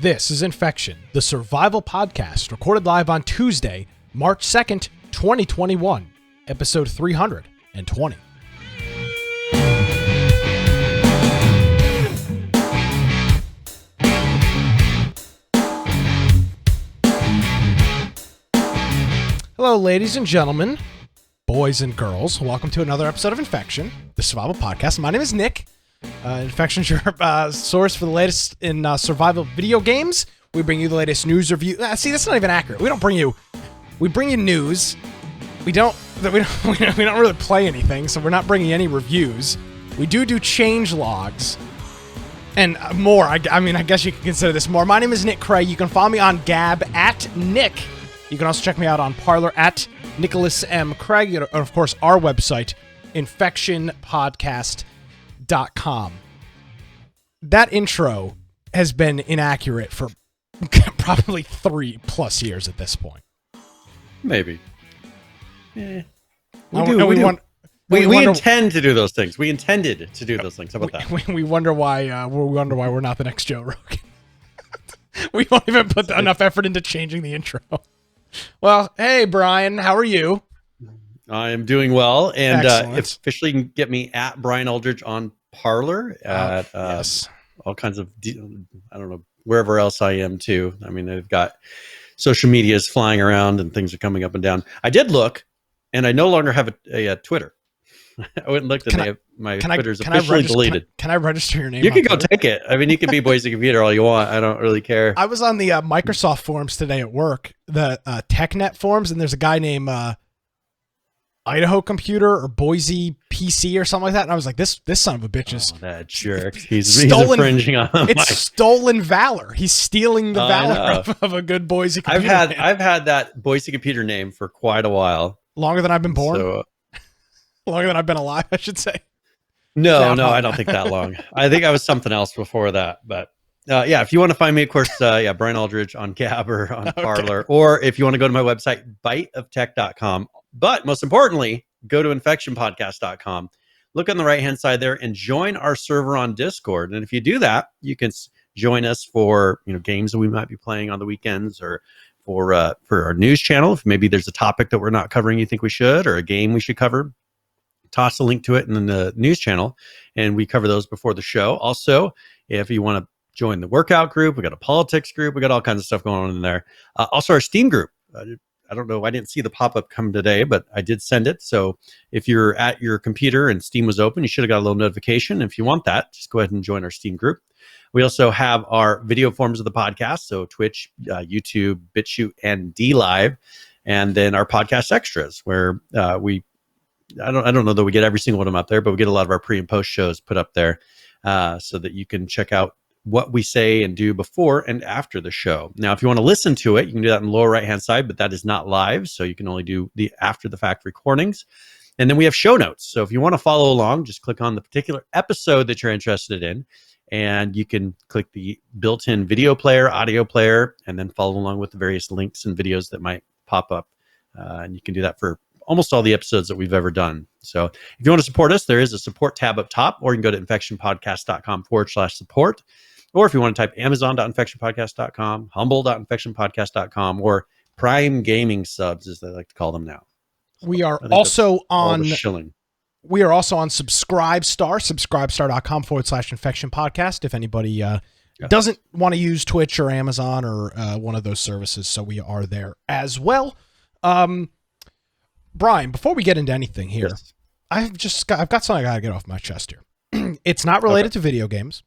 This is Infection, the survival podcast, recorded live on Tuesday, March 2nd, 2021, episode 320. Hello, ladies and gentlemen, boys and girls. Welcome to another episode of Infection, the survival podcast. My name is Nick. Infection's your source for the latest in survival video games. We bring you the latest news review. See, that's not even accurate. We bring you news. We don't really play anything, so we're not bringing any reviews. We do change logs and more. I guess you can consider this more. My name is Nick Cray. You can follow me on Gab at Nick. You can also check me out on Parler at Nicholas M. Craig, and of course our website, infectionpodcast.com. That intro has been inaccurate for probably 3+ years at this point. Maybe. We intend to do those things. We intended to do those things. How about that? We wonder why. We're not the next Joe Rogan. We won't even put enough effort into changing the intro. Well, hey Brian, how are you? I'm doing well, and officially you can get me at Brian Aldridge on Parler at yes. All kinds of I don't know, wherever else I am too. I mean, they've got social medias flying around and things are coming up and down. I did look, and I no longer have a Twitter. I went and looked, and my Twitter's officially deleted. Can I register your name? You can go take it. I mean, you can be Boise Computer all you want. I don't really care. I was on the Microsoft forums today at work, the TechNet forums, and there's a guy named Idaho Computer or Boise PC or something like that, and I was like, this son of a bitch is that jerk. He's infringing on stolen valor. He's stealing the valor of a good Boise Computer. I've had that Boise Computer name for quite a while. Longer than I've been born. So, longer than I've been alive, I should say. No, I don't think that long. I think I was something else before that. But yeah, if you want to find me, of course, Brian Aldridge on Gab or on Parler. Or if you want to go to my website, biteoftech.com. But most importantly, go to infectionpodcast.com. Look on the right-hand side there and join our server on Discord. And if you do that, you can join us for games that we might be playing on the weekends, or for our news channel. If maybe there's a topic that we're not covering you think we should, or a game we should cover, toss a link to it in the news channel, and we cover those before the show. Also, if you want to join the workout group, we got a politics group, we got all kinds of stuff going on in there. Also, our Steam group. I don't know, I didn't see the pop-up come today, but I did send it. So if you're at your computer and Steam was open, you should have got a little notification. If you want that, just go ahead and join our Steam group. We also have our video forms of the podcast, so Twitch, YouTube, BitChute, and DLive, and then our podcast extras, where I don't know that we get every single one of them up there, but we get a lot of our pre and post shows put up there, so that you can check out what we say and do before and after the show. Now, if you want to listen to it, you can do that in the lower right-hand side, but that is not live, so you can only do the after-the-fact recordings. And then we have show notes. So if you want to follow along, just click on the particular episode that you're interested in, and you can click the built-in video player, audio player, and then follow along with the various links and videos that might pop up. And you can do that for almost all the episodes that we've ever done. So if you want to support us, there is a support tab up top, or you can go to infectionpodcast.com/support. Or if you want to type amazon.infectionpodcast.com, humble.infectionpodcast.com, or Prime Gaming subs, as they like to call them now. We are also on Subscribestar, subscribestar.com/infectionpodcast if anybody doesn't want to use Twitch or Amazon or one of those services. So we are there as well. Brian, before we get into anything here, yes. I've got something I got to get off my chest here. It's not related to video games.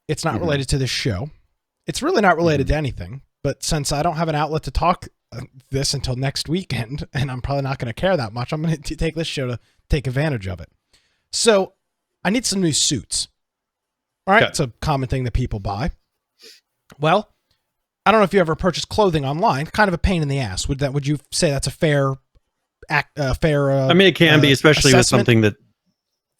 It's not related to this show. It's really not related to anything. But since I don't have an outlet to talk this until next weekend, and I'm probably not going to care that much, I'm going to take this show to take advantage of it. So I need some new suits. All right. Okay. It's a common thing that people buy. Well, I don't know if you ever purchased clothing online. Kind of a pain in the ass. Would you say that's a fair I mean, it can be, especially assessment?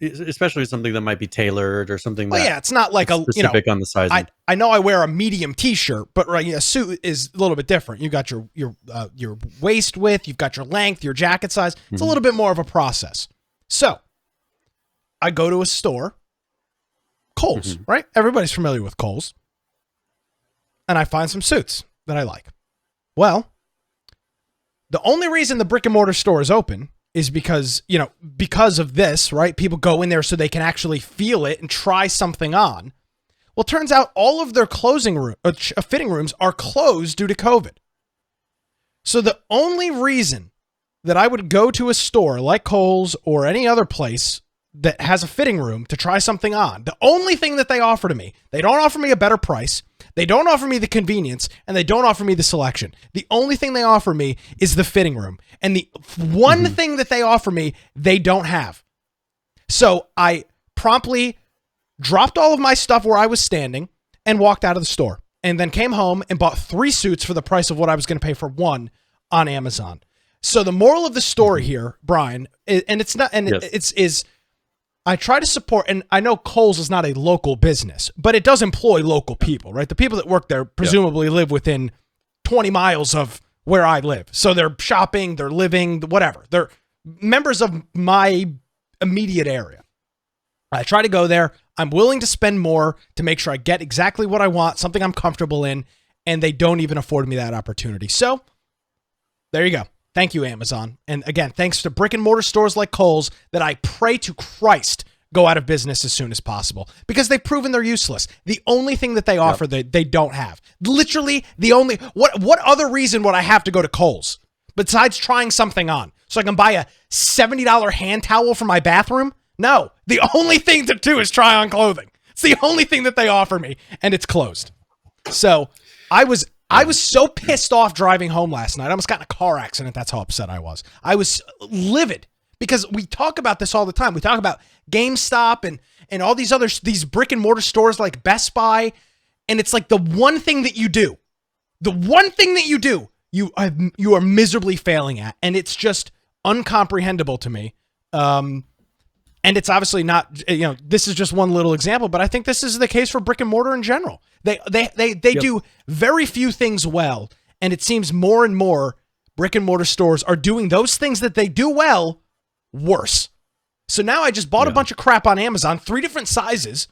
Especially something that might be tailored or something. Well, it's not like specific on the size. I know I wear a medium T-shirt, but a suit is a little bit different. You got your waist width, you've got your length, your jacket size. It's a little bit more of a process. So I go to a store, Kohl's, right? Everybody's familiar with Kohl's. and I find some suits that I like. Well, the only reason the brick and mortar store is open is because, because of this, right? People go in there so they can actually feel it and try something on. Well, it turns out all of their fitting rooms are closed due to COVID. So the only reason that I would go to a store like Kohl's or any other place that has a fitting room to try something on, the only thing that they offer to me, they don't offer me a better price, they don't offer me the convenience, and they don't offer me the selection. The only thing they offer me is the fitting room. And the one thing that they offer me, they don't have. So I promptly dropped all of my stuff where I was standing and walked out of the store, and then came home and bought 3 suits for the price of what I was going to pay for one on Amazon. So the moral of the story here, Brian, is I try to support, and I know Kohl's is not a local business, but it does employ local people, right? The people that work there presumably live within 20 miles of where I live. So they're shopping, they're living, whatever. They're members of my immediate area. I try to go there. I'm willing to spend more to make sure I get exactly what I want, something I'm comfortable in, and they don't even afford me that opportunity. So there you go. Thank you, Amazon. And again, thanks to brick and mortar stores like Kohl's that I pray to Christ go out of business as soon as possible, because they've proven they're useless. The only thing that they offer that they don't have. Literally the only, what other reason would I have to go to Kohl's besides trying something on? So I can buy a $70 hand towel for my bathroom? No, the only thing to do is try on clothing. It's the only thing that they offer me, and it's closed. So I was so pissed off driving home last night. I almost got in a car accident. That's how upset I was. I was livid because we talk about this all the time. We talk about GameStop and all these brick and mortar stores like Best Buy. And it's like the one thing that you do, you are miserably failing at. And it's just uncomprehendable to me. And it's obviously not, this is just one little example, but I think this is the case for brick and mortar in general. They do very few things well, and it seems more and more brick and mortar stores are doing those things that they do well worse. So now I just bought a bunch of crap on Amazon, 3 different sizes,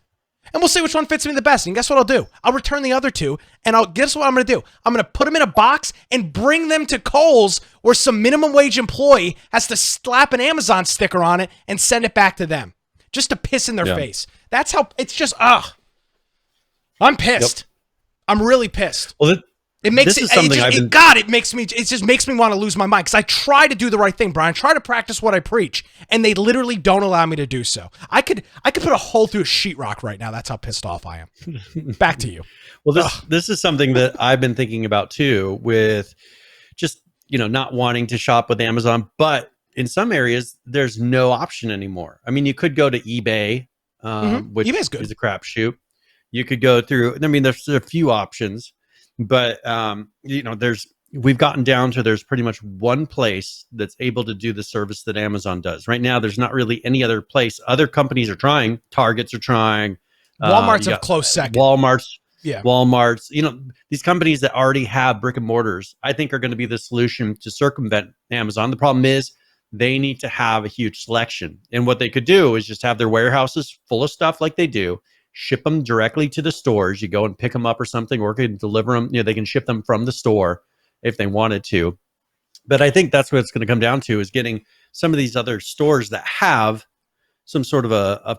and we'll see which one fits me the best. And guess what I'll do? I'll return the other 2, and guess what I'm going to do? I'm going to put them in a box and bring them to Kohl's, where some minimum wage employee has to slap an Amazon sticker on it and send it back to them just to piss in their face. That's how it's just, I'm pissed. Yep. I'm really pissed. Well, it makes it just makes me want to lose my mind, because I try to do the right thing, Brian. I try to practice what I preach, and they literally don't allow me to do so. I could put a hole through a sheetrock right now. That's how pissed off I am. Back to you. Well, this is something that I've been thinking about too, with just, not wanting to shop with Amazon, but in some areas there's no option anymore. I mean, you could go to eBay, which eBay's good. Is a crapshoot. You could go through, there's a few options, but we've gotten down to, there's pretty much one place that's able to do the service that Amazon does. Right now, there's not really any other place. Other companies are trying. Targets are trying. Walmart's a close second. Walmart's. These companies that already have brick and mortars, I think, are going to be the solution to circumvent Amazon. The problem is they need to have a huge selection. And what they could do is just have their warehouses full of stuff like they do, ship them directly to the stores. You go and pick them up or something, or can deliver them. They can ship them from the store if they wanted to. But I think that's what it's going to come down to, is getting some of these other stores that have some sort of a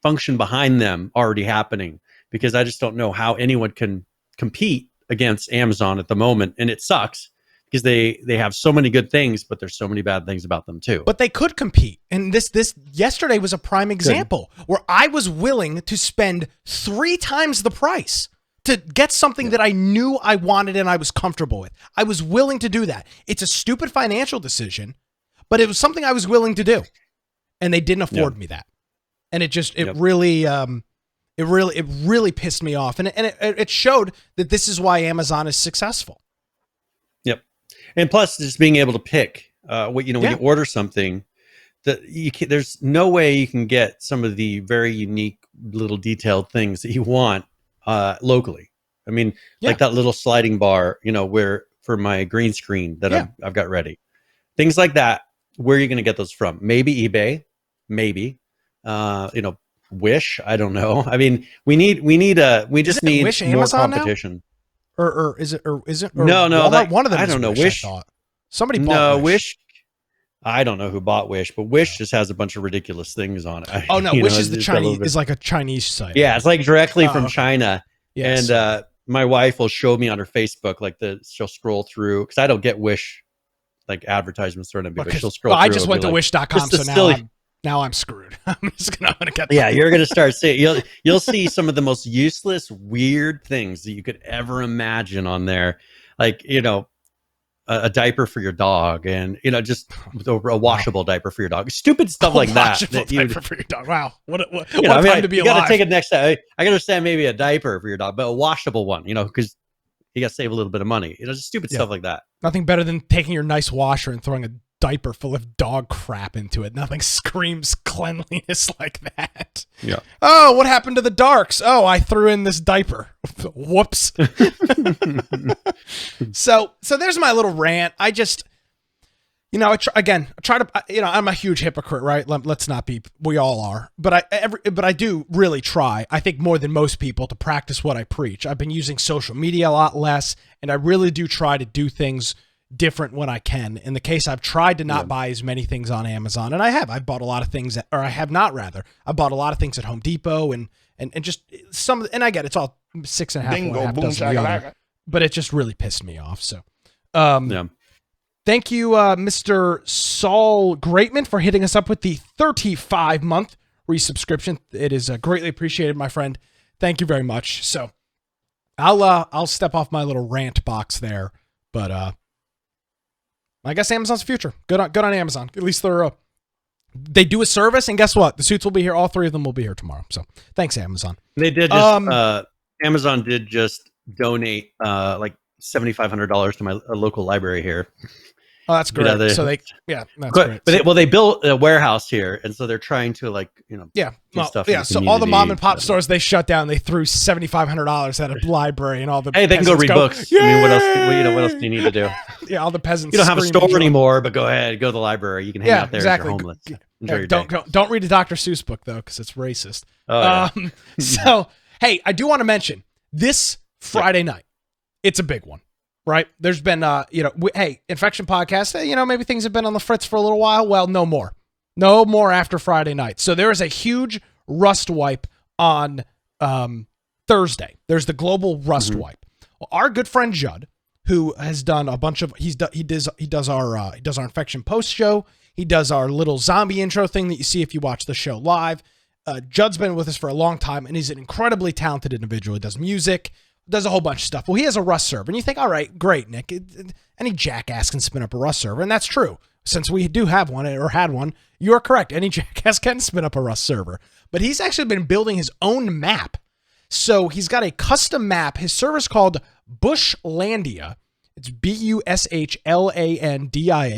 function behind them already happening, because I just don't know how anyone can compete against Amazon at the moment. And it sucks, because they have so many good things, but there's so many bad things about them too. But they could compete. And this yesterday was a prime example where I was willing to spend 3 times the price to get something that I knew I wanted and I was comfortable with. I was willing to do that. It's a stupid financial decision, but it was something I was willing to do. And they didn't afford me that. And it really pissed me off. And it showed that this is why Amazon is successful. Yep. And plus, just being able to pick when you order something, that there's no way you can get some of the very unique little detailed things that you want locally. I mean, like that little sliding bar, where for my green screen that I've got ready, things like that. Where are you going to get those from? Maybe eBay, maybe, Wish. I don't know. I mean, we just need Wish more Amazon competition. Now? Or is it? Or no, Walmart? One of them. I don't know. Wish. Somebody bought Wish. I don't know who bought Wish, but Wish just has a bunch of ridiculous things on it. Oh no, Wish is the Chinese. Is like a Chinese site. Yeah, it's like directly from China. Yes. And my wife will show me on her Facebook, like she'll scroll through because I don't get Wish like advertisements or anything, but she'll scroll. Well, through I just went to wish.com, so now I'm screwed. I'm gonna get. Yeah, you're gonna start seeing. You'll see some of the most useless, weird things that you could ever imagine on there, like a diaper for your dog, and just a washable diaper for your dog. Stupid stuff like that. Diaper for your dog. Wow, what time to be alive. You got to take it next time. I can understand maybe a diaper for your dog, but a washable one, because you got to save a little bit of money. Just stupid stuff like that. Nothing better than taking your nice washer and throwing a diaper full of dog crap into it. Nothing screams cleanliness like that. Yeah. Oh, what happened to the darks? Oh, I threw in this diaper. Whoops. So there's my little rant. I just, I try to, I'm a huge hypocrite, right? Let's not be, we all are, but I do really try, I think more than most people, to practice what I preach. I've been using social media a lot less, and I really do try to do things different when I can. In the case, I've tried to not buy as many things on Amazon, and I've bought a lot of things, or I have not, rather. I bought a lot of things at Home Depot and just some, and I get it's all 6.5, Bingo, boom, but it just really pissed me off. So, thank you, Mr. Saul Greatman, for hitting us up with the 35-month resubscription. It is greatly appreciated, my friend. Thank you very much. So, I'll step off my little rant box there, but I guess Amazon's the future. Good on Amazon. At least they do a service, and guess what? The suits will be here. All three of them will be here tomorrow. So thanks, Amazon. They did just, Amazon did just donate like $7,500 to my local library here. Oh, that's great. That's great. But they built a warehouse here, and so they're trying to do stuff. Yeah, so all the mom and pop stores they shut down. They threw $7,500 at a library, and all the they can go read books. Yay! I mean, what else do you need to do? Yeah, all the peasants. You don't have a store anymore, but go ahead, go to the library. You can hang out there if you're homeless. Enjoy your day. Don't read a Dr. Seuss book though, because it's racist. Oh, yeah. So hey, I do want to mention this Friday night. It's a big one. Right? There's been, hey, Infection Podcast, maybe things have been on the fritz for a little while. Well, no more. No more after Friday night. So there is a huge Rust wipe on Thursday. There's the global Rust wipe. Well, our good friend Judd, who has done a bunch of, he does our Infection post show. He does our little zombie intro thing that you see if you watch the show live. Judd's been with us for a long time, and he's an incredibly talented individual. He does music, does a whole bunch of stuff. Well, he has a Rust server, and you think, all right, great, Nick. Any jackass can spin up a Rust server, and that's true. Since we do have one, or had one, you are correct. Any jackass can spin up a Rust server. But he's actually been building his own map. So he's got a custom map. His server's called Bushlandia. It's Bushlandia.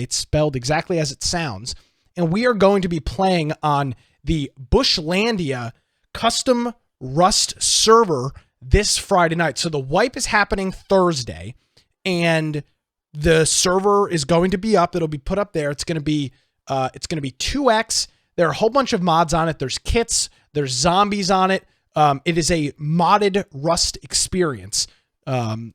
It's spelled exactly as it sounds. And we are going to be playing on the Bushlandia custom Rust server this Friday night. So the wipe is happening Thursday, and the server is going to be up. It'll be put up there. It's going to be 2x. There are a whole bunch of mods on it. There's kits. There's zombies on it. It is a modded Rust experience. And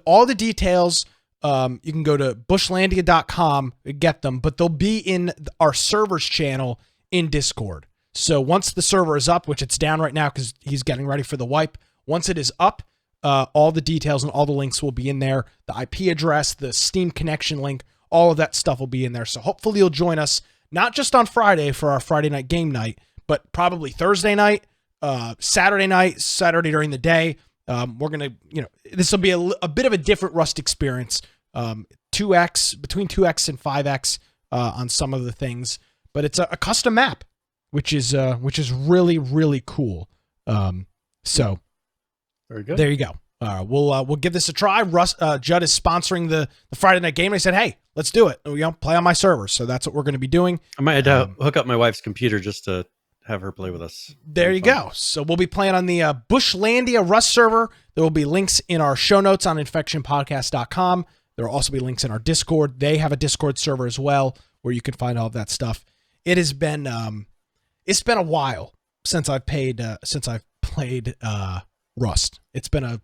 all the details, you can go to bushlandia.com and get them, but they'll be in our servers channel in Discord. So once the server is up, which it's down right now because he's getting ready for the wipe, once it is up, all the details and all the links will be in there. The IP address, the Steam connection link, all of that stuff will be in there. So hopefully you'll join us, not just on Friday for our Friday night game night, but probably Thursday night, Saturday during the day. We're going to, this will be a bit of a different Rust experience. 2x, between 2x and 5x on some of the things, but it's a custom map, which is really, really cool. So very good. There you go. We'll give this a try. Judd is sponsoring the Friday night game. And I said, hey, let's do it. Play on my server. So that's what we're going to be doing. I might hook up my wife's computer just to have her play with us. There you go. So we'll be playing on the Bushlandia Rust server. There will be links in our show notes on infectionpodcast.com. There will also be links in our Discord. They have a Discord server as well where you can find all of that stuff. It has been it's been a while since I've played Rust. It's been a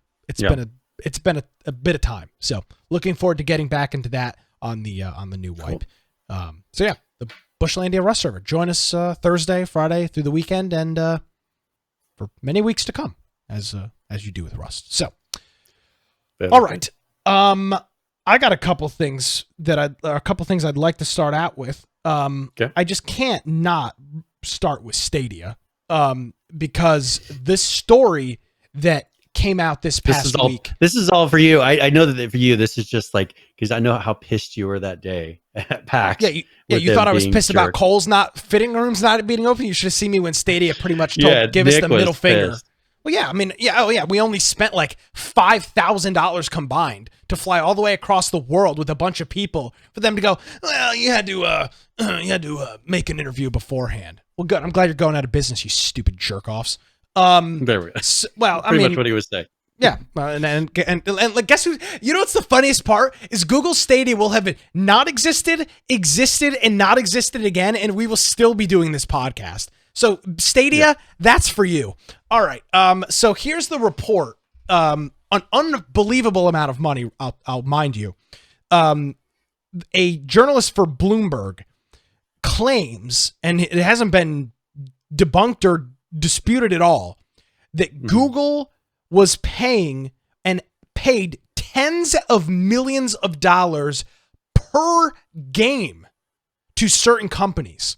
bit of time. So looking forward to getting back into that on the new wipe. Cool. So yeah, the Bushlandia Rust server. Join us Thursday, Friday through the weekend, and for many weeks to come, as you do with Rust. So, all right. I got a couple things I'd like to start out with. Okay. I just can't not start with Stadia, because this story that came out this past week. This is all for you. I know that for you, this is just like, because I know how pissed you were that day at PAX. Yeah, you thought I was pissed about Cole's fitting rooms not being open. You should have seen me when Stadia pretty much give us the middle finger. Well, yeah, I mean, we only spent like $5,000 combined to fly all the way across the world with a bunch of people for them to go, well, you had to make an interview beforehand. Well, good. I'm glad you're going out of business, you stupid jerk-offs. There we go. Pretty much what he was saying. Yeah, and guess who? You know what's the funniest part is Google Stadia will have not existed, and not existed again, and we will still be doing this podcast. So Stadia, that's for you. All right. So here's the report. An unbelievable amount of money. I'll mind you. A journalist for Bloomberg claims, and it hasn't been debunked or disputed at all, that Google was paid tens of millions of dollars per game to certain companies.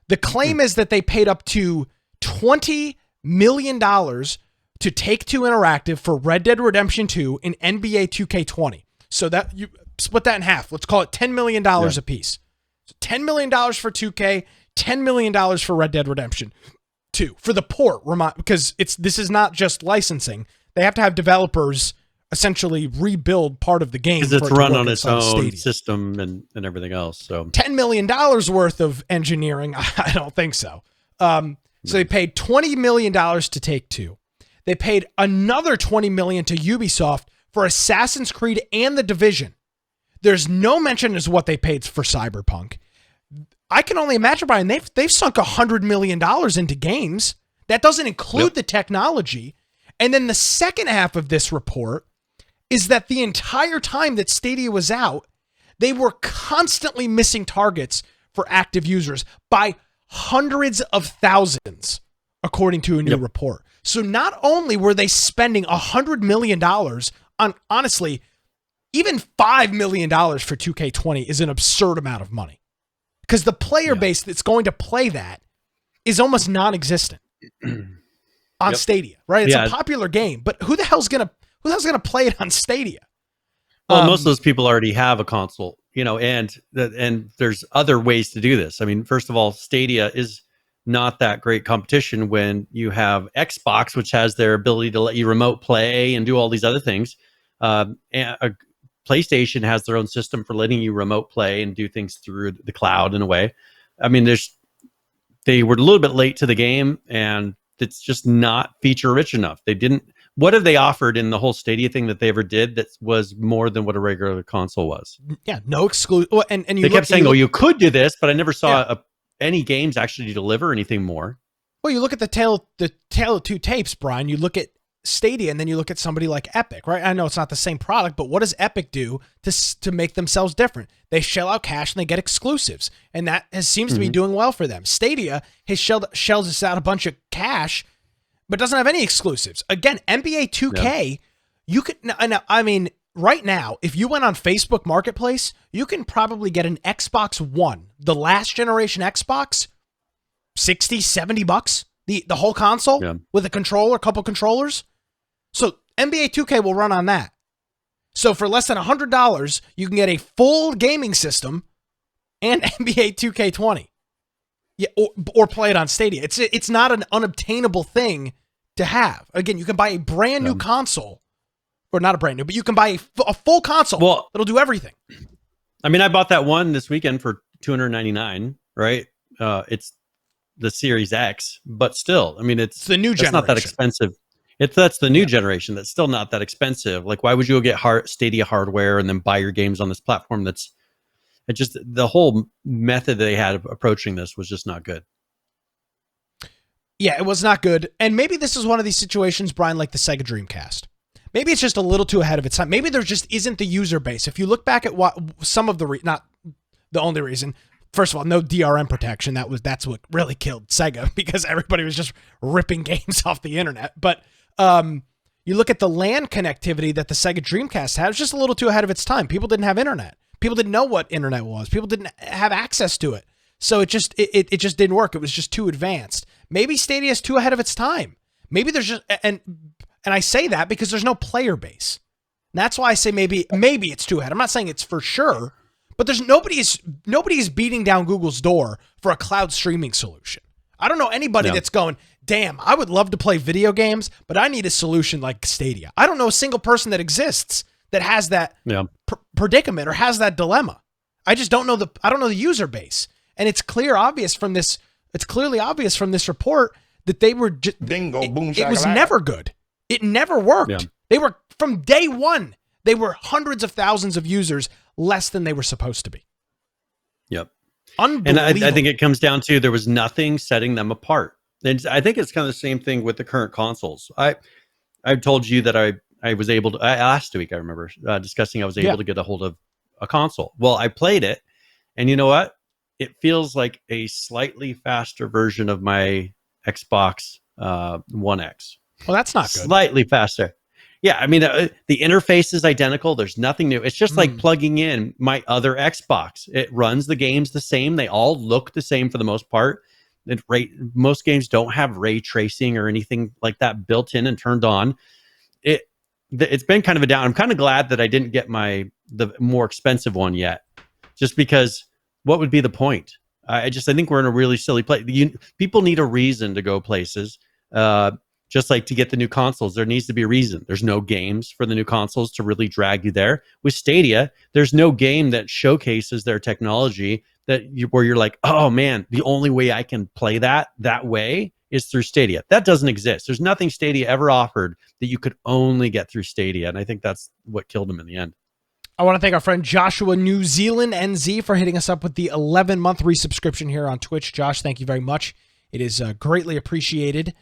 The claim is that they paid up to $20 million to Take-Two Interactive for Red Dead Redemption 2 and NBA 2K20. So that you split that in half. Let's call it $10 million a piece. So $10 million for 2K, $10 million for Red Dead Redemption 2 for the port, because this is not just licensing. They have to have developers essentially rebuild part of the game because it's run on its own system and everything else. So $10 million worth of engineering, I don't think so. So they paid $20 million to Take-Two. They paid another $20 million to Ubisoft for Assassin's Creed and The Division. There's no mention as what they paid for Cyberpunk. I can only imagine, Brian, they've sunk $100 million into games. That doesn't include the technology. And then the second half of this report is that the entire time that Stadia was out, they were constantly missing targets for active users by hundreds of thousands, according to a new report. So not only were they spending $100 million on, honestly, even $5 million for 2K20 is an absurd amount of money, because the player base that's going to play that is almost non-existent on Stadia, right? It's a popular game, but who the hell's going to play it on Stadia? Well, most of those people already have a console, and there's other ways to do this. I mean, first of all, Stadia is not that great competition when you have Xbox, which has their ability to let you remote play and do all these other things. And PlayStation has their own system for letting you remote play and do things through the cloud in a way. I mean, they were a little bit late to the game, and it's just not feature rich enough. What have they offered in the whole Stadia thing that they ever did that was more than what a regular console was? Yeah, no exclusive. Well, and they kept saying, you could do this, but I never saw any games actually deliver anything more. Well, you look at the tale of two tapes, Brian. You look at Stadia, and then you look at somebody like Epic, right? I know it's not the same product, but what does Epic do to make themselves different? They shell out cash and they get exclusives, and that seems to be doing well for them. Stadia has shells us out a bunch of cash, but doesn't have any exclusives. Again, NBA 2K, you could. I mean, right now, if you went on Facebook Marketplace, you can probably get an Xbox One, the last generation Xbox, $60, $70, the whole console with a controller, a couple controllers. So NBA 2K will run on that. So for less than $100, you can get a full gaming system and NBA 2K20. Yeah, or play it on Stadia. It's not an unobtainable thing to have. Again, you can buy a brand new console, or not a brand new, but you can buy a full console. Well, that'll do everything. I mean, I bought that one this weekend for $299, right? It's the Series X, but still, I mean, it's the new generation. Not that expensive. That's the new generation. That's still not that expensive. Like, why would you go get Stadia hardware and then buy your games on this platform? The whole method they had of approaching this was just not good. Yeah, it was not good. And maybe this is one of these situations, Brian, like the Sega Dreamcast. Maybe it's just a little too ahead of its time. Maybe there just isn't the user base. If you look back at what some of the, not the only reason, first of all, no DRM protection. That's what really killed Sega, because everybody was just ripping games off the internet. But you look at the LAN connectivity that the Sega Dreamcast had, it was just a little too ahead of its time. People didn't have internet. People didn't know what internet was. People didn't have access to it. So it just didn't work. It was just too advanced. Maybe Stadia is too ahead of its time. Maybe there's just, and I say that because there's no player base. And that's why I say maybe it's too ahead. I'm not saying it's for sure, but there's nobody is beating down Google's door for a cloud streaming solution. I don't know anybody that's going, damn, I would love to play video games, but I need a solution like Stadia. I don't know a single person that exists that has that predicament or has that dilemma. I just don't know the user base. And it's clearly obvious from this report that they were Bingo, boom, it was never good. It never worked. Yeah. They were, from day one, they were hundreds of thousands of users less than they were supposed to be. Yep. Unbelievable. And I think it comes down to there was nothing setting them apart. And I think it's kind of the same thing with the current consoles. I told you that I was able to, last week I remember discussing I was able to get a hold of a console. Well, I played it, and you know what? It feels like a slightly faster version of my Xbox One X. Well, that's not good. Slightly faster. Yeah, I mean, the interface is identical. There's nothing new. It's just like plugging in my other Xbox. It runs the games the same. They all look the same for the most part. Most games don't have ray tracing or anything like that built in and turned on. It's been kind of a down. I'm kind of glad that I didn't get the more expensive one yet, just because what would be the point? I think we're in a really silly place. People need a reason to go places. Just like to get the new consoles, there needs to be a reason. There's no games for the new consoles to really drag you there. With Stadia, there's no game that showcases their technology where you're like, oh man, the only way I can play that way is through Stadia. That doesn't exist. There's nothing Stadia ever offered that you could only get through Stadia. And I think that's what killed them in the end. I want to thank our friend Joshua New Zealand NZ for hitting us up with the 11-month resubscription here on Twitch. Josh, thank you very much. It is greatly appreciated.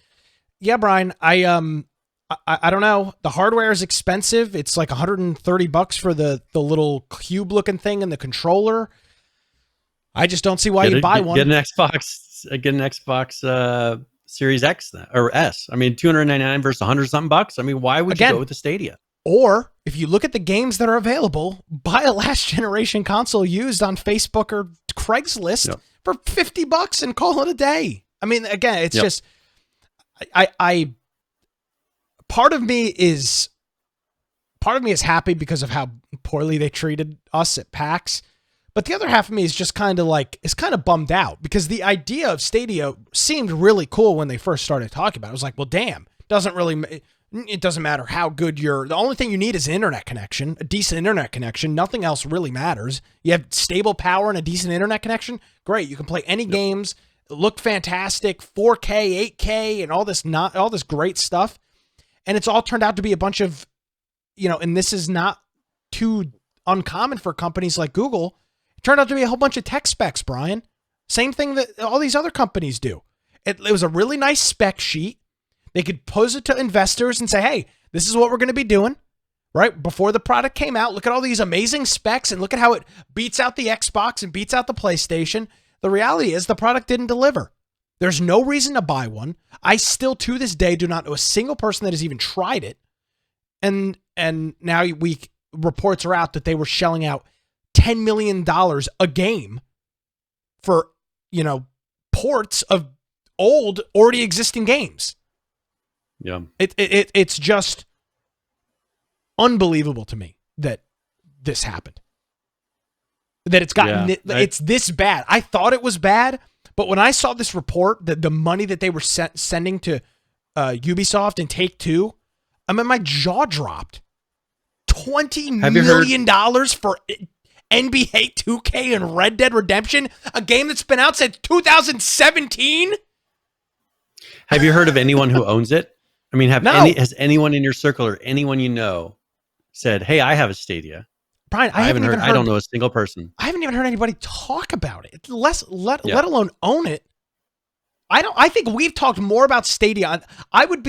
Yeah, Brian, I don't know. The hardware is expensive. It's like $130 for the little cube looking thing and the controller. I just don't see why you'd buy one. Get an Xbox Series X or S. I mean, $299 versus $100-something bucks. I mean, why would you go with the Stadia? Or if you look at the games that are available, buy a last generation console used on Facebook or Craigslist for $50 and call it a day. I mean, again, it's just. Part of me is happy because of how poorly they treated us at PAX, but the other half of me is just kind of bummed out because the idea of Stadia seemed really cool when they first started talking about it. I was like, well, damn, it doesn't matter how good the only thing you need is an internet connection, a decent internet connection. Nothing else really matters. You have stable power and a decent internet connection. Great. You can play any games. Looked fantastic, 4K, 8K, and all this great stuff. And it's all turned out to be a bunch of, and this is not too uncommon for companies like Google. It turned out to be a whole bunch of tech specs, Brian. Same thing that all these other companies do. It was a really nice spec sheet. They could pose it to investors and say, hey, this is what we're going to be doing. Right before the product came out, look at all these amazing specs and look at how it beats out the Xbox and beats out the PlayStation. The reality is the product didn't deliver. There's no reason to buy one. I still, to this day, do not know a single person that has even tried it. And now reports are out that they were shelling out $10 million a game for, ports of old, already existing games. Yeah. It's just unbelievable to me that this happened. That it's gotten it's this bad. I thought it was bad, but when I saw this report, that the money that they were sending to Ubisoft and Take-Two, my jaw dropped. $20 million for NBA 2K and Red Dead Redemption, a game that's been out since 2017. Have you heard of anyone who owns it? I mean, has anyone in your circle or anyone you know said, "Hey, I have a Stadia"? Brian, I haven't heard. I don't know a single person. I haven't even heard anybody talk about it. Let alone own it. I think we've talked more about Stadia. I would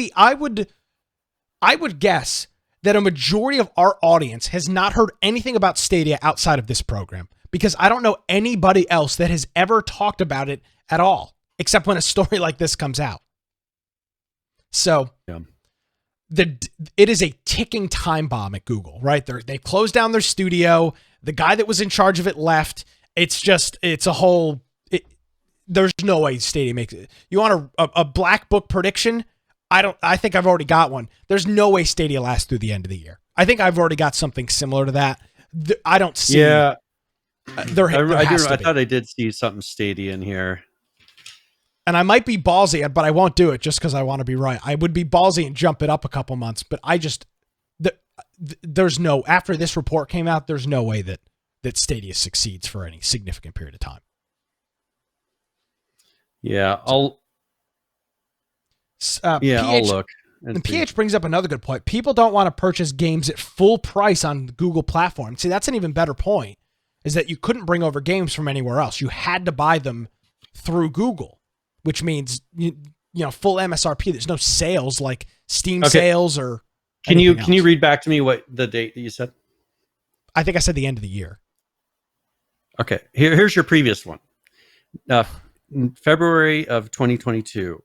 guess that a majority of our audience has not heard anything about Stadia outside of this program, because I don't know anybody else that has ever talked about it at all, except when a story like this comes out. So it is a ticking time bomb at Google, right? They closed down their studio. The guy that was in charge of it left. There's no way Stadia makes it. You want a black book prediction? I think I've already got one. There's no way Stadia lasts through the end of the year. I think I've already got something similar to that. I don't see. Yeah. I thought I did see something Stadia in here. And I might be ballsy, but I won't do it just because I want to be right. I would be ballsy and jump it up a couple months, but there's no, after this report came out, there's no way that Stadia succeeds for any significant period of time. Yeah, I'll look. And PH brings up another good point. People don't want to purchase games at full price on the Google platform. See, that's an even better point, is that you couldn't bring over games from anywhere else. You had to buy them through Google, which means full MSRP. There's no sales like Steam sales or. Can you read back to me what the date that you said? I think I said the end of the year. Okay, here's your previous one. In February of 2022.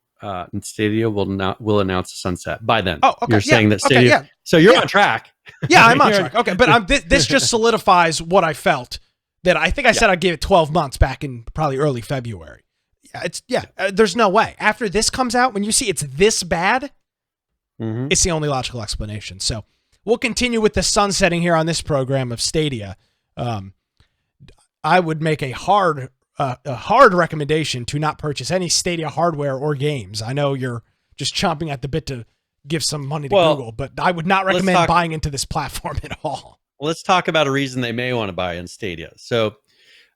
Stadia will announce a sunset by then. Oh, okay. You're saying that Stadia. Okay, yeah. So you're on track. Yeah, I'm on track. Okay, but this just solidifies what I felt. That I think I said I gave it 12 months back in probably early February. There's no way. After this comes out, when you see it's this bad, it's the only logical explanation. So we'll continue with the sunsetting here on this program of Stadia. I would make a hard recommendation to not purchase any Stadia hardware or games. I know you're just chomping at the bit to give some money to Google, but I would not recommend buying into this platform at all. Well, let's talk about a reason they may want to buy in Stadia. So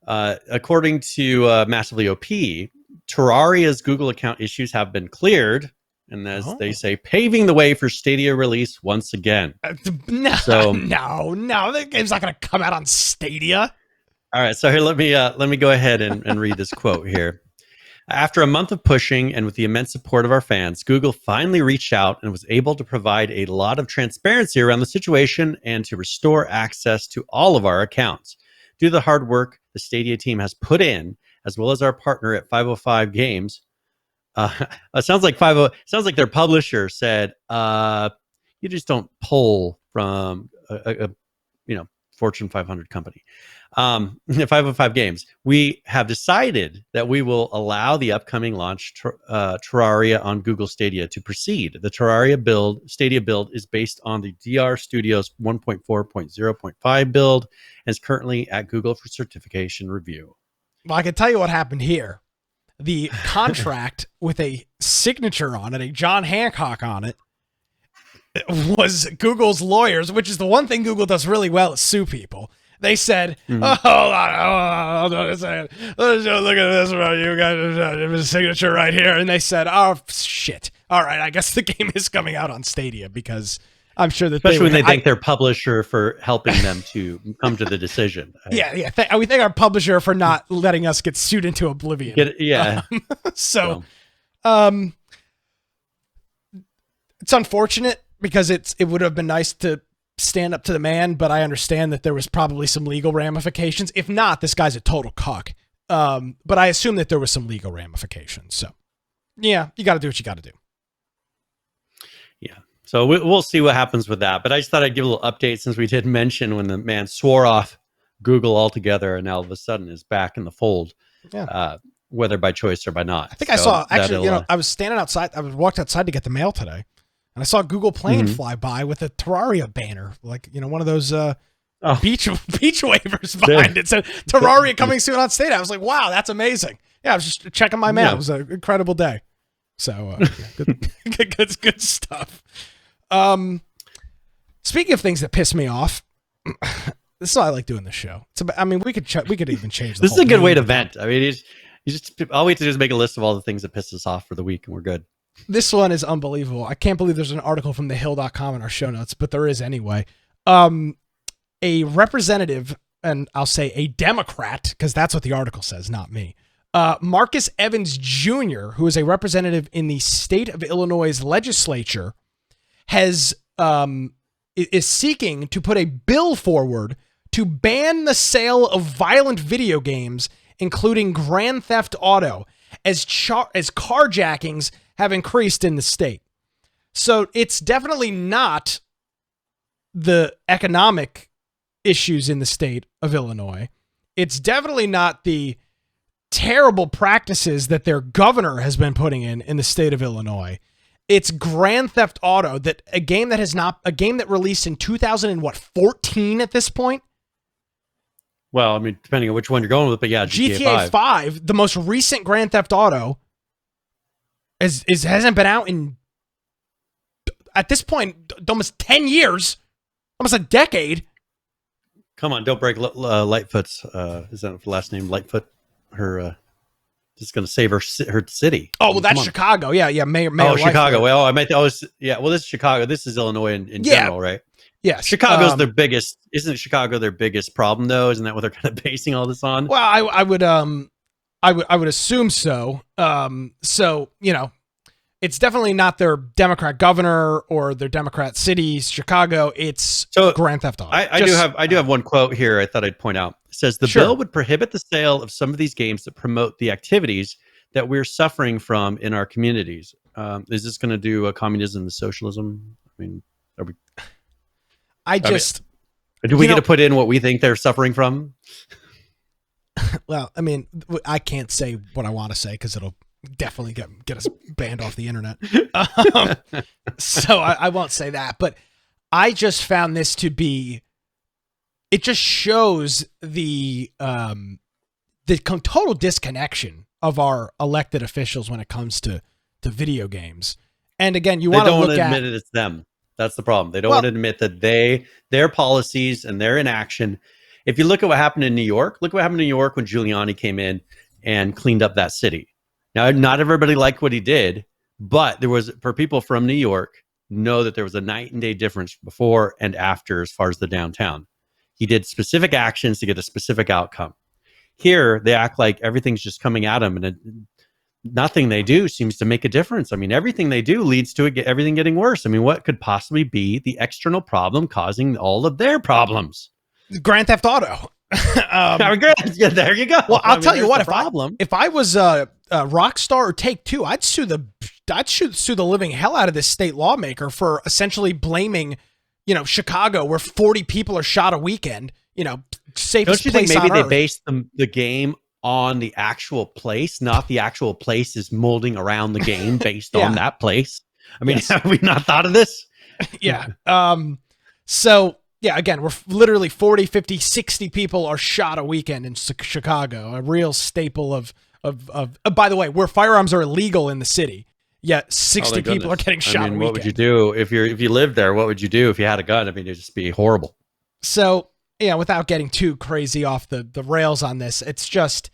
according to Massively OP, Terraria's Google account issues have been cleared, and as they say, paving the way for Stadia release once again. No, the game's not going to come out on Stadia. All right, so here let me go ahead and read this quote here. After a month of pushing and with the immense support of our fans, Google finally reached out and was able to provide a lot of transparency around the situation and to restore access to all of our accounts. Due to the hard work the Stadia team has put in, as well as our partner at 505 Games, it sounds like their publisher said, "You just don't pull from a Fortune 500 company." 505 Games, we have decided that we will allow the upcoming launch Terraria on Google Stadia to proceed. The Terraria Stadia build is based on the DR Studios 1.4.0.5 build and is currently at Google for certification review. Well, I can tell you what happened here. The contract with a signature on it, a John Hancock on it, was Google's lawyers, which is the one thing Google does really well, is sue people. They said, hold on a second. Let's look at this one. You guys have a signature right here. And they said, oh, shit. All right, I guess the game is coming out on Stadia, because I'm sure that especially when they thank their publisher for helping them to come to the decision. We thank our publisher for not letting us get sued into oblivion. It's unfortunate, because it would have been nice to stand up to the man, but I understand that there was probably some legal ramifications. If not, this guy's a total cuck. But I assume that there was some legal ramifications. So, yeah, you got to do what you got to do. Yeah. So we'll see what happens with that. But I just thought I'd give a little update, since we did mention when the man swore off Google altogether and now all of a sudden is back in the fold, whether by choice or by not. I think I saw, actually, I was standing outside. I walked outside to get the mail today. And I saw a Google plane fly by with a Terraria banner, like, one of those beach waivers behind it. So Terraria coming soon on Stadia. I was like, wow, that's amazing. Yeah, I was just checking my mail. It was an incredible day. So good stuff. Speaking of things that piss me off, this is why I like doing this show. We could even change. This is a good way to vent. I mean, all we have to do is make a list of all the things that piss us off for the week, and we're good. This one is unbelievable. I can't believe there's an article from thehill.com in our show notes, but there is anyway. A representative, and I'll say a Democrat, because that's what the article says, not me, Marcus Evans Jr., who is a representative in the state of Illinois' legislature, is seeking to put a bill forward to ban the sale of violent video games, including Grand Theft Auto, as carjackings have increased in the state. So it's definitely not the economic issues in the state of Illinois. It's definitely not the terrible practices that their governor has been putting in the state of Illinois. It's Grand Theft Auto, a game that released in 2014 at this point. Well, I mean, depending on which one you're going with, but yeah, GTA 5, the most recent Grand Theft Auto, hasn't been out in, at this point, almost 10 years, almost a decade. Come on, don't break Lightfoot's. Is that her last name? Lightfoot. Her just going to save her city. Oh, well, that's Chicago. Yeah, Mayor. Oh, Chicago. Well, I might. Well, this is Chicago. This is Illinois in general, right? Yes. Chicago's their biggest. Isn't Chicago their biggest problem though? Isn't that what they're kind of basing all this on? Well, I would assume so. So it's definitely not their Democrat governor or their Democrat cities. Chicago, it's Grand Theft Auto. I do have one quote here I thought I'd point out. It says the bill would prohibit the sale of some of these games that promote the activities that we're suffering from in our communities. Is this going to do communism and socialism? I mean, are we? Do we get to put in what we think they're suffering from? Well, I mean, I can't say what I want to say because it'll definitely get us banned off the internet. So I won't say that. But I just found this to be, it just shows the total disconnection of our elected officials when it comes to video games. And again, you want to look at... They don't admit it's them. That's the problem. They don't want to admit that their policies and their inaction. If you look at what happened in New York, look what happened in New York when Giuliani came in and cleaned up that city. Now, not everybody liked what he did, but for people from New York, know that there was a night and day difference before and after as far as the downtown. He did specific actions to get a specific outcome. Here, they act like everything's just coming at them, and nothing they do seems to make a difference. I mean, everything they do leads to everything getting worse. I mean, what could possibly be the external problem causing all of their problems? Grand Theft Auto. Yeah, there you go. Well, I'll tell you what. If I was Rockstar or Take-Two, I'd sue the living hell out of this state lawmaker for essentially blaming, Chicago, where 40 people are shot a weekend. Safest place on Earth. Don't you think maybe they based the game on the actual place, not the actual place is molding around the game based on that place? I mean, have we not thought of this? Yeah. So, yeah, again, we're literally 40, 50, 60 people are shot a weekend in Chicago, a real staple of by the way, where firearms are illegal in the city, yet 60 people are getting shot a weekend. What would you do if you lived there? What would you do if you had a gun? I mean, it'd just be horrible. So, without getting too crazy off the rails on this, it's just,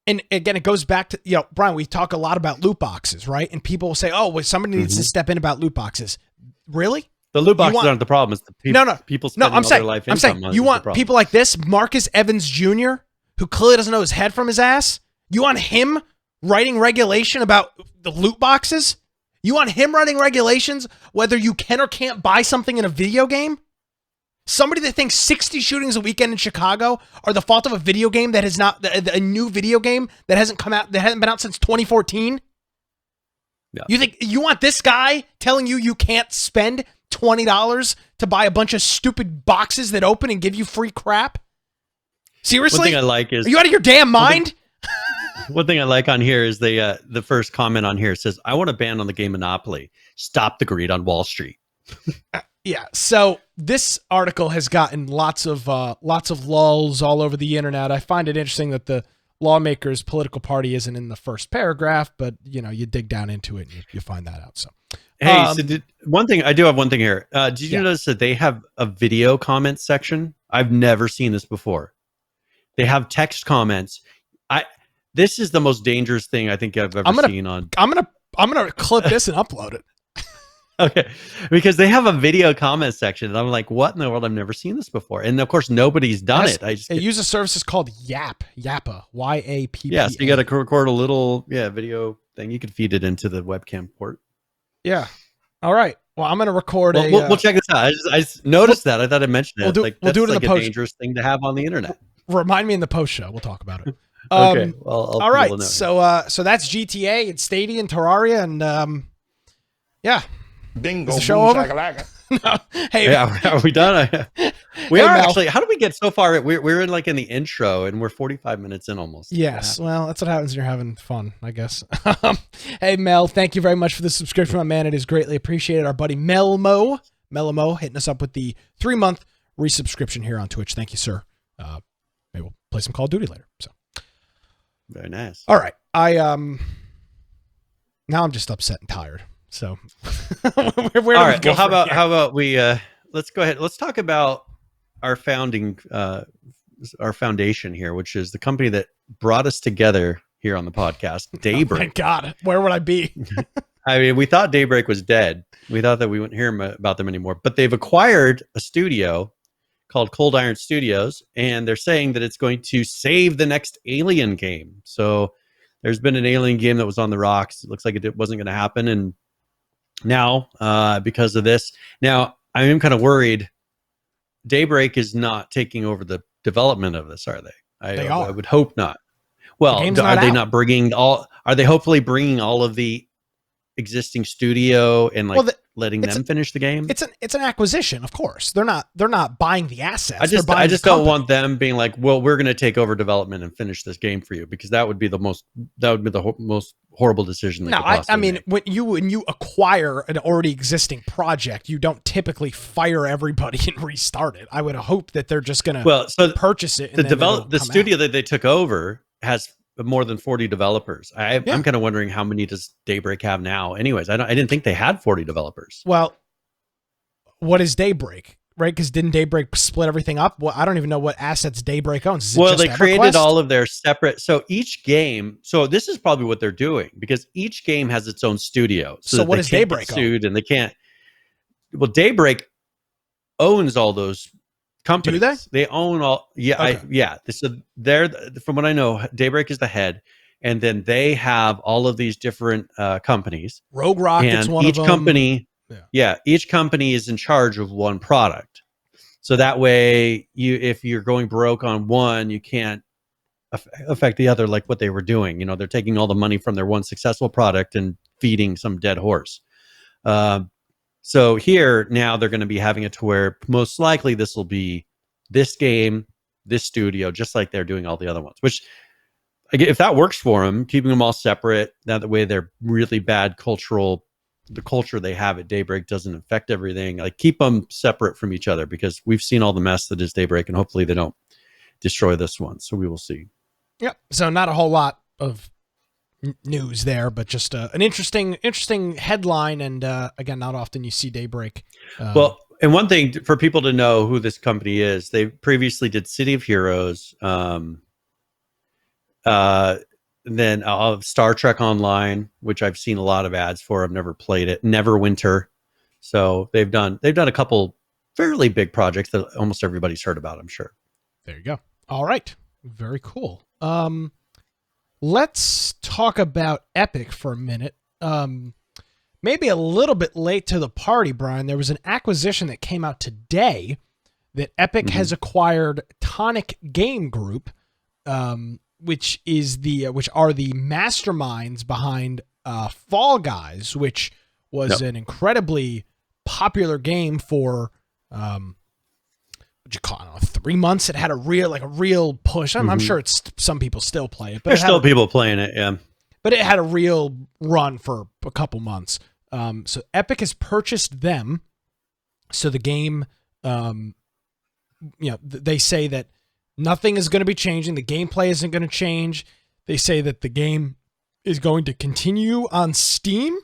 and again, it goes back to, Brian, we talk a lot about loot boxes, right? And people will say, oh, well, somebody needs to step in about loot boxes. Really? The loot boxes aren't the problem. It's the people spending all their life income. I'm saying, you want people like this, Marcus Evans Jr., who clearly doesn't know his head from his ass? You want him writing regulation about the loot boxes? You want him writing regulations whether you can or can't buy something in a video game? Somebody that thinks 60 shootings a weekend in Chicago are the fault of a video game that is not a new video game that hasn't come out, that hasn't been out since 2014? Yeah. You think you want this guy telling you can't spend $20 to buy a bunch of stupid boxes that open and give you free crap? Seriously? One thing I like is, are you out of your damn mind? One thing I like on here is the first comment on here says, I want a ban on the game Monopoly. Stop the greed on Wall Street. Yeah. So this article has gotten lots of lulls all over the internet. I find it interesting that the lawmaker's political party isn't in the first paragraph, but you dig down into it and you find that out. So, hey, I do have one thing here. Did you notice that they have a video comment section? I've never seen this before. They have text comments. This is the most dangerous thing I think I've ever seen on. I'm gonna clip this and upload it. Okay, because they have a video comment section, and I'm like, what in the world? I've never seen this before, and of course, nobody's done it. It uses services called Yappa, YAPPA. Yeah, so you got to record a little video thing. You could feed it into the webcam port. Yeah. All right. Well, I'm going to record We'll check this out. I just noticed that. I thought I mentioned it. We'll do it in like the a post. dangerous thing to have on the internet. Remind me in the post show. We'll talk about it. Okay. Well, all right. So that's GTA and Stadia and Terraria and yeah. Bingo. Is the show over? No. Hey, yeah, are we done? We Hey, are Mel. actually. How did we get so far? We're in like in the intro, and we're 45 minutes in almost. Yes. Well, that's what happens when you're having fun, I guess. Hey, Mel, thank you very much for the subscription, my man. It is greatly appreciated. Our buddy Melmo hitting us up with the 3-month resubscription here on Twitch. Thank you, sir. Maybe we'll play some Call of Duty later. So Very nice. all right. Now I'm just upset and tired. So All right. Well, how about we let's go ahead. Let's talk about our foundation here, which is the company that brought us together here on the podcast, Daybreak. Oh my God, where would I be? I mean, we thought Daybreak was dead. We thought that we wouldn't hear about them anymore, but they've acquired a studio called Cold Iron Studios, and they're saying that it's going to save the next Alien game. So there's been an Alien game that was on the rocks. It looks like it wasn't going to happen, and now because of this, now I am kind of worried. Daybreak is not taking over the development of this, are they? They are. I would hope not. Well, are they not bringing all? Are they hopefully bringing all of the existing studio and letting them finish the game? It's an acquisition, of course. They're not buying the assets. I just don't want them being like, well, we're going to take over development and finish this game for you, because that would be the most horrible decision. No, I mean, when you acquire an already existing project, you don't typically fire everybody and restart it. I would hope that they're just going to purchase it. And the studio that they took over has more than 40 developers. I'm kind of wondering, how many does Daybreak have now? Anyways, I didn't think they had 40 developers. Well, what is Daybreak? Right? Because didn't Daybreak split everything up? Well, I don't even know what assets Daybreak owns. Is it just they created EverQuest? all of their separate. So each game. So this is probably what they're doing, because each game has its own studio. So what does Daybreak own? And they can't. Well, Daybreak owns all those companies. Do they? They own all. Yeah, Okay. So they're, from what I know, Daybreak is the head, and then they have all of these different companies. Rogue Rocket's one of them. Each company. Yeah, each company is in charge of one product. So that way, if you're going broke on one, you can't affect the other, like what they were doing. You know, they're taking all the money from their one successful product and feeding some dead horse. So here, now they're going to be having it to where most likely this will be this game, this studio, just like they're doing all the other ones. Which, if that works for them, keeping them all separate, that way they're really bad the culture they have at Daybreak doesn't affect everything. Like, keep them separate from each other, because we've seen all the mess that is Daybreak, and hopefully they don't destroy this one. So we will see. Yep. So not a whole lot of news there, but just an interesting headline. And again, not often you see Daybreak. Well, and one thing for people to know who this company is, they previously did City of Heroes, then Star Trek Online, which I've seen a lot of ads for. I've never played it. Neverwinter. So they've done a couple fairly big projects that almost everybody's heard about, I'm sure. There you go. All right. Very cool. Let's talk about Epic for a minute. Maybe a little bit late to the party, Brian. There was an acquisition that came out today that Epic has acquired Tonic Game Group, which are the masterminds behind Fall Guys, which was an incredibly popular game for what'd you call it, 3 months. It had a real push. I'm sure some people still play it, but there's still people playing it. Yeah, but it had a real run for a couple months. So Epic has purchased them. So the game, they say that nothing is going to be changing. The gameplay isn't going to change. They say that the game is going to continue on Steam.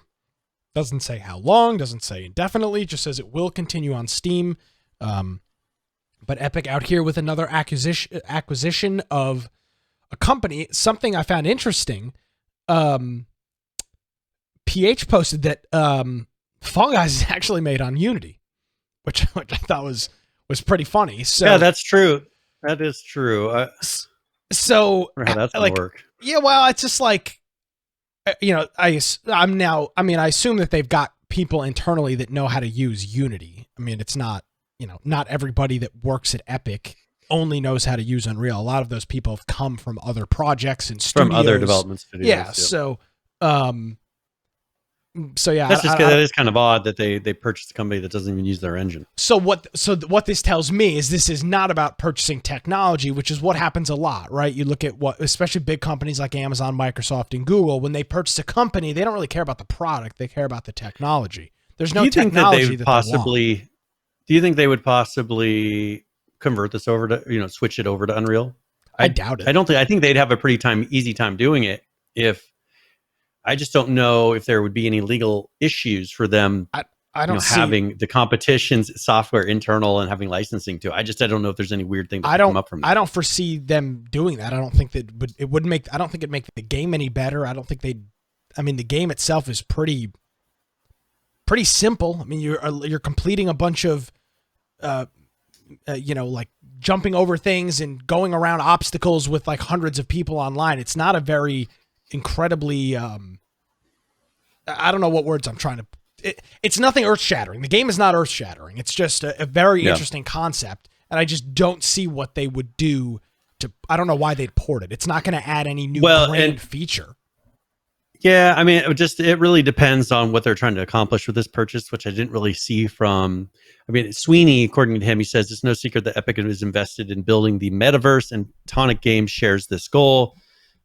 Doesn't say how long, doesn't say indefinitely, just says it will continue on Steam. But Epic out here with another acquisition of a company. Something I found interesting. PH posted that Fall Guys is actually made on Unity, which I thought was pretty funny. So yeah, that's true. That is true. So how that's gonna like, work. Yeah, well, it's just like, I assume that they've got people internally that know how to use Unity. I mean, it's not, not everybody that works at Epic only knows how to use Unreal. A lot of those people have come from other projects and studios. From other development studios. Yeah. So yeah, that is kind of odd that they purchased a company that doesn't even use their engine. So what this tells me is this is not about purchasing technology, which is what happens a lot, right? You look at especially big companies like Amazon, Microsoft, and Google, when they purchase a company, they don't really care about the product; they care about the technology. There's no technology that they want. Do you think they would possibly convert this over to, switch it over to Unreal? I doubt it. I think they'd have a pretty easy time doing it I just don't know if there would be any legal issues for them. I don't see having the competition's software internal and having licensing to. I don't know if there's any weird thing that come up from that. I don't foresee them doing that. I don't think that it would make. I don't think it'd make the game any better. I don't think they. I mean, the game itself is pretty simple. I mean, you're completing a bunch of, like jumping over things and going around obstacles with like hundreds of people online. It's not a very incredibly. I don't know what words I'm trying to. It's nothing earth-shattering. The game is not earth-shattering. It's just a very interesting concept, and I just don't see what they would do to. I don't know why they'd port it. It's not going to add any new grand feature. Yeah, I mean, it really depends on what they're trying to accomplish with this purchase, which I didn't really see from. I mean, Sweeney, according to him, he says it's no secret that Epic is invested in building the metaverse, and Tonic Games shares this goal.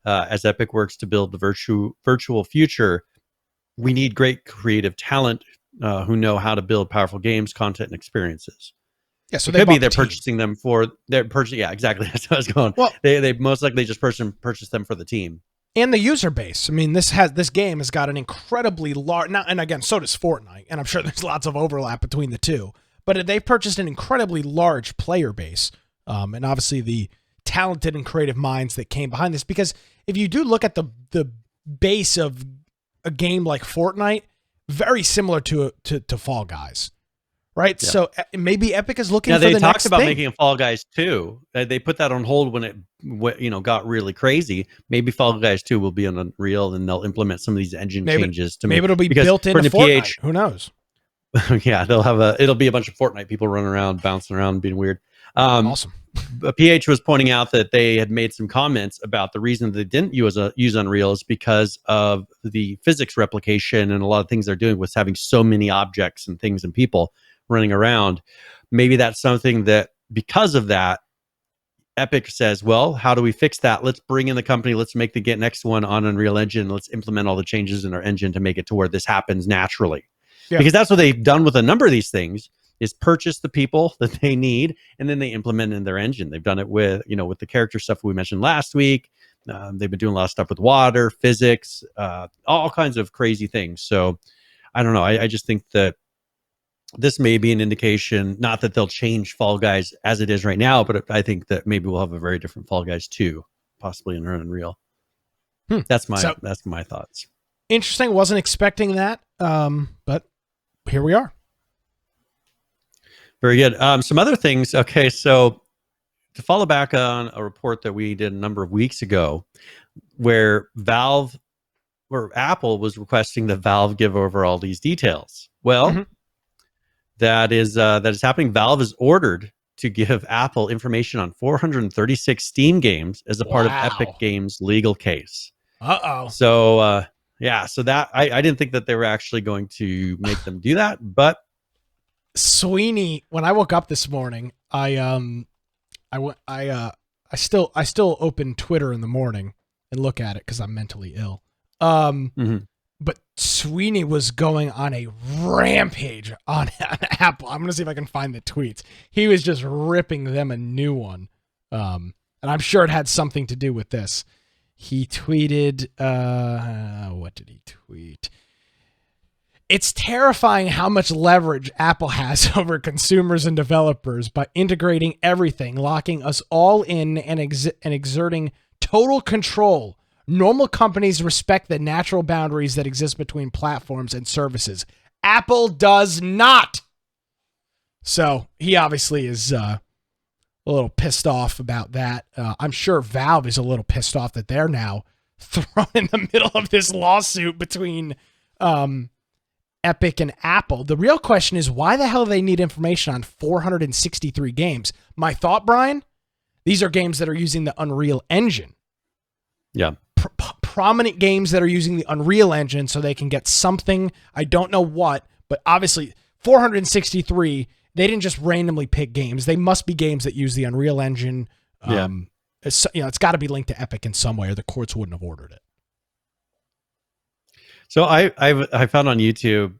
As Epic works to build the virtual future, we need great creative talent who know how to build powerful games, content, and experiences. Yeah, so they're purchasing them for Yeah, exactly. That's how I was going. Well, they most likely just purchase them for the team and the user base. I mean, this game has got an incredibly large. Now, and again, so does Fortnite, and I'm sure there's lots of overlap between the two. But they've purchased an incredibly large player base, and obviously the talented and creative minds that came behind this. Because if you do look at the base of a game like Fortnite, very similar to Fall Guys, right? Yeah. So maybe Epic is looking for the next thing. They talked about making a Fall Guys 2. They put that on hold when it got really crazy.Maybe Fall Guys 2 will be on Unreal, and they'll implement some of these engine changes to maybe it'll be built into Fortnite. Who knows? Yeah, it'll be a bunch of Fortnite people running around, bouncing around, being weird. Awesome. PH was pointing out that they had made some comments about the reason they didn't use Unreal is because of the physics replication and a lot of things they're doing with having so many objects and things and people running around. Maybe that's something that, because of that, Epic says, well, how do we fix that? Let's bring in the company. Let's make the next one on Unreal Engine. Let's implement all the changes in our engine to make it to where this happens naturally. Yeah. Because that's what they've done with a number of these things, is purchase the people that they need, and then they implement in their engine. They've done it with the character stuff we mentioned last week. They've been doing a lot of stuff with water, physics, all kinds of crazy things. So I don't know. I just think that this may be an indication, not that they'll change Fall Guys as it is right now, but I think that maybe we'll have a very different Fall Guys 2, possibly in Unreal. That's my thoughts. Interesting. Wasn't expecting that, but here we are. Very good. Some other things. Okay, so to follow back on a report that we did a number of weeks ago, where Apple was requesting that Valve give over all these details. Well, that is happening. Valve is ordered to give Apple information on 436 Steam games as a part of Epic Games' legal case. So so that I didn't think that they were actually going to make them do that, but Sweeney, when I woke up this morning, I still open Twitter in the morning and look at it because I'm mentally ill. But Sweeney was going on a rampage on Apple. I'm gonna see if I can find the tweets. He was just ripping them a new one, and I'm sure it had something to do with this. He tweeted, what did he tweet? It's terrifying how much leverage Apple has over consumers and developers by integrating everything, locking us all in, and exerting total control. Normal companies respect the natural boundaries that exist between platforms and services. Apple does not. So he obviously is a little pissed off about that. I'm sure Valve is a little pissed off that they're now thrown in the middle of this lawsuit between Epic and Apple. The real question is, why the hell do they need information on 463 games? My thought, Brian, these are games that are using the Unreal Engine. Yeah. Prominent games that are using the Unreal Engine so they can get something. I don't know what, but obviously 463, they didn't just randomly pick games. They must be games that use the Unreal Engine. It's got to be linked to Epic in some way, or the courts wouldn't have ordered it. So I found on YouTube,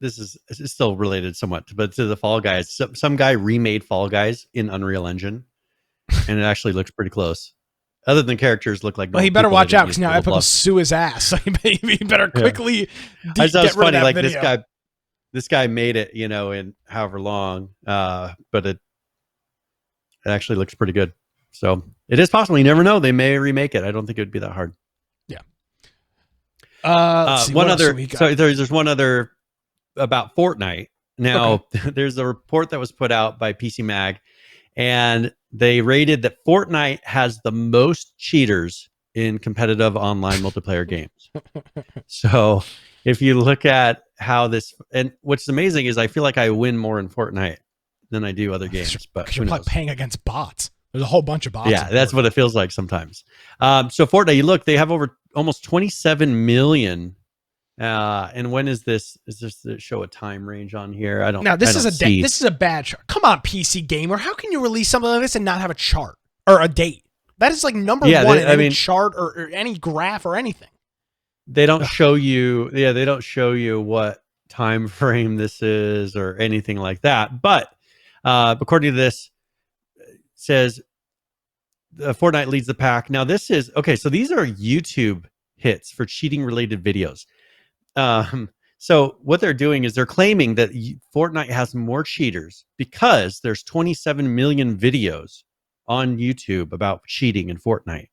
this is still related somewhat, but to the Fall Guys, some guy remade Fall Guys in Unreal Engine, and it actually looks pretty close. Other than characters look like. Well, he better watch out because now Epic will sue his ass. So he better quickly. I thought it was funny. Like video. this guy made it, in however long, but it actually looks pretty good. So it is possible. You never know. They may remake it. I don't think it would be that hard. Yeah. One other. So there's one other about Fortnite. Now there's a report that was put out by PC Mag, and they rated that Fortnite has the most cheaters in competitive online multiplayer games. So if you look at how this, and what's amazing is I feel like I win more in Fortnite than I do other games. But you're probably paying against bots. There's a whole bunch of bots. Yeah, that's what it feels like sometimes. So Fortnite, you look, they have over almost 27 million. And when is this? Is this to show a time range on here? I don't. Now this is a bad chart. Come on, PC Gamer. How can you release something like this and not have a chart or a date? That is like number one in any chart or any graph or anything. They don't show you. Yeah, they don't show you what time frame this is or anything like that. But according to this, it says Fortnite leads the pack. Now this is okay. So these are YouTube hits for cheating related videos. So what they're doing is they're claiming that Fortnite has more cheaters because there's 27 million videos on YouTube about cheating in Fortnite.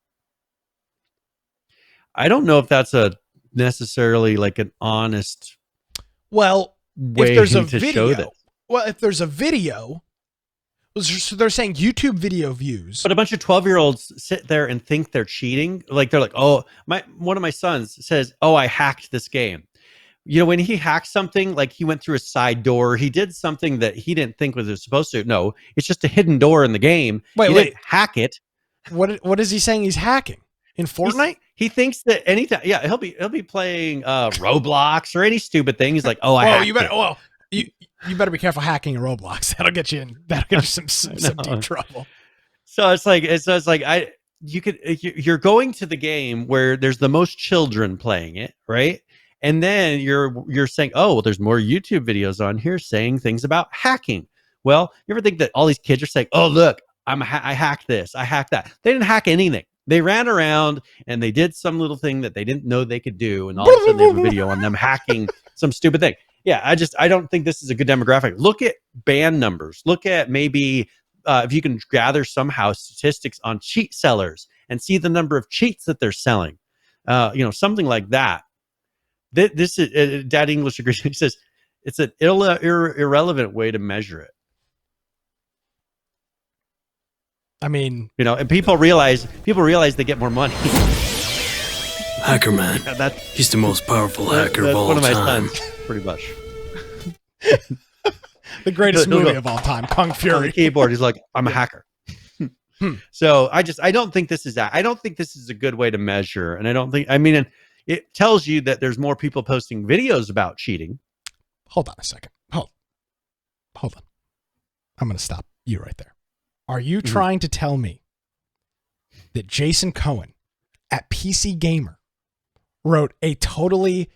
I don't know if that's a necessarily like an honest way if there's a to video, show that. Well, if there's a video, so they're saying YouTube video views. But a bunch of 12-year-olds sit there and think they're cheating. Like they're like, oh, one of my sons says, oh, I hacked this game. When he hacked something, like he went through a side door, he did something that he didn't think was supposed to. No, it's just a hidden door in the game. He didn't hack it. What is he saying he's hacking in Fortnite? He thinks that anytime, yeah, he'll be playing Roblox or any stupid thing. He's like, oh, I hacked it. You better be careful hacking in Roblox. That'll get you some deep trouble. So it's like you're going to the game where there's the most children playing it, right? And then you're saying, oh, well, there's more YouTube videos on here saying things about hacking. Well, you ever think that all these kids are saying, oh, look, I hacked this, I hacked that. They didn't hack anything. They ran around and they did some little thing that they didn't know they could do, and all of a sudden they have a video on them hacking some stupid thing. Yeah, I don't think this is a good demographic. Look at ban numbers. Look at maybe if you can gather somehow statistics on cheat sellers and see the number of cheats that they're selling. Something like that. This is Dad English agrees. He says it's an irrelevant way to measure it. I mean, and people realize they get more money. Hacker Man. He's the most powerful hacker of all time. One of my sons, pretty much. The greatest movie of all time, Kung Fury. On the keyboard, he's like, I'm a hacker. So I don't think this is that. I don't think this is a good way to measure. And it tells you that there's more people posting videos about cheating. Hold on a second. Hold on. I'm going to stop you right there. Are you trying to tell me that Jason Cohen at PC Gamer wrote a totally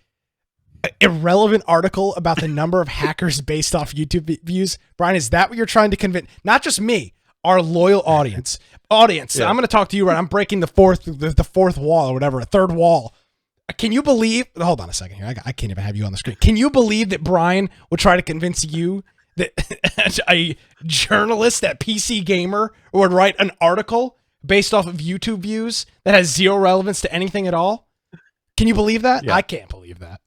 irrelevant article about the number of hackers based off YouTube views? Brian, is that what you're trying to convince? Not just me, our loyal audience. Yeah. I'm going to talk to you, right? I'm breaking the fourth wall or whatever, a third wall. Can you believe? Hold on a second here. I can't even have you on the screen. Can you believe that Brian would try to convince you that a journalist at PC Gamer would write an article based off of YouTube views that has zero relevance to anything at all? Can you believe that? Yeah. I can't believe that.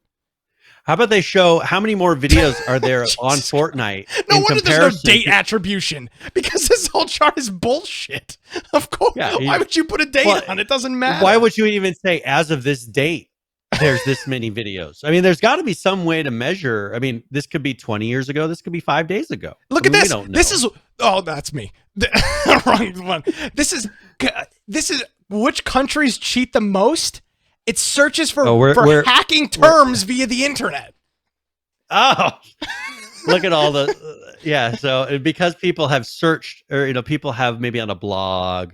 How about they show how many more videos are there on Fortnite? No wonder there's no date attribution, because this whole chart is bullshit. Of course. Yeah, why would you put a date on? It doesn't matter. Why would you even say as of this date, there's this many videos? I mean, there's got to be some way to measure. I mean, this could be 20 years ago. This could be 5 days ago. Look at this. This is, oh, that's me. Wrong one. This is which countries cheat the most? It searches for hacking terms via the internet. Oh, look at all the yeah. So because people have searched, or people have maybe on a blog.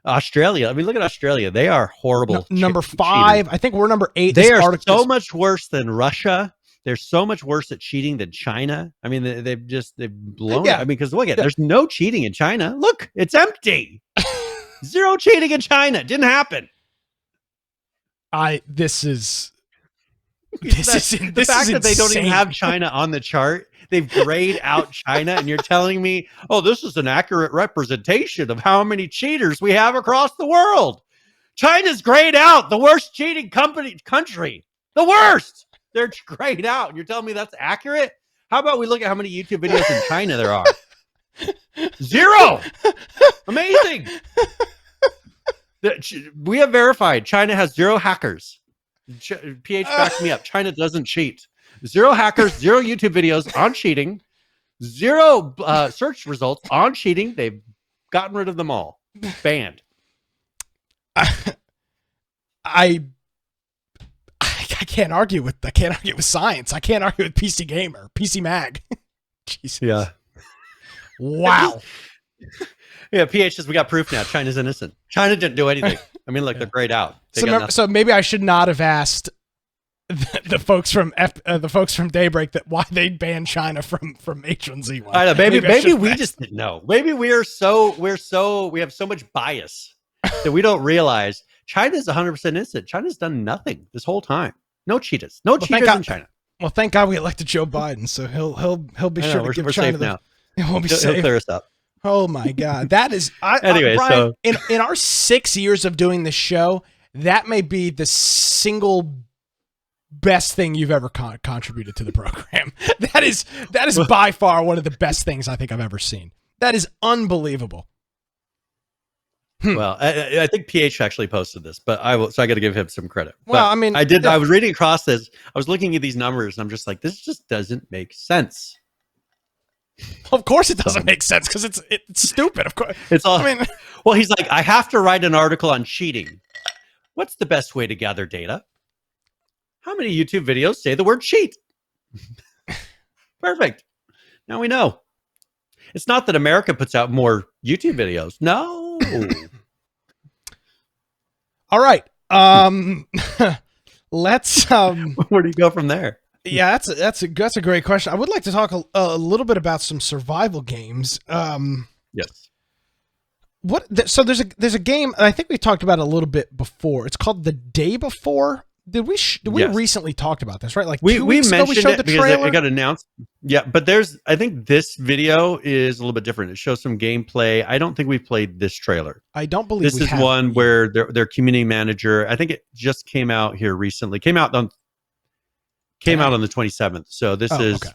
Australia. I mean, look at Australia. They are horrible. Number 5. Cheaters. I think we're number 8. They are so much worse than Russia. They're so much worse at cheating than China. I mean, they've blown it. I mean, because look at there's no cheating in China. Look, it's empty. Zero cheating in China. It didn't happen. This is the fact that they don't even have China on the chart. They've grayed out China, and you're telling me, oh, this is an accurate representation of how many cheaters we have across the world. China's grayed out, the worst cheating country, the worst. They're grayed out, and you're telling me that's accurate? How about we look at how many YouTube videos in China there are? 0. Amazing. We have verified China has 0 hackers. PH backs me up. China doesn't cheat. 0 hackers, 0 YouTube videos on cheating, 0 search results on cheating. They've gotten rid of them all. Banned. I can't argue with science. I can't argue with PC Gamer, PC Mag. Jesus. Yeah. Wow. Yeah, PH says we got proof now. China's innocent. China didn't do anything. I mean, look, they're grayed out. So maybe I should not have asked the folks from Daybreak that why they banned China from H1Z1. I know. Maybe we just didn't know. Maybe we have so much bias that we don't realize China's 100% innocent. China's done nothing this whole time. No cheaters. No cheaters in China. Well, thank God we elected Joe Biden, so he'll be sure to give China safe now. He'll be safe. He'll clear us up. Oh my God, that is. Anyway, Brian, in our 6 years of doing this show, that may be the single best thing you've ever contributed to the program. That is by far one of the best things I think I've ever seen. That is unbelievable. Well, I think PH actually posted this, but so I got to give him some credit. Well, but I mean, I was reading across this. I was looking at these numbers, and I'm just like, this just doesn't make sense. Of course, it doesn't make sense because it's stupid. Of course, it's all. I mean, well, he's like, I have to write an article on cheating. What's the best way to gather data? How many YouTube videos say the word cheat? Perfect. Now we know. It's not that America puts out more YouTube videos. No. All right. Let's. Where do you go from there? Yeah, that's a great question. I would like to talk a little bit about some survival games. Yes. So there's a game, and I think we talked about it a little bit before. It's called The Day Before. Did we recently talked about this, right? Like we 2 weeks ago, we showed the trailer. It got announced. Yeah, but I think this video is a little bit different. It shows some gameplay. I don't think we've played this trailer. I don't believe this is one where their community manager. I think it just came out here recently. Came out on the 27th. So this is, okay.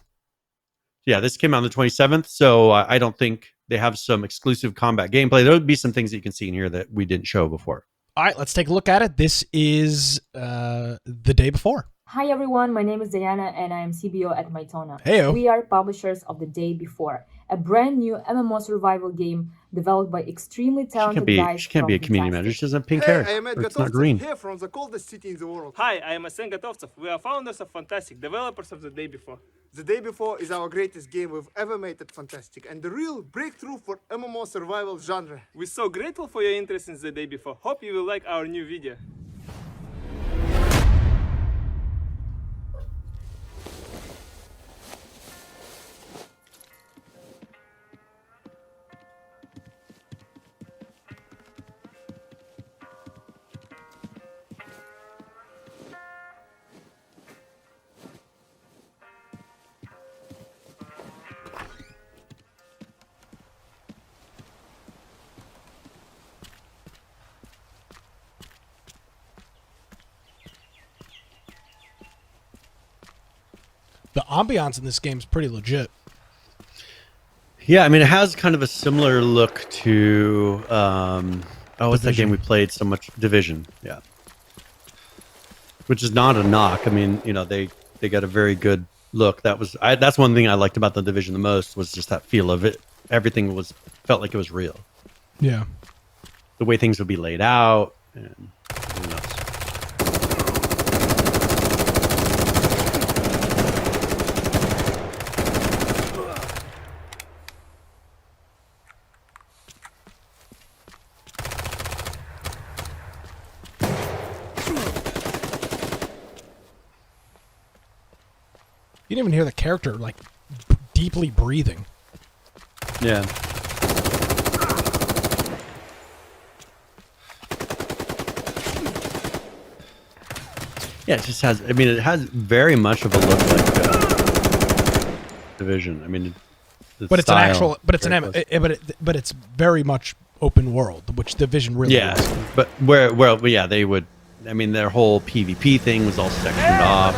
Yeah, this came out on the 27th. So I don't think they have some exclusive combat gameplay. There would be some things that you can see in here that we didn't show before. All right, let's take a look at it. This is The Day Before. Hi everyone, my name is Diana and I am CBO at Mytona. Heyo. We are publishers of The Day Before, a brand new MMO survival game developed by extremely talented guys. She can't be a community manager. She doesn't have pink hair. It's not green. Here from the coldest city in the world. Hi, I am Arsen Gotovtsov. We are founders of Fantastic, developers of The Day Before. The Day Before is our greatest game we've ever made at Fantastic and the real breakthrough for MMO survival genre. We're so grateful for your interest in The Day Before. Hope you will like our new video. ambiance in this game is pretty legit. Yeah, I mean, it has kind of a similar look to what's that game we played so much? Division. Yeah, which is not a knock. I mean, they got a very good look. That's one thing I liked about the Division the most, was just that feel of it. Everything felt like it was real. Yeah, the way things would be laid out, and who knows. You didn't even hear the character like deeply breathing. Yeah. Yeah, it just has. I mean, it has very much of a look like Division. I mean, but it's an actual. But it's but it's very much open world, which Division really is. But yeah, they would. I mean, their whole PvP thing was all sectioned off.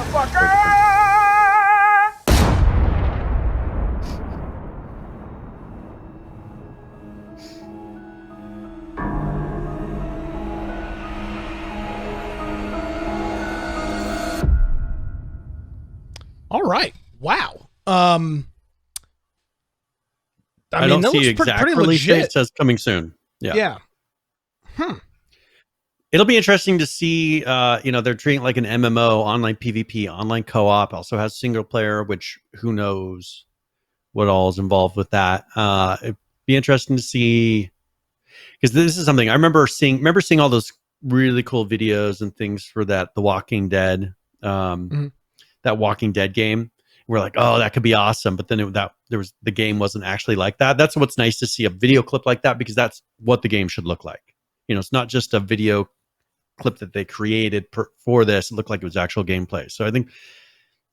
All right. Wow. I mean, don't see exact pretty release legit. date. It says coming soon. Yeah. It'll be interesting to see. They're treating it like an MMO, online PvP, online co-op. Also has single player, which who knows what all is involved with that. It'd be interesting to see, because this is something I remember seeing all those really cool videos and things for The Walking Dead. That Walking Dead game. We're like, oh, that could be awesome. But then the game wasn't actually like that. That's what's nice to see, a video clip like that, because that's what the game should look like. It's not just a video clip that they created for this. It looked like it was actual gameplay. So I think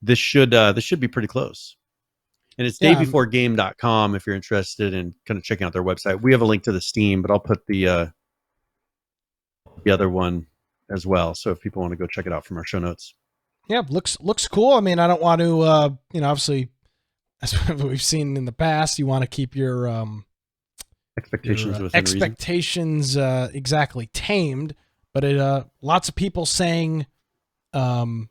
this should be pretty close. And it's daybeforegame.com if you're interested in kind of checking out their website. We have a link to the Steam, but I'll put the other one as well. So if people want to go check it out from our show notes. Yeah, looks cool. I mean, I don't want to, obviously, as we've seen in the past, you want to keep your expectations exactly tamed. But lots of people saying, like,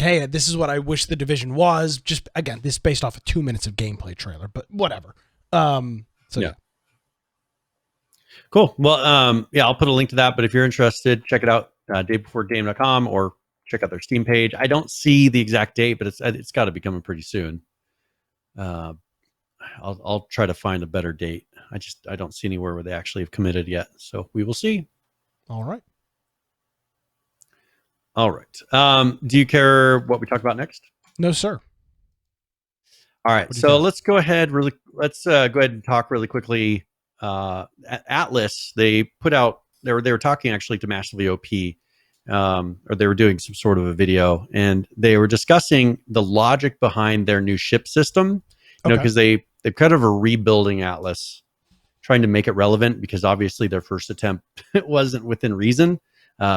hey, this is what I wish the Division was. Just again, this is based off of 2 minutes of gameplay trailer, but whatever. Yeah. Cool. Well, I'll put a link to that. But if you're interested, check it out. Daybeforegame.com, or check out their Steam page. I don't see the exact date, but it's got to be coming pretty soon. I'll try to find a better date. I don't see anywhere where they actually have committed yet, so we will see. All right. Do you care what we talk about next? No, sir. All right. So let's go ahead. Let's go ahead and talk really quickly. Atlas, they put out. They were talking actually to Massively OP, or they were doing some sort of a video, and they were discussing the logic behind their new ship system. Because they're kind of a rebuilding Atlas, trying to make it relevant, because obviously their first attempt it wasn't within reason.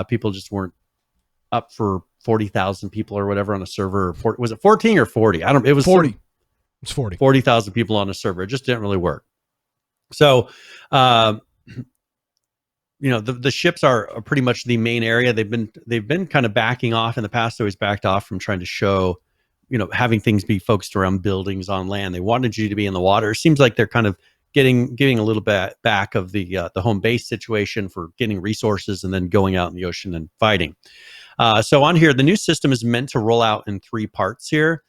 People just weren't up for 40,000 people or whatever on a server. Was it 14 or 40? It was 40. It's 40. 40,000 people on a server. It just didn't really work. So, the ships are pretty much the main area. They've been kind of backing off in the past. Always backed off from trying to show, having things be focused around buildings on land. They wanted you to be in the water. It seems like they're kind of giving a little bit back of the home base situation for getting resources and then going out in the ocean and fighting. So on here, the new system is meant to roll out in 3 parts here.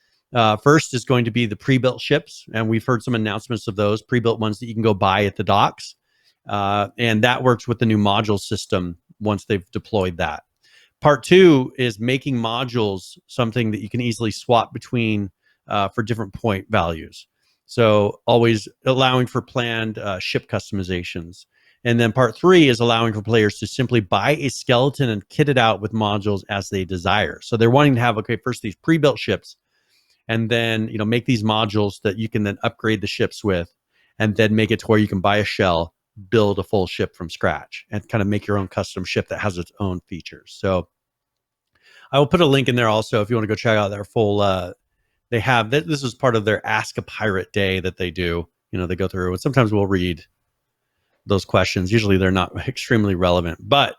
First is going to be the pre-built ships, and we've heard some announcements of those pre-built ones that you can go buy at the docks. And that works with the new module system once they've deployed that. Part 2 is making modules something that you can easily swap between for different point values. So always allowing for planned ship customizations. And then part 3 is allowing for players to simply buy a skeleton and kit it out with modules as they desire. So they're wanting to have, first these pre-built ships, and then, make these modules that you can then upgrade the ships with, and then make it to where you can buy a shell, build a full ship from scratch, and kind of make your own custom ship that has its own features. So I will put a link in there also if you want to go check out their full. They have this was part of their Ask a Pirate Day that they do. They go through, and sometimes we'll read those questions. Usually they're not extremely relevant, but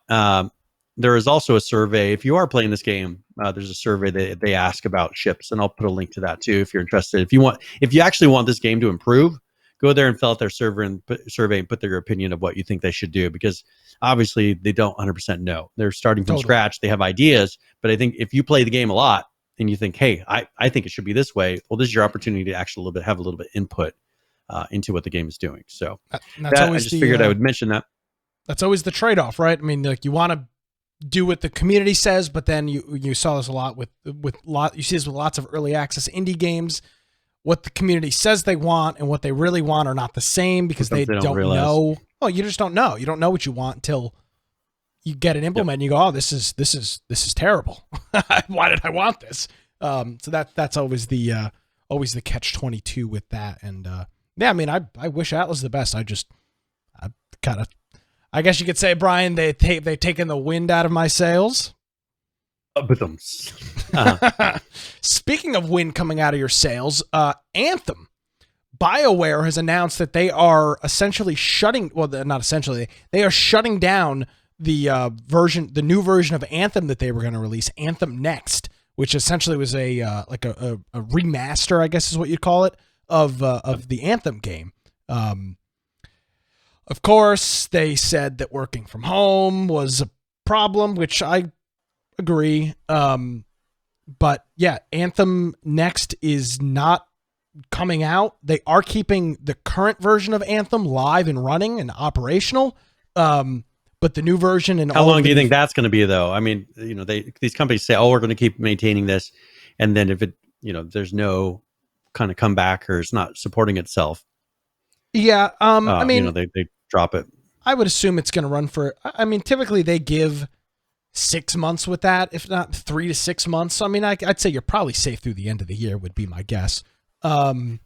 there is also a survey. If you are playing this game, there's a survey that they ask about ships, and I'll put a link to that too if you're interested. If you actually want this game to improve, go there and fill out their survey and put their opinion of what you think they should do, because obviously they don't 100% know. They're starting from scratch. They have ideas, but I think if you play the game a lot and you think, hey, I think it should be this way, well, this is your opportunity to actually have a little bit input into what the game is doing. So I just figured I would mention that. That's always the trade-off, right? I mean, like, you want to do what the community says, but then you saw this a lot you see this with lots of early access indie games. What the community says they want and what they really want are not the same, because they don't know. Well, you just don't know. You don't know what you want until you get it implemented. And you go, oh, this is terrible. Why did I want this? So that's always the catch-22 with that. And yeah, I mean, I wish Atlas the best. I guess you could say, Brian, they've taken the wind out of my sails. Speaking of wind coming out of your sails, Anthem, BioWare has announced that they are essentially they are shutting down the new version of Anthem that they were going to release, Anthem Next, which essentially was a remaster, I guess is what you'd call it, of the Anthem game. Of course, they said that working from home was a problem, which I agree. But yeah, Anthem Next is not coming out. They are keeping the current version of Anthem live and running and operational. But the new version and how long do you think that's going to be, though? I mean, these companies say, "Oh, we're going to keep maintaining this," and then if it, there's no kind of comeback or it's not supporting itself. Yeah. I mean, they drop it. I would assume it's going to run for. I mean, typically they give 6 months with that, if not 3 to 6 months. So, I mean, I'd say you're probably safe through the end of the year would be my guess. But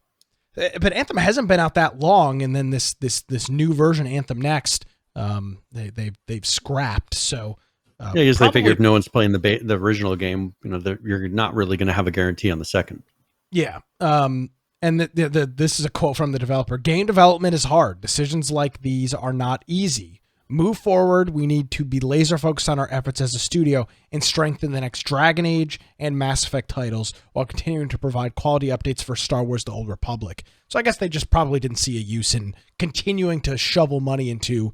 Anthem hasn't been out that long, and then this new version, Anthem Next, they've scrapped. So yeah, because they figure if no one's playing the original game, you're not really going to have a guarantee on the second. Yeah. And this is a quote from the developer: "Game development is hard. Decisions like these are not easy. Move forward, we need to be laser focused on our efforts as a studio and strengthen the next Dragon Age and Mass Effect titles while continuing to provide quality updates for Star Wars: The Old Republic." So I guess they just probably didn't see a use in continuing to shovel money into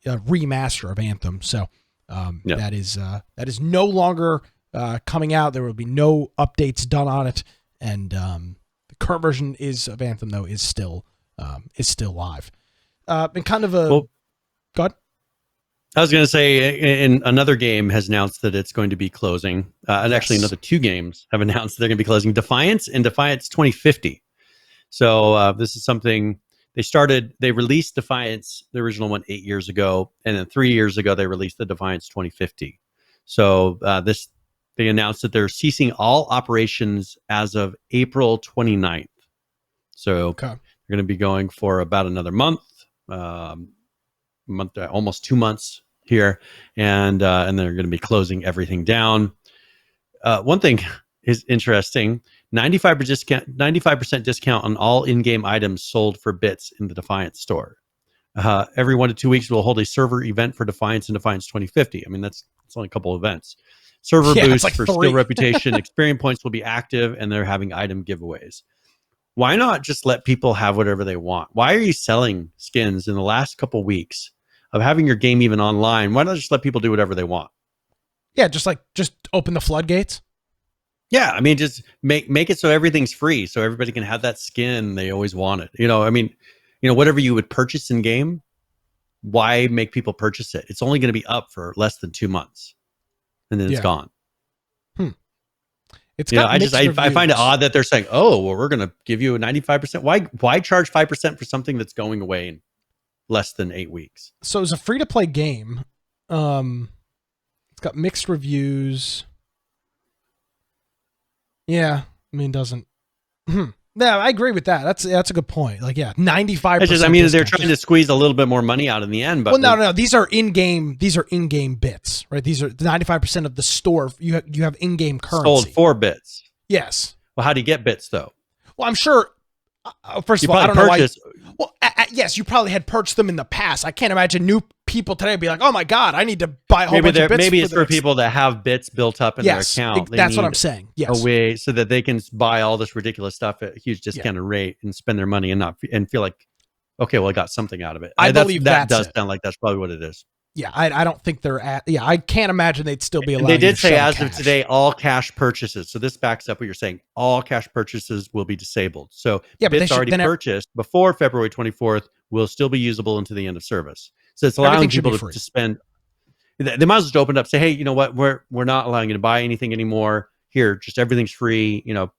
a remaster of Anthem. So that is no longer coming out. There will be no updates done on it, and the current version of Anthem, though, is still live. And kind of a go ahead. I was going to say, in another game has announced that it's going to be closing. And actually another 2 games have announced they're going to be closing: Defiance and Defiance 2050. So this is something they released Defiance, the original one, 8 years ago. And then 3 years ago, they released the Defiance 2050. So they announced that they're ceasing all operations as of April 29th. So they're going to be going for about another month, almost 2 months here, and they're going to be closing everything down. One thing is interesting: 95% discount on all in-game items sold for bits in the Defiance store. Every 1 to 2 weeks, we'll hold a server event for Defiance and Defiance 2050. I mean, it's only a couple of events. Server boosts like for 3. Skill reputation, experience points will be active, and they're having item giveaways. Why not just let people have whatever they want? Why are you selling skins in the last couple weeks of having your game even online? Why not just let people do whatever they want? Yeah, just open the floodgates. Yeah, I mean, just make it so everything's free, so everybody can have that skin they always wanted. I mean, whatever you would purchase in game, why make people purchase it? It's only going to be up for less than 2 months, and then it's gone. It's I find it odd that they're saying, "Oh, well, we're going to give you a 95%." Why charge 5% for something that's going away in less than 8 weeks? So it's a free-to-play game. It's got mixed reviews. Yeah, I mean, doesn't. No, I agree with that. That's a good point. Like, yeah, 95%. I mean, they're trying to squeeze a little bit more money out in the end, but well, no. These are in-game bits, right? These are 95% of the store. You have in-game currency. Sold 4 bits. Yes. Well, how do you get bits though? Well, I'm sure. First of all, I don't know why. Well, yes, you probably had purchased them in the past. I can't imagine new people today be like, "Oh my god, I need to buy a whole bunch of bits." Maybe it's for people that have bits built up in their account. That's what I'm saying. Yes, a way so that they can buy all this ridiculous stuff at a huge discounted rate and spend their money and feel like, okay, well, I got something out of it. I believe that does sound like that's probably what it is. Yeah, I don't think they're at. Yeah, I can't imagine they'd still be allowed. They did say as of today, all cash purchases. So this backs up what you're saying. All cash purchases will be disabled. So bits already purchased before February 24th will still be usable until the end of service. So it's allowing people to spend. They might as well just open up, say, hey, you know what? We're not allowing you to buy anything anymore. Here, just everything's free. You know,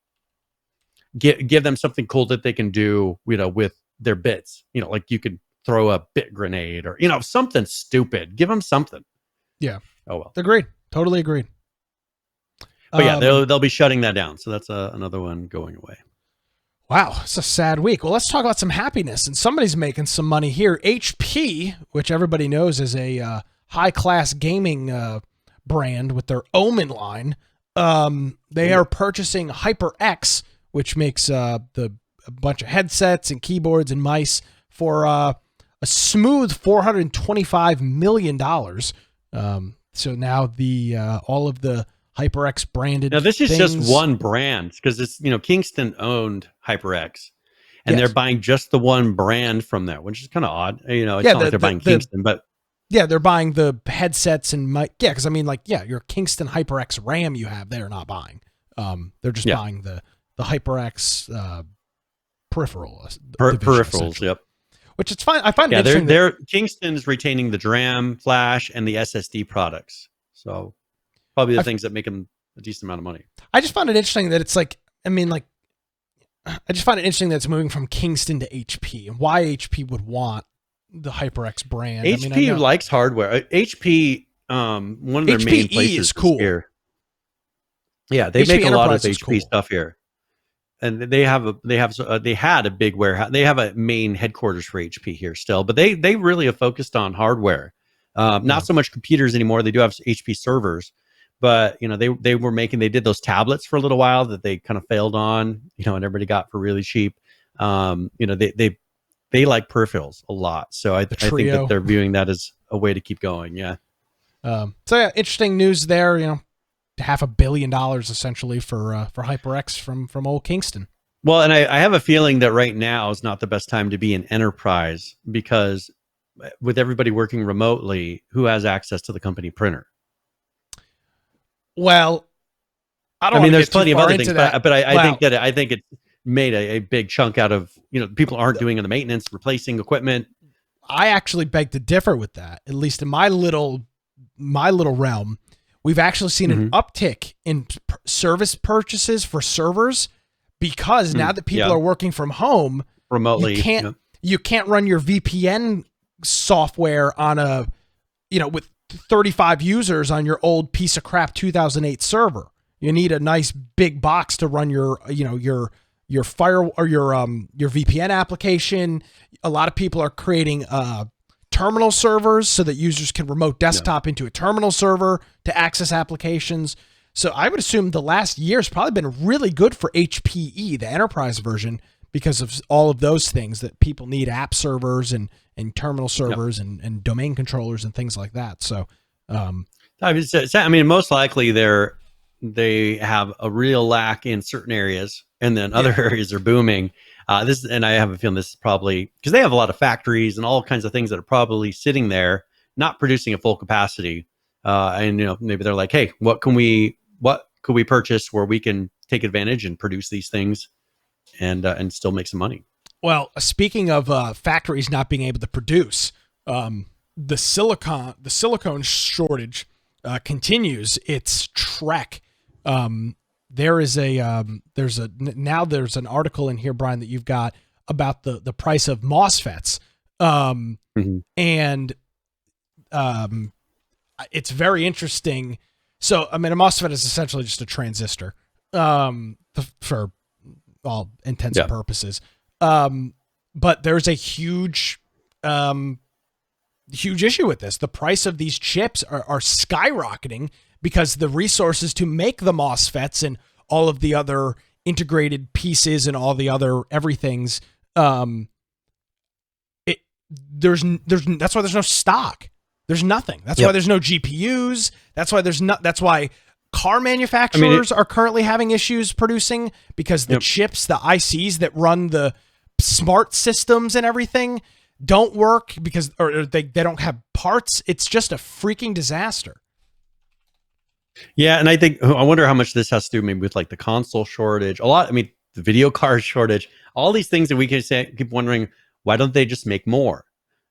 give them something cool that they can do. You know, with their bits. You know, like you could throw a bit grenade or, you know, something stupid. Give them something. Yeah. Oh, well. Agreed. Totally agreed. But yeah, they'll be shutting that down. So that's another one going away. Wow. It's a sad week. Well, let's talk about some happiness. And somebody's making some money here. HP, which everybody knows is a high-class gaming brand with their Omen line. They are purchasing HyperX, which makes a bunch of headsets and keyboards and mice for a smooth $425 million. So now all of the HyperX branded. Now this is just one brand because it's, you know, Kingston owned HyperX, and they're buying just the one brand from there, which is kind of odd. You know, it's not like they're buying Kingston, but yeah, they're buying the headsets and because I mean, like, yeah, your Kingston HyperX RAM you have, they're not buying. They're just buying the HyperX peripherals. Yep. Which it's fine. I find it interesting. They're Kingston's retaining the DRAM, flash, and the SSD products. So probably the things that make them a decent amount of money. I just find it interesting that it's like, I mean, like, I just find it interesting that it's moving from Kingston to HP and why HP would want the HyperX brand. HP likes hardware. HP, one of their main places is cool. Here. Yeah, they make a lot of HP stuff here. And they had a big warehouse. They have a main headquarters for HP here still, but they really have focused on hardware. Not so much computers anymore. They do have HP servers, but you know, they did those tablets for a little while that they kind of failed on, you know, and everybody got for really cheap. You know, they like peripherals a lot. So I think that they're viewing that as a way to keep going. Yeah. So yeah, interesting news there, you know. $500 million essentially for HyperX from old Kingston. Well, and I have a feeling that right now is not the best time to be an enterprise because with everybody working remotely, who has access to the company printer? Well, I mean, there's plenty of other things, but I think it made a big chunk out of, you know, people aren't doing the maintenance, replacing equipment. I actually beg to differ with that. At least in my little realm. We've actually seen an uptick in service purchases for servers because now that people are working from home remotely, you can't run your VPN software on with 35 users on your old piece of crap 2008 server. You need a nice big box to run your fire or your VPN application. A lot of people are creating terminal servers so that users can remote desktop into a terminal server to access applications. So I would assume the last year has probably been really good for HPE, the enterprise version, because of all of those things that people need: app servers and terminal servers and domain controllers and things like that. So, I mean, most likely they have a real lack in certain areas, and then other areas are booming. And I have a feeling this is probably because they have a lot of factories and all kinds of things that are probably sitting there, not producing at full capacity. And, you know, maybe they're like, hey, what could we purchase where we can take advantage and produce these things and still make some money? Well, speaking of factories not being able to produce, the silicone shortage continues its trek. There's an article in here, Brian, that you've got about the price of MOSFETs. And it's very interesting. So, I mean, a MOSFET is essentially just a transistor, for all intents and purposes. But there's a huge issue with this. The price of these chips are skyrocketing because the resources to make the MOSFETs and all of the other integrated pieces and all the other everythings, that's why there's no stock. There's nothing. That's why there's no GPUs. That's why car manufacturers are currently having issues producing, because the chips, the ICs that run the smart systems and everything don't work because they don't have parts. It's just a freaking disaster. Yeah, and I wonder how much this has to do maybe with like the console shortage. The video card shortage, all these things that we can say, keep wondering, why don't they just make more?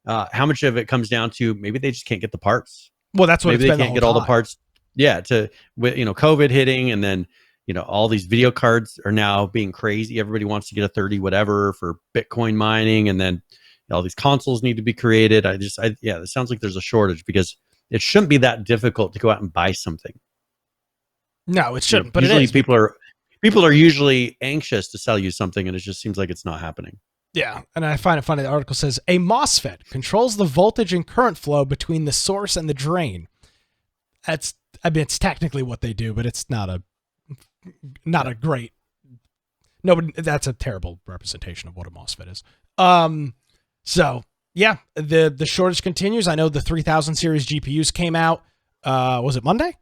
How much of it comes down to maybe they just can't get the parts? Well, that's what maybe they can't get all the parts. Yeah, COVID hitting, and then all these video cards are now being crazy. Everybody wants to get a 30 whatever for Bitcoin mining, and then all these consoles need to be created. It sounds like there's a shortage, because it shouldn't be that difficult to go out and buy something. No, it shouldn't. But usually it is. People are usually anxious to sell you something, and it just seems like it's not happening. Yeah, and I find it funny. The article says a MOSFET controls the voltage and current flow between the source and the drain. It's technically what they do, but it's not a great. Nobody. That's a terrible representation of what a MOSFET is. So yeah, the shortage continues. I know the 3000 series GPUs came out. Was it Monday?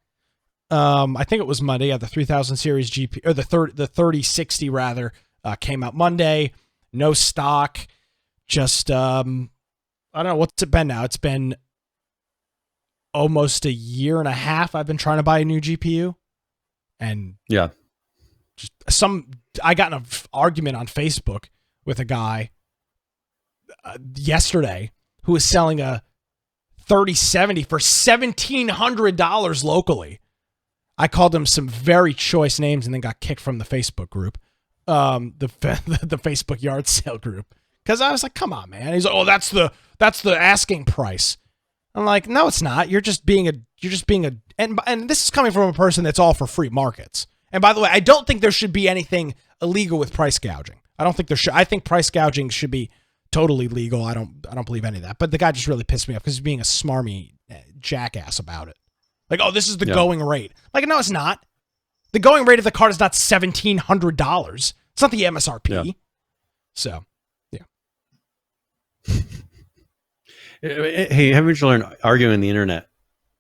I think it was Monday. Yeah, the 3000 series GPU, or the 3060 rather, came out Monday. No stock. Just I don't know, what's it been now. It's been almost a year and a half. I've been trying to buy a new GPU, and I got in an argument on Facebook with a guy yesterday who was selling a 3070 for $1,700 locally. I called him some very choice names and then got kicked from the Facebook group, the Facebook yard sale group, because I was like, "Come on, man!" He's like, "Oh, that's the asking price." I'm like, "No, it's not. You're just being a and this is coming from a person that's all for free markets. And by the way, I don't think there should be anything illegal with price gouging. I don't think there should. I think price gouging should be totally legal. I don't believe any of that. But the guy just really pissed me off because he's being a smarmy jackass about it. Like, oh, this is the going rate. Like, no, it's not. The going rate of the card is not $1,700. It's not the MSRP. Yeah. So, yeah. Hey, haven't you learned arguing the internet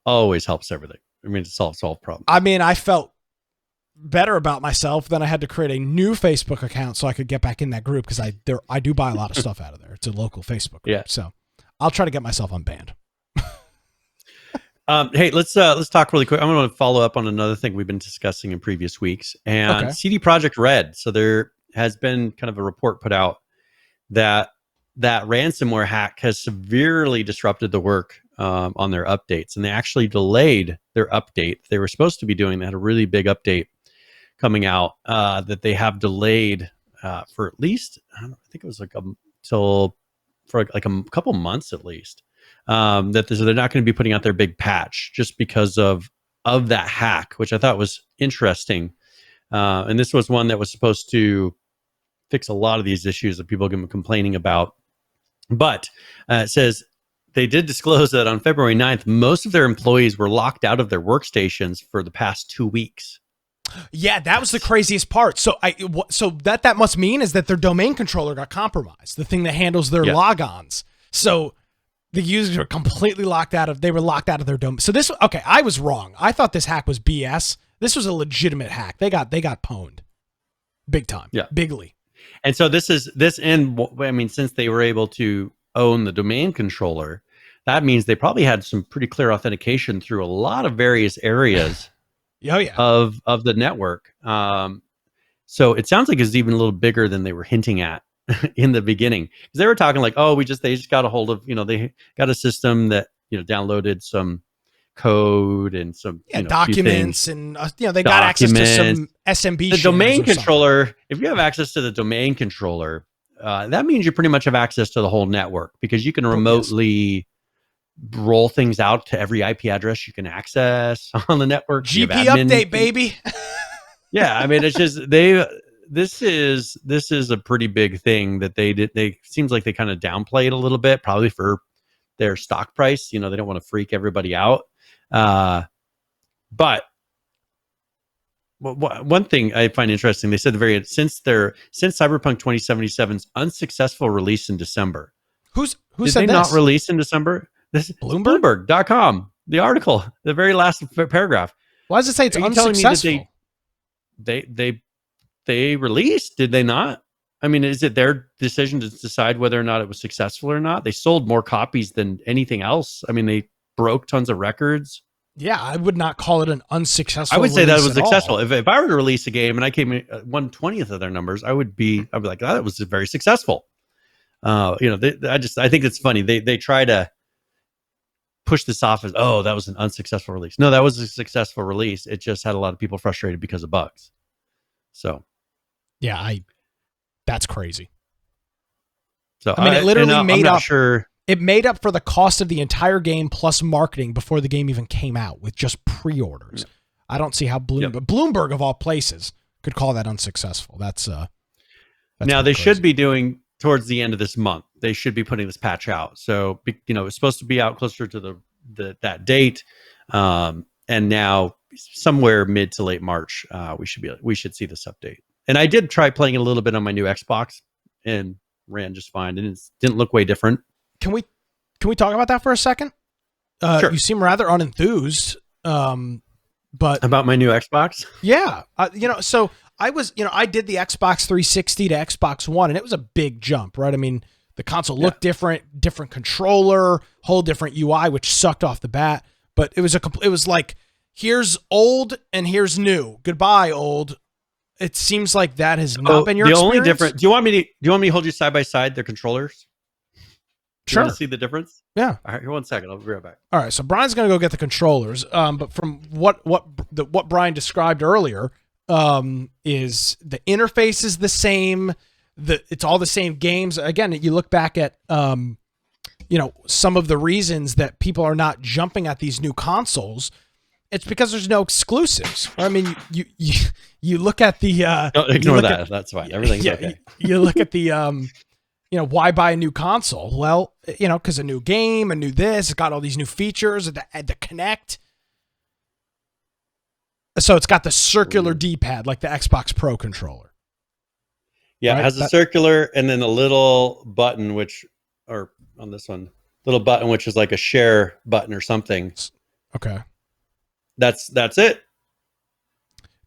always helps everything? I mean, to solve problems. I mean, I felt better about myself. Then I had to create a new Facebook account so I could get back in that group, because I do buy a lot of stuff out of there. It's a local Facebook group. Yeah. So I'll try to get myself unbanned. Hey, let's talk really quick. I'm going to follow up on another thing we've been discussing in previous weeks, and CD Projekt Red. So there has been kind of a report put out that ransomware hack has severely disrupted the work on their updates, and they actually delayed their update. They were supposed to be doing. They had a really big update coming out that they have delayed for at least, I think it was like for a couple months at least. That they're not going to be putting out their big patch just because of that hack, which I thought was interesting. And this was one that was supposed to fix a lot of these issues that people have been complaining about. But it says they did disclose that on February 9th, most of their employees were locked out of their workstations for the past 2 weeks. Yeah, that was the craziest part. So that must mean is that their domain controller got compromised, the thing that handles their logons. So the users were completely locked out of their domain. So I was wrong. I thought this hack was BS. This was a legitimate hack. They got pwned big time. Yeah. Bigly. And so since they were able to own the domain controller, that means they probably had some pretty clear authentication through a lot of various areas of the network. So it sounds like it's even a little bigger than they were hinting at in the beginning, because they were talking like, oh, they just got a hold of, they got a system that, downloaded some code and some documents, and they got access to some SMB. The domain controller, if you have access to the domain controller, that means you pretty much have access to the whole network, because you can remotely roll things out to every IP address you can access on the network. GP update, baby. Yeah, I mean, it's just this is a pretty big thing that they did. They seems like they kind of downplayed a little bit, probably for their stock price. You know, they don't want to freak everybody out. But one thing I find interesting, they said the very end, since Cyberpunk 2077's unsuccessful release in December. Who said they this? Not release in December? This is Bloomberg.com. The article, the very last paragraph. Why does it say it's unsuccessful? They released, did they not? I mean, is it their decision to decide whether or not it was successful or not? They sold more copies than anything else. I mean, they broke tons of records. Yeah, I would not call it an unsuccessful. I would say that was successful. All. If I were to release a game and I came in 1/20th of their numbers, I'd be like, oh, that was very successful. I think it's funny. They try to push this off as, oh, that was an unsuccessful release. No, that was a successful release. It just had a lot of people frustrated because of bugs. So, yeah, that's crazy. So I mean, it literally made up. Sure. It made up for the cost of the entire game plus marketing before the game even came out with just pre-orders. Yeah. I don't see how Bloomberg of all places could call that unsuccessful. That's now they should be doing towards the end of this month. They should be putting this patch out. So, it's supposed to be out closer to that date. And now somewhere mid to late March, we should see this update. And I did try playing it a little bit on my new Xbox and ran just fine. And it didn't look way different. Can we talk about that for a second? Sure. You seem rather unenthused. But about my new Xbox? Yeah. So I was, I did the Xbox 360 to Xbox One, and it was a big jump, right? I mean, the console looked different controller, whole different UI, which sucked off the bat. But it was like, here's old and here's new. Goodbye, old. It seems like that has not been your experience. Only difference. Do you want me to hold you side by side their controllers? Sure. You want to see the difference? Yeah. All right, here 1 second. I'll be right back. All right. So Brian's going to go get the controllers. But from what Brian described earlier, is the interface is the same. It's all the same games. Again, you look back at some of the reasons that people are not jumping at these new consoles. It's because there's no exclusives. I mean, you look at the don't ignore that. That's fine. Everything's okay. You look at the why buy a new console? Well, because a new game, a new this, it's got all these new features, the Kinect. So it's got the circular D-pad like the Xbox Pro controller. Yeah, right? It has a circular and then a little button, or on this one, little button, which is like a share button or something. Okay. That's it.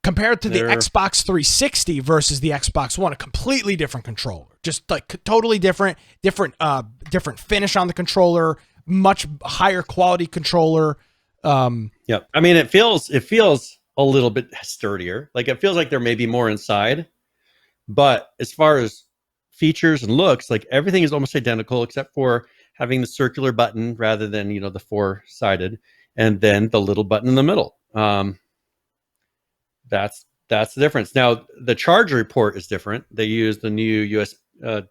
Compared to the Xbox 360 versus the Xbox One, a completely different controller. Just like totally different finish on the controller, much higher quality controller. Yeah. I mean, it feels a little bit sturdier. Like it feels like there may be more inside. But as far as features and looks, like everything is almost identical except for having the circular button rather than, the four-sided, and then the little button in the middle. That's the difference. Now, the charger port is different. They use the new I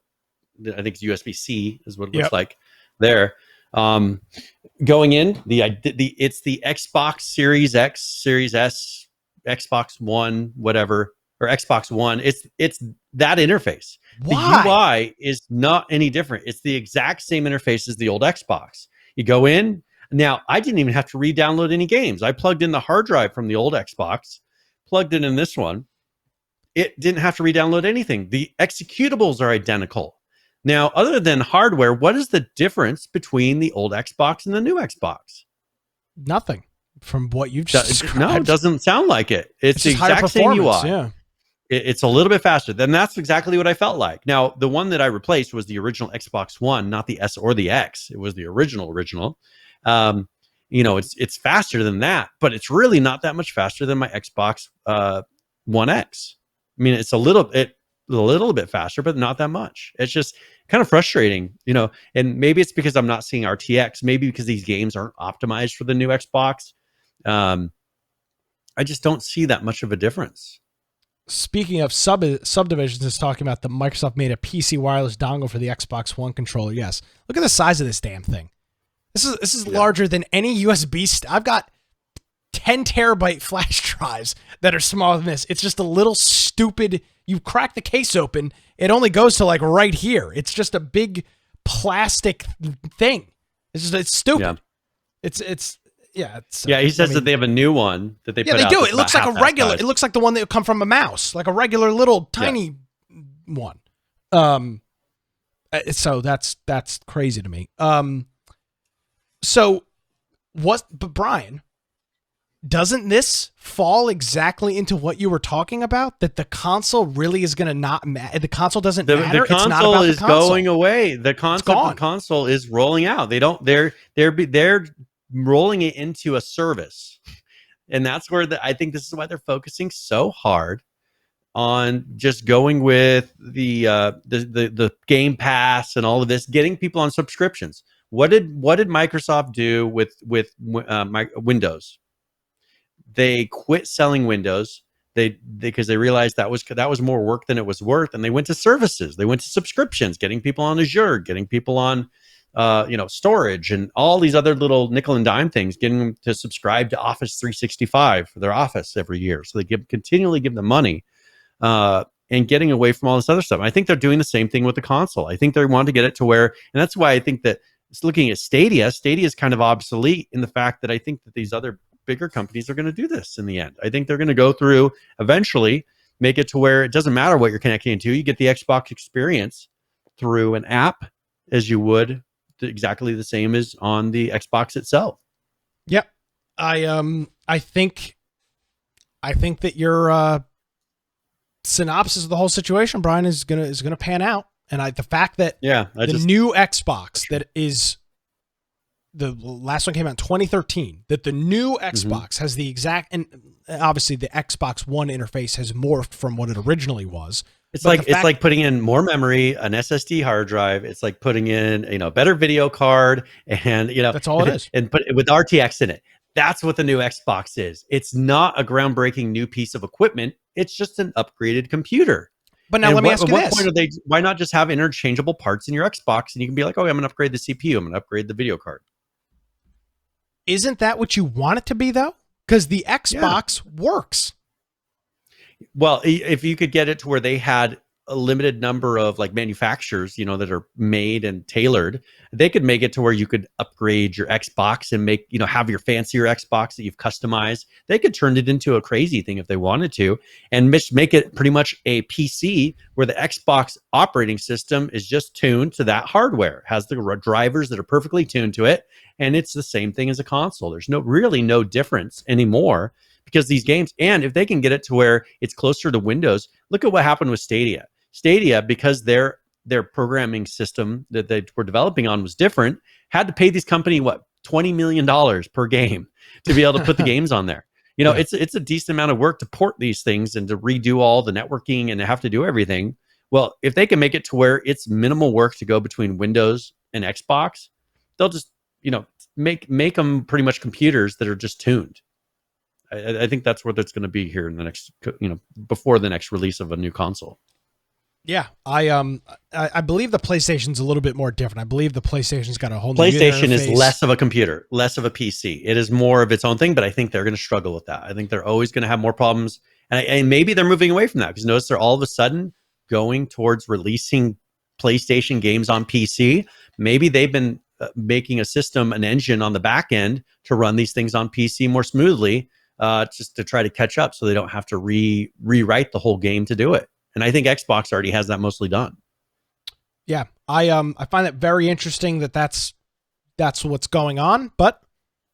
think it's USB-C is what it looks like there. Going in, it's the Xbox Series X, Series S, Xbox One, whatever, or Xbox One. It's that interface. Why? The UI is not any different. It's the exact same interface as the old Xbox. You go in. Now, I didn't even have to re-download any games. I plugged in the hard drive from the old Xbox, plugged it in this one. It didn't have to re-download anything. The executables are identical. Now, other than hardware, what is the difference between the old Xbox and the new Xbox? Nothing. From what you've just described. No, it doesn't sound like it. It's the exact same UI. Yeah. It's a little bit faster. Then that's exactly what I felt like. Now, the one that I replaced was the original Xbox One, not the S or the X. It was the original. It's faster than that, but it's really not that much faster than my Xbox One X. I mean, it's a little bit faster, but not that much. It's just kind of frustrating, and maybe it's because I'm not seeing RTX, maybe because these games aren't optimized for the new Xbox. I just don't see that much of a difference. Speaking of subdivisions, it's talking about the Microsoft made a PC wireless dongle for the Xbox One controller. Yes. Look at the size of this damn thing. This is larger than any USB. I've got 10 terabyte flash drives that are smaller than this. It's just a little stupid you crack the case open, it only goes to like right here. It's just a big plastic thing. It's stupid. Yeah. He says that they have a new one that they put out. Yeah, they do. It looks like a regular. It looks like the one that would come from a mouse, like a regular little tiny one. So that's crazy to me. But Brian, doesn't this fall exactly into what you were talking about? That the console really is going to not matter. The console doesn't matter. The console it's not about is the console. going away. The concept of console is rolling out. They're rolling it into a service, and that's where I think this is why they're focusing so hard on just going with the Game Pass and all of this, getting people on subscriptions. What did Microsoft do with Windows? They quit selling Windows because they realized that was more work than it was worth, and they went to services. They went to subscriptions, getting people on Azure, getting people on storage, and all these other little nickel and dime things, getting them to subscribe to Office 365 for their office every year. So they continually give them money, and getting away from all this other stuff. I think they're doing the same thing with the console. I think they want to get it to where, and that's why I think that it's looking at Stadia is kind of obsolete in the fact that I think that these other bigger companies are going to do this in the end. I think they're going to go through, eventually make it to where it doesn't matter what you're connecting into. You get the Xbox experience through an app as you would exactly the same as on the Xbox itself. Yep. I think that your synopsis of the whole situation, Brian, is gonna pan out. And the fact that new Xbox that is the last one came out in 2013, that the new Xbox has the exact, and obviously the Xbox One interface has morphed from what it originally was. It's like putting in more memory, an SSD hard drive. It's like putting in, a better video card, and that's all it is. And put it with RTX in it. That's what the new Xbox is. It's not a groundbreaking new piece of equipment. It's just an upgraded computer. But now let me ask you this. Why not just have interchangeable parts in your Xbox, and you can be like, I'm going to upgrade the CPU. I'm going to upgrade the video card. Isn't that what you want it to be, though? Because the Xbox works. Well, if you could get it to where they had a limited number of like manufacturers, that are made and tailored, they could make it to where you could upgrade your Xbox and make, have your fancier Xbox that you've customized. They could turn it into a crazy thing if they wanted to, and make it pretty much a PC where the Xbox operating system is just tuned to that hardware, has the drivers that are perfectly tuned to it. And it's the same thing as a console. There's really no difference anymore, because these games, and if they can get it to where it's closer to Windows, look at what happened with Stadia. Stadia, because their programming system that they were developing on was different, had to pay these company $20 million per game to be able to put the games on there. It's a decent amount of work to port these things and to redo all the networking and to have to do everything. Well, if they can make it to where it's minimal work to go between Windows and Xbox, they'll just make them pretty much computers that are just tuned. I think that's where that's going to be here in the next, before the next release of a new console. Yeah, I believe the PlayStation's a little bit more different. I believe the PlayStation's got a whole new PlayStation is interface. less of a computer, less of a PC. It is more of its own thing, but I think they're going to struggle with that. I think they're always going to have more problems, and maybe they're moving away from that, because notice they're all of a sudden going towards releasing PlayStation games on PC. Maybe they've been making a system, an engine on the back end to run these things on PC more smoothly, just to try to catch up, so they don't have to rewrite the whole game to do it. And I think Xbox already has that mostly done. Yeah, I find it very interesting that's what's going on. But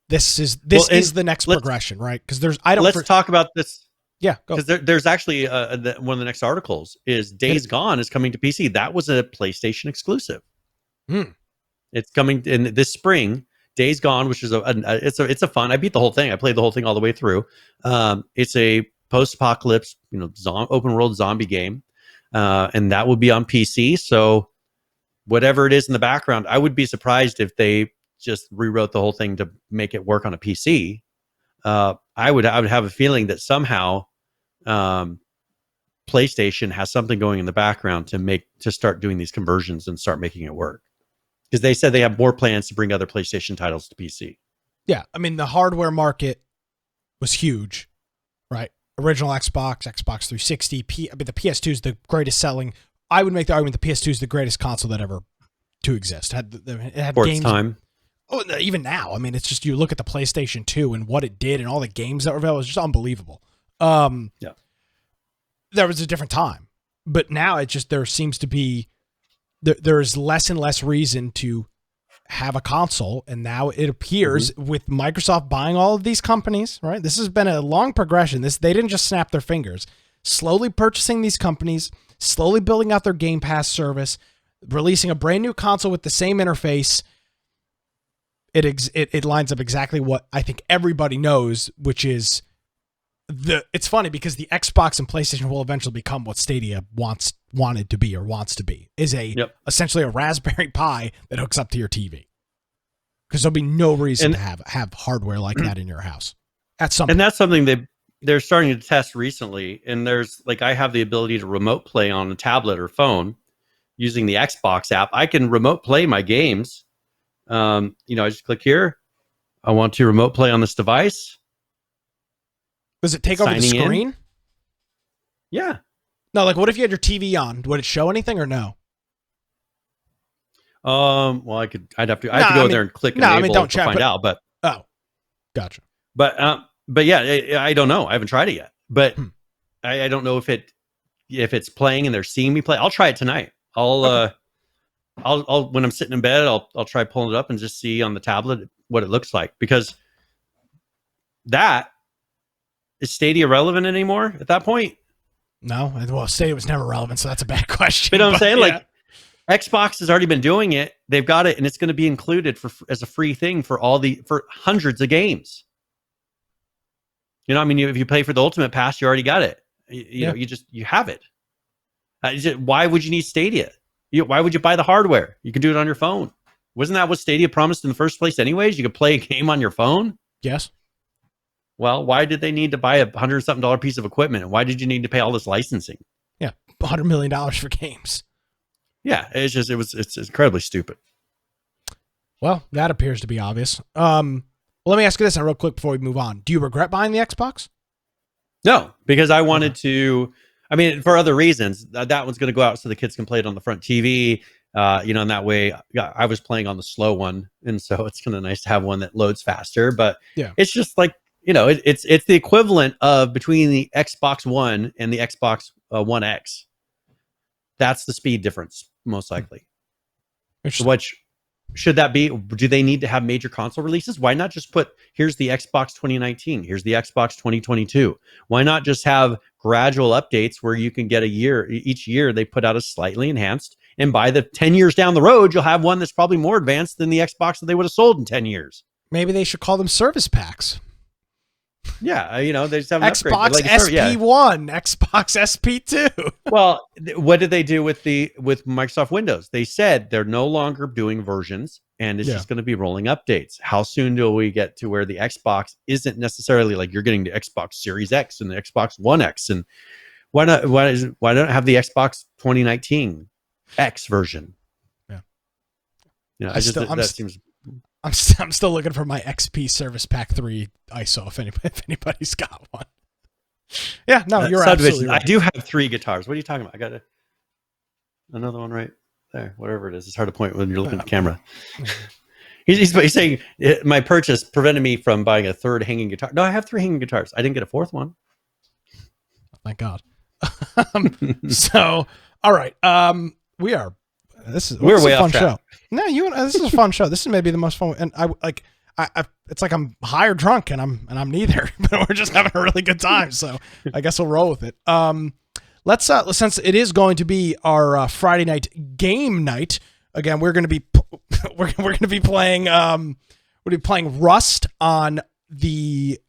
this is the next progression, right? Because let's talk about this. Yeah, because there's actually one of the next articles is Days Gone is coming to PC. That was a PlayStation exclusive. It's coming in this spring. Days Gone, which is it's a fun. I beat the whole thing. I played the whole thing all the way through. It's a post-apocalypse, open world zombie game, and that would be on PC. So whatever it is in the background, I would be surprised if they just rewrote the whole thing to make it work on a PC. I would have a feeling that somehow PlayStation has something going in the background to start doing these conversions and start making it work, because they said they have more plans to bring other PlayStation titles to PC. Yeah, I mean, the hardware market was huge, right? original Xbox, Xbox 360, the PS2 is the greatest selling. I would make the argument the PS2 is the greatest console that ever to exist. It had For games. its time. Oh, even now, I mean, it's just you look at the PlayStation 2 and what it did, and all the games that were available. It's just unbelievable. Yeah. There was a different time, but now it just there seems to be there's less and less reason to have a console, and now it appears with Microsoft buying all of these companies, right? This has been a long progression. They didn't just snap their fingers. Slowly purchasing these companies, slowly building out their Game Pass service, releasing a brand new console with the same interface. It lines up exactly what I think everybody knows, which is it's funny because the Xbox and PlayStation will eventually become what Stadia wants to be, is essentially a Raspberry Pi that hooks up to your TV. Because there'll be no reason to have hardware like that in your house at some point. And that's something they're starting to test recently. And there's I have the ability to remote play on a tablet or phone using the Xbox app. I can remote play my games. I just click here. I want to remote play on this device. Does it take over the screen? In. Yeah. No, what if you had your TV on? Would it show anything or no? Well, I'd have to go there and click enable to find out. But gotcha. But yeah, I don't know. I haven't tried it yet. But I don't know if it's playing and they're seeing me play. I'll try it tonight. I'll when I'm sitting in bed, I'll try pulling it up and just see on the tablet what it looks like, because is Stadia relevant anymore at that point? No, well, Stadia was never relevant, so that's a bad question. But I'm saying Xbox has already been doing it. They've got it, and it's going to be included as a free thing for hundreds of games. If you pay for the Ultimate Pass, you already got it. You have it. Why would you need Stadia? Why would you buy the hardware? You can do it on your phone. Wasn't that what Stadia promised in the first place anyways? You could play a game on your phone? Yes. Well, why did they need to buy $100-something piece of equipment? And why did you need to pay all this licensing? Yeah, $100 million for games. Yeah, it's incredibly stupid. Well, that appears to be obvious. Well, let me ask you this real quick before we move on. Do you regret buying the Xbox? No, because I wanted to. For other reasons. That one's going to go out so the kids can play it on the front TV. And that way, I was playing on the slow one, and so it's kind of nice to have one that loads faster. But it's just it's the equivalent of between the Xbox One and the Xbox One X. That's the speed difference, most likely. What should that be? Do they need to have major console releases? Why not just put, here's the Xbox 2019, here's the Xbox 2022? Why not just have gradual updates where you can get each year they put out a slightly enhanced, and by the 10 years down the road, you'll have one that's probably more advanced than the Xbox that they would have sold in 10 years. Maybe they should call them service packs. Yeah, they just have an Xbox upgrade. SP1, Xbox SP2. Well, what did they do with Microsoft Windows? They said they're no longer doing versions, and it's just going to be rolling updates. How soon do we get to where the Xbox isn't necessarily you're getting the Xbox Series X and the Xbox One X? And why not have the Xbox 2019 X version? Yeah, that seems. I'm still looking for my XP Service Pack 3 ISO if anybody's got one. Yeah, no, you're absolutely right. I do have 3 guitars. What are you talking about? I got another one right there. Whatever it is, it's hard to point when you're looking at the camera. He's saying my purchase prevented me from buying a 3rd hanging guitar. No, I have 3 hanging guitars. I didn't get a 4th one. Thank God. So, all right. We're way off track. Show. No, this is a fun show. This is maybe the most fun, and I it's like I'm high or drunk, and I'm neither, but we're just having a really good time. So I guess we'll roll with it. Let's since it is going to be our Friday night game night again, we're going to be playing Rust on the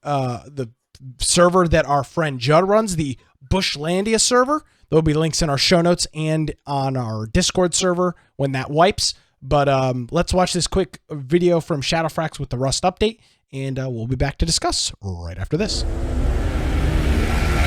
server that our friend Judd runs, the Bushlandia server. There'll be links in our show notes and on our Discord server when that wipes. But let's watch this quick video from Shadowfrax with the Rust update, and we'll be back to discuss right after this.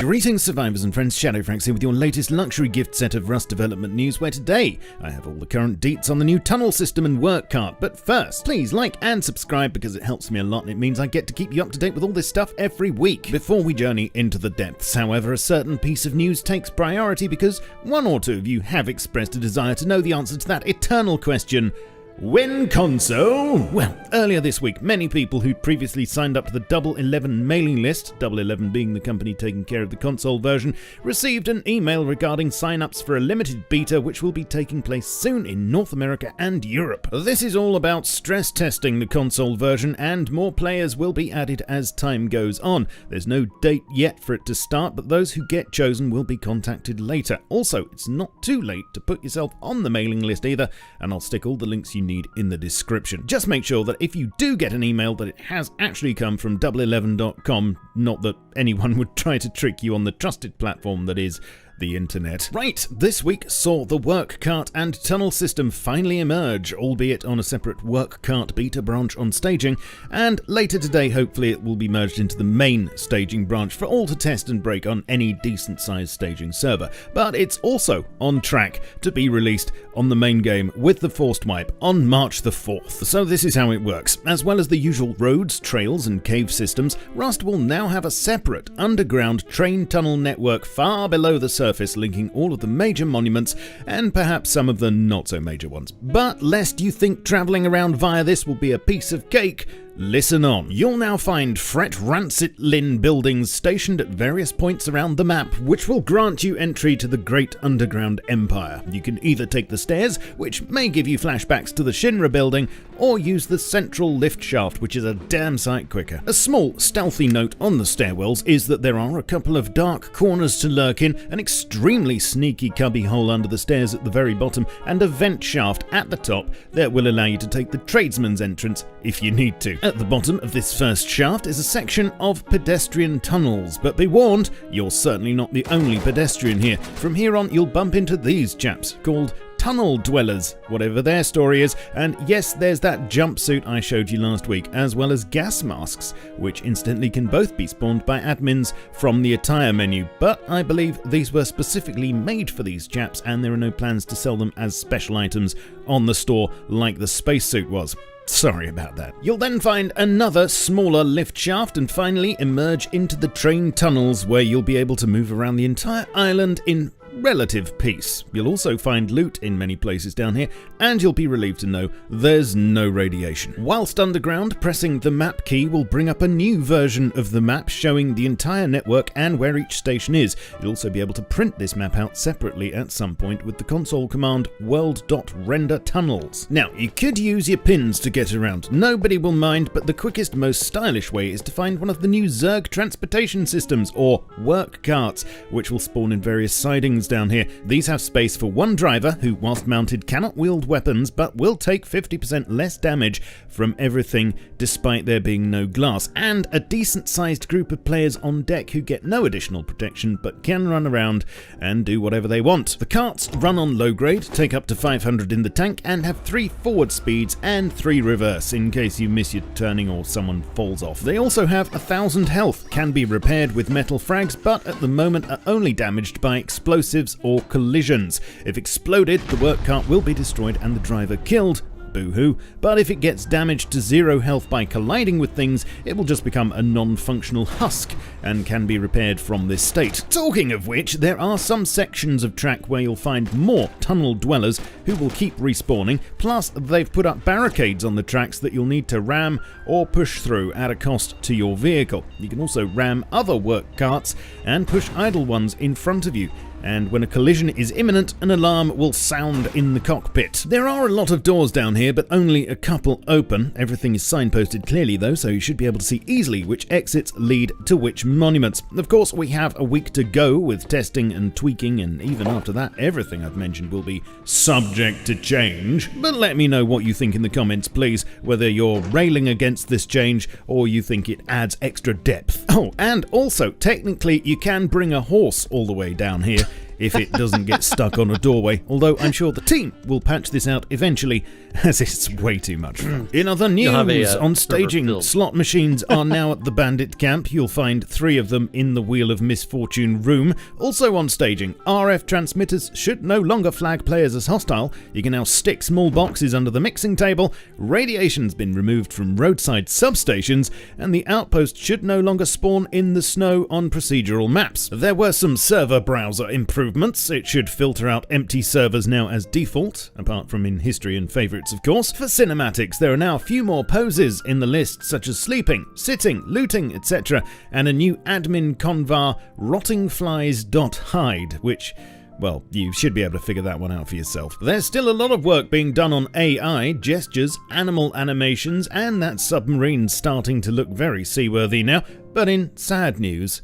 Greetings survivors and friends, Shadowfrax here with your latest luxury gift set of Rust development news, where today I have all the current deets on the new tunnel system and work cart. But first, please like and subscribe because it helps me a lot and it means I get to keep you up to date with all this stuff every week. Before we journey into the depths, however, a certain piece of news takes priority because one or two of you have expressed a desire to know the answer to that eternal question: when console? Well, earlier this week, many people who'd previously signed up to the Double 11 mailing list, Double 11 being the company taking care of the console version, received an email regarding sign-ups for a limited beta which will be taking place soon in North America and Europe. This is all about stress testing the console version, and more players will be added as time goes on. There's no date yet for it to start, but those who get chosen will be contacted later. Also, it's not too late to put yourself on the mailing list either, and I'll stick all the links you need in the description. Just make sure that if you do get an email that it has actually come from double11.com, not that anyone would try to trick you on the trusted platform that is the internet. Right, this week saw the work cart and tunnel system finally emerge, albeit on a separate work cart beta branch on staging, and later today hopefully it will be merged into the main staging branch for all to test and break on any decent sized staging server. But it's also on track to be released on the main game with the forced wipe on March the 4th. So this is how it works. As well as the usual roads, trails and cave systems, Rust will now have a separate underground train tunnel network far below the surface, linking all of the major monuments and perhaps some of the not so major ones. But lest you think travelling around via this will be a piece of cake, listen on. You'll now find Fret Rancid Lin buildings stationed at various points around the map, which will grant you entry to the great underground empire. You can either take the stairs, which may give you flashbacks to the Shinra building, or use the central lift shaft, which is a damn sight quicker. A small, stealthy note on the stairwells is that there are a couple of dark corners to lurk in, an extremely sneaky cubby hole under the stairs at the very bottom, and a vent shaft at the top that will allow you to take the tradesman's entrance if you need to. At the bottom of this first shaft is a section of pedestrian tunnels, but be warned, you're certainly not the only pedestrian here. From here on, you'll bump into these chaps, called tunnel dwellers, whatever their story is, and yes, there's that jumpsuit I showed you last week, as well as gas masks, which incidentally can both be spawned by admins from the attire menu, but I believe these were specifically made for these chaps, and there are no plans to sell them as special items on the store like the spacesuit was. Sorry about that. You'll then find another smaller lift shaft and finally emerge into the train tunnels, where you'll be able to move around the entire island in relative peace. You'll also find loot in many places down here, and you'll be relieved to know there's no radiation. Whilst underground, pressing the map key will bring up a new version of the map showing the entire network and where each station is. You'll also be able to print this map out separately at some point with the console command world.render tunnels. Now, you could use your pins to get around. Nobody will mind, but the quickest, most stylish way is to find one of the new Zerg transportation systems, or work carts, which will spawn in various sidings down here. These have space for one driver who, whilst mounted, cannot wield weapons but will take 50% less damage from everything despite there being no glass, and a decent sized group of players on deck who get no additional protection but can run around and do whatever they want. The carts run on low grade, take up to 500 in the tank, and have 3 forward speeds and 3 reverse in case you miss your turning or someone falls off. They also have 1000 health, can be repaired with metal frags, but at the moment are only damaged by explosives or collisions. If exploded, the work cart will be destroyed and the driver killed. Boo-hoo. But if it gets damaged to 0 health by colliding with things, it will just become a non-functional husk and can be repaired from this state. Talking of which, there are some sections of track where you'll find more tunnel dwellers who will keep respawning, plus they've put up barricades on the tracks that you'll need to ram or push through at a cost to your vehicle. You can also ram other work carts and push idle ones in front of you, and when a collision is imminent, an alarm will sound in the cockpit. There are a lot of doors down here, but only a couple open. Everything is signposted clearly though, so you should be able to see easily which exits lead to which monuments. Of course, we have a week to go with testing and tweaking, and even after that, everything I've mentioned will be subject to change. But let me know what you think in the comments, please, whether you're railing against this change or you think it adds extra depth. Oh, and also, technically, you can bring a horse all the way down here if it doesn't get stuck on a doorway, although I'm sure the team will patch this out eventually, as it's way too much fun. In other news, on staging, slot machines are now at the bandit camp. You'll find 3 of them in the Wheel of Misfortune room. Also on staging, RF transmitters should no longer flag players as hostile. You can now stick small boxes under the mixing table. Radiation's been removed from roadside substations, and the outpost should no longer spawn in the snow on procedural maps. There were some server browser improvements. It should filter out empty servers now as default, apart from in history and favourites of course. For cinematics, there are now a few more poses in the list, such as sleeping, sitting, looting, etc., and a new admin convar, rottingflies.hide, which, well, you should be able to figure that one out for yourself. There's still a lot of work being done on AI, gestures, animal animations, and that submarine's starting to look very seaworthy now. But in sad news,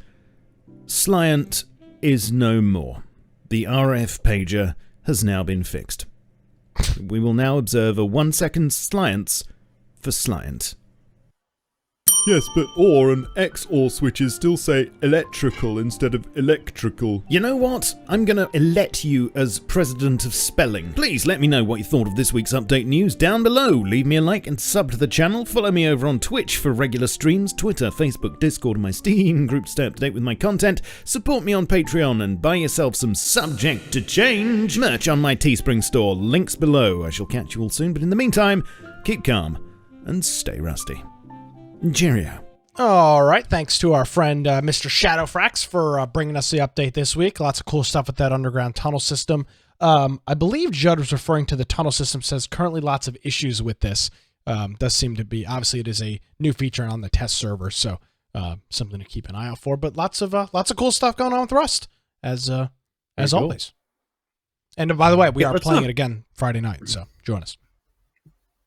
Slyant is no more. The RF pager has now been fixed. We will now observe a 1-second Slyance for Slyant. Yes, but OR and XOR switches still say electrical instead of electrical. You know what? I'm gonna elect you as president of spelling. Please let me know what you thought of this week's update news down below. Leave me a like and sub to the channel. Follow me over on Twitch for regular streams, Twitter, Facebook, Discord, and my Steam group to stay up to date with my content. Support me on Patreon and buy yourself some Subject to Change merch on my Teespring store. Links below. I shall catch you all soon, but in the meantime, keep calm and stay rusty. Cheerio. All right. Thanks to our friend Mr. Shadowfrax for bringing us the update this week. Lots of cool stuff with that underground tunnel system. I believe Judd was referring to the tunnel system, says currently lots of issues with this. Does seem to be, obviously it is a new feature on the test server, so something to keep an eye out for. But lots of cool stuff going on with Rust, as always. And by the way, we are playing it again Friday night, so join us.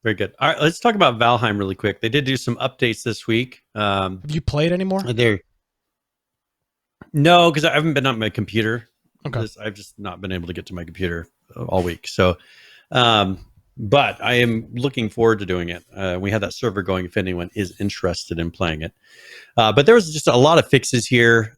Very good. All right, let's talk about Valheim really quick. They did do some updates this week. Have you played anymore? No, because I haven't been on my computer. Okay. I've just not been able to get to my computer all week. So, but I am looking forward to doing it. We have that server going if anyone is interested in playing it. But there was just a lot of fixes here.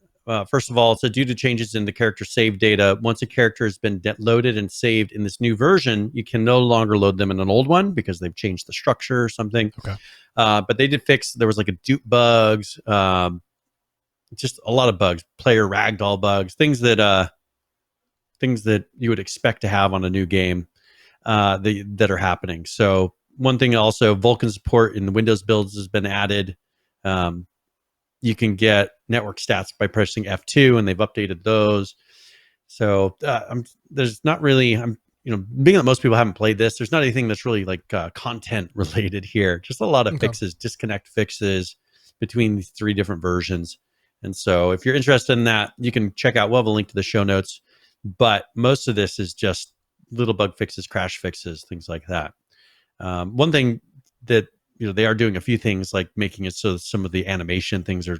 First of all, so due to changes in the character save data, once a character has been loaded and saved in this new version, you can no longer load them in an old one because they've changed the structure or something. Okay. But they did fix, there was like a dupe bugs, just a lot of bugs, player ragdoll bugs, things that you would expect to have on a new game that are happening. So one thing also, Vulkan support in the Windows builds has been added. You can get network stats by pressing F2, and they've updated those. So there's not really, being that most people haven't played this, there's not anything that's really like content related here. Just a lot of fixes, disconnect fixes between these 3 different versions. And so if you're interested in that, you can check out, we'll have a link to the show notes. But most of this is just little bug fixes, crash fixes, things like that. One thing that they are doing a few things like making it so some of the animation things are a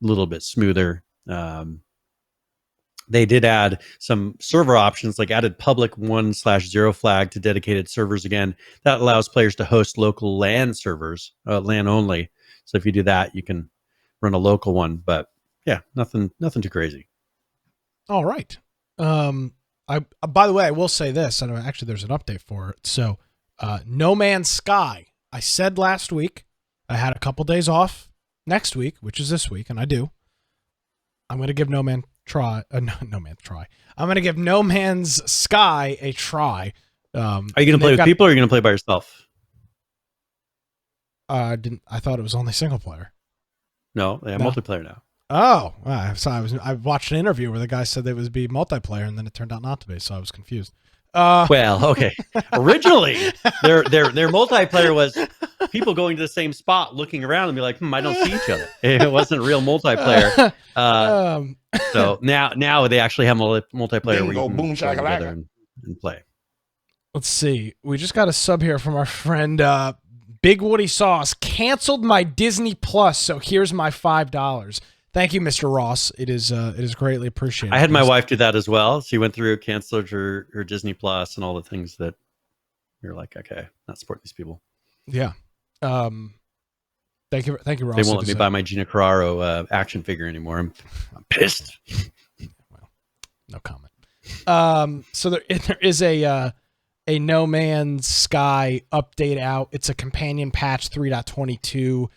little bit smoother. They did add some server options, like added public 1/0 flag to dedicated servers again. That allows players to host local LAN servers, LAN only. So if you do that, you can run a local one. But yeah, nothing too crazy. All right. By the way, I will say this. Actually, there's an update for it. So No Man's Sky. I said last week I had a couple days off next week, which is this week, and I do. I'm going to give No Man's Sky a try. Are you going to play with people, or are you going to play by yourself? I thought it was only single player. No, they have multiplayer now. Oh, so I watched an interview where the guy said it would be multiplayer, and then it turned out not to be, so I was confused. Well, okay. Originally, their multiplayer was people going to the same spot, looking around, and be like, "I don't see each other." It wasn't real multiplayer. So now they actually have multiplayer where you can go together and play. Let's see. We just got a sub here from our friend Big Woody Sauce. Canceled my Disney Plus, so here's my $5. Thank you, Mr. Ross. It is greatly appreciated. I had my wife do that as well. She went through, canceled her Disney Plus and all the things that you're like, okay, not support these people. Yeah. Thank you, Ross. They won't let me buy my Gina Carraro action figure anymore. I'm pissed. Well, no comment. So there is a No Man's Sky update out. It's a companion patch 3.22.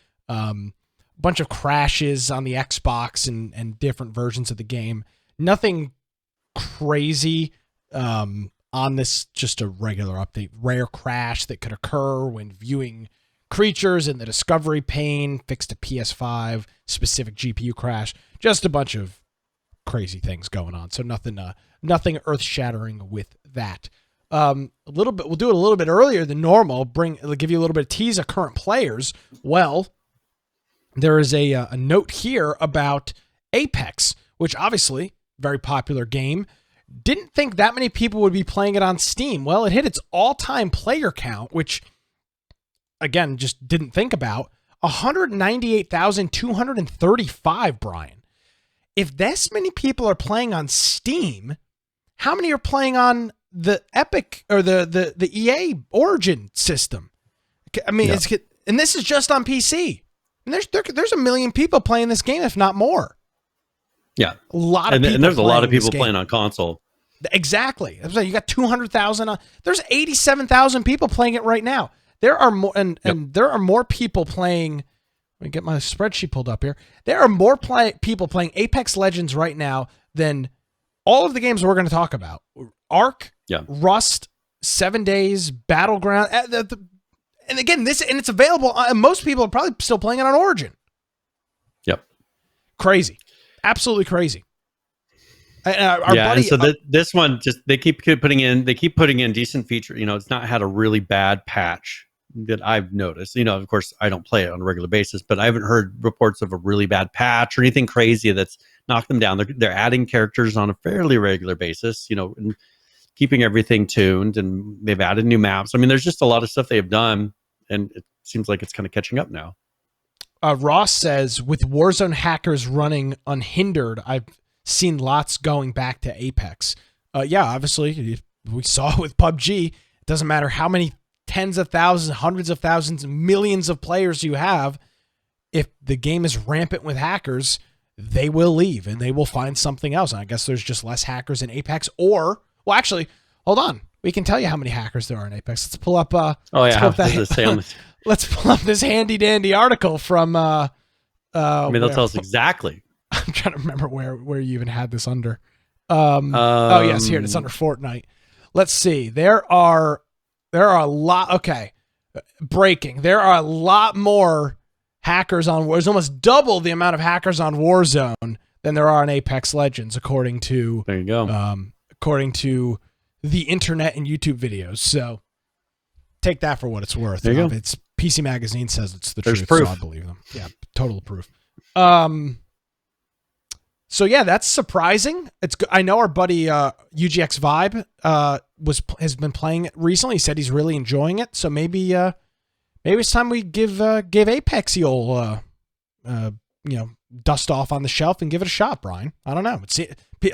Bunch of crashes on the Xbox and different versions of the game. Nothing crazy on this, just a regular update. Rare crash that could occur when viewing creatures in the discovery pane, fixed to PS5, specific GPU crash. Just a bunch of crazy things going on. So nothing earth-shattering with that. A little bit, we'll do it a little bit earlier than normal. It'll give you a little bit of tease of current players. Well, there is a note here about Apex, which obviously very popular game. Didn't think that many people would be playing it on Steam. Well, it hit its all-time player count, which again just didn't think about. 198,235, Brian. If this many people are playing on Steam, how many are playing on the Epic or the EA Origin system? I mean, and this is just on PC. And there's a million people playing this game, if not more. Yeah, a lot of people. And there's a lot of people playing on console. Exactly. You got 200,000. There's 87,000 people playing it right now. There are more, and there are more people playing. Let me get my spreadsheet pulled up here. There are more people playing Apex Legends right now than all of the games we're going to talk about. Ark, Rust, 7 Days, Battleground, and again, it's available. Most people are probably still playing it on Origin. Yep. Crazy, absolutely crazy. This one they keep putting in decent feature. It's not had a really bad patch that I've noticed. Of course, I don't play it on a regular basis, but I haven't heard reports of a really bad patch or anything crazy that's knocked them down. They're adding characters on a fairly regular basis, and keeping everything tuned, and they've added new maps. I mean, there's just a lot of stuff they've done, and it seems like it's kind of catching up now. Ross says, with Warzone hackers running unhindered, I've seen lots going back to Apex. Obviously, we saw it with PUBG. It doesn't matter how many tens of thousands, hundreds of thousands, millions of players you have. If the game is rampant with hackers, they will leave and they will find something else. And I guess there's just less hackers in Apex. Well, actually, hold on. We can tell you how many hackers there are in Apex. Let's pull up. Let's pull up this handy dandy article from. They'll tell us exactly. I'm trying to remember where you even had this under. Oh yes, here it is under Fortnite. Let's see. There are a lot. Okay, breaking. There are a lot more hackers on. There's almost double the amount of hackers on Warzone than there are on Apex Legends, according to. There you go. According to the internet and YouTube videos. So take that for what it's worth. There you go. It's PC Magazine says it's the There's truth, proof. so I believe them. Yeah, total proof. So yeah, that's surprising. I know our buddy UGX Vibe has been playing it recently. He said he's really enjoying it. So maybe it's time we give Apex the old dust off on the shelf and give it a shot, Brian. I don't know.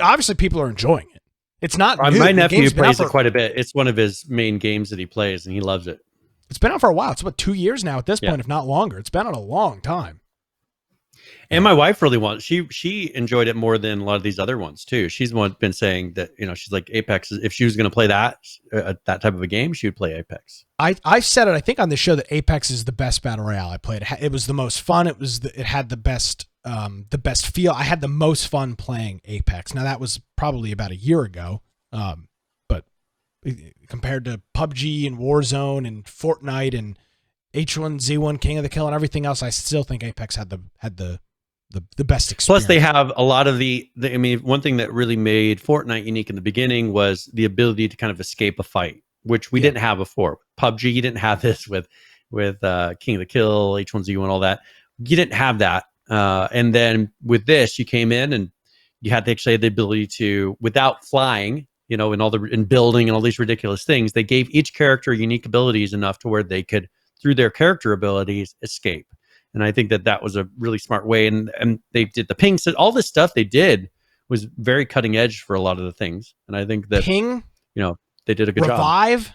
Obviously people are enjoying it. It's not new. My nephew plays it quite a bit. It's one of his main games that he plays, and he loves it. It's been out for a while. It's about 2 years now at this point, if not longer. It's been out a long time. And my wife really wants. She enjoyed it more than a lot of these other ones too. She's been saying that she's like Apex. If she was going to play that type of a game, she would play Apex. I've said it. I think on the show that Apex is the best battle royale I played. It was the most fun. It had the best feel. I had the most fun playing Apex. Now that was probably about a year ago, but compared to PUBG and Warzone and Fortnite and H1Z1 King of the Kill and everything else, I still think Apex had the best experience. Plus, they have a lot of one thing that really made Fortnite unique in the beginning was the ability to kind of escape a fight, which we didn't have before. PUBG, you didn't have this with King of the Kill, H1Z1, all that. You didn't have that. And then with this, you came in and you had to actually have the ability to, without flying, in building and all these ridiculous things, they gave each character unique abilities enough to where they could, through their character abilities, escape. And I think that was a really smart way. And they did the ping. So all this stuff they did was very cutting edge for a lot of the things. And I think that ping, they did a good revive.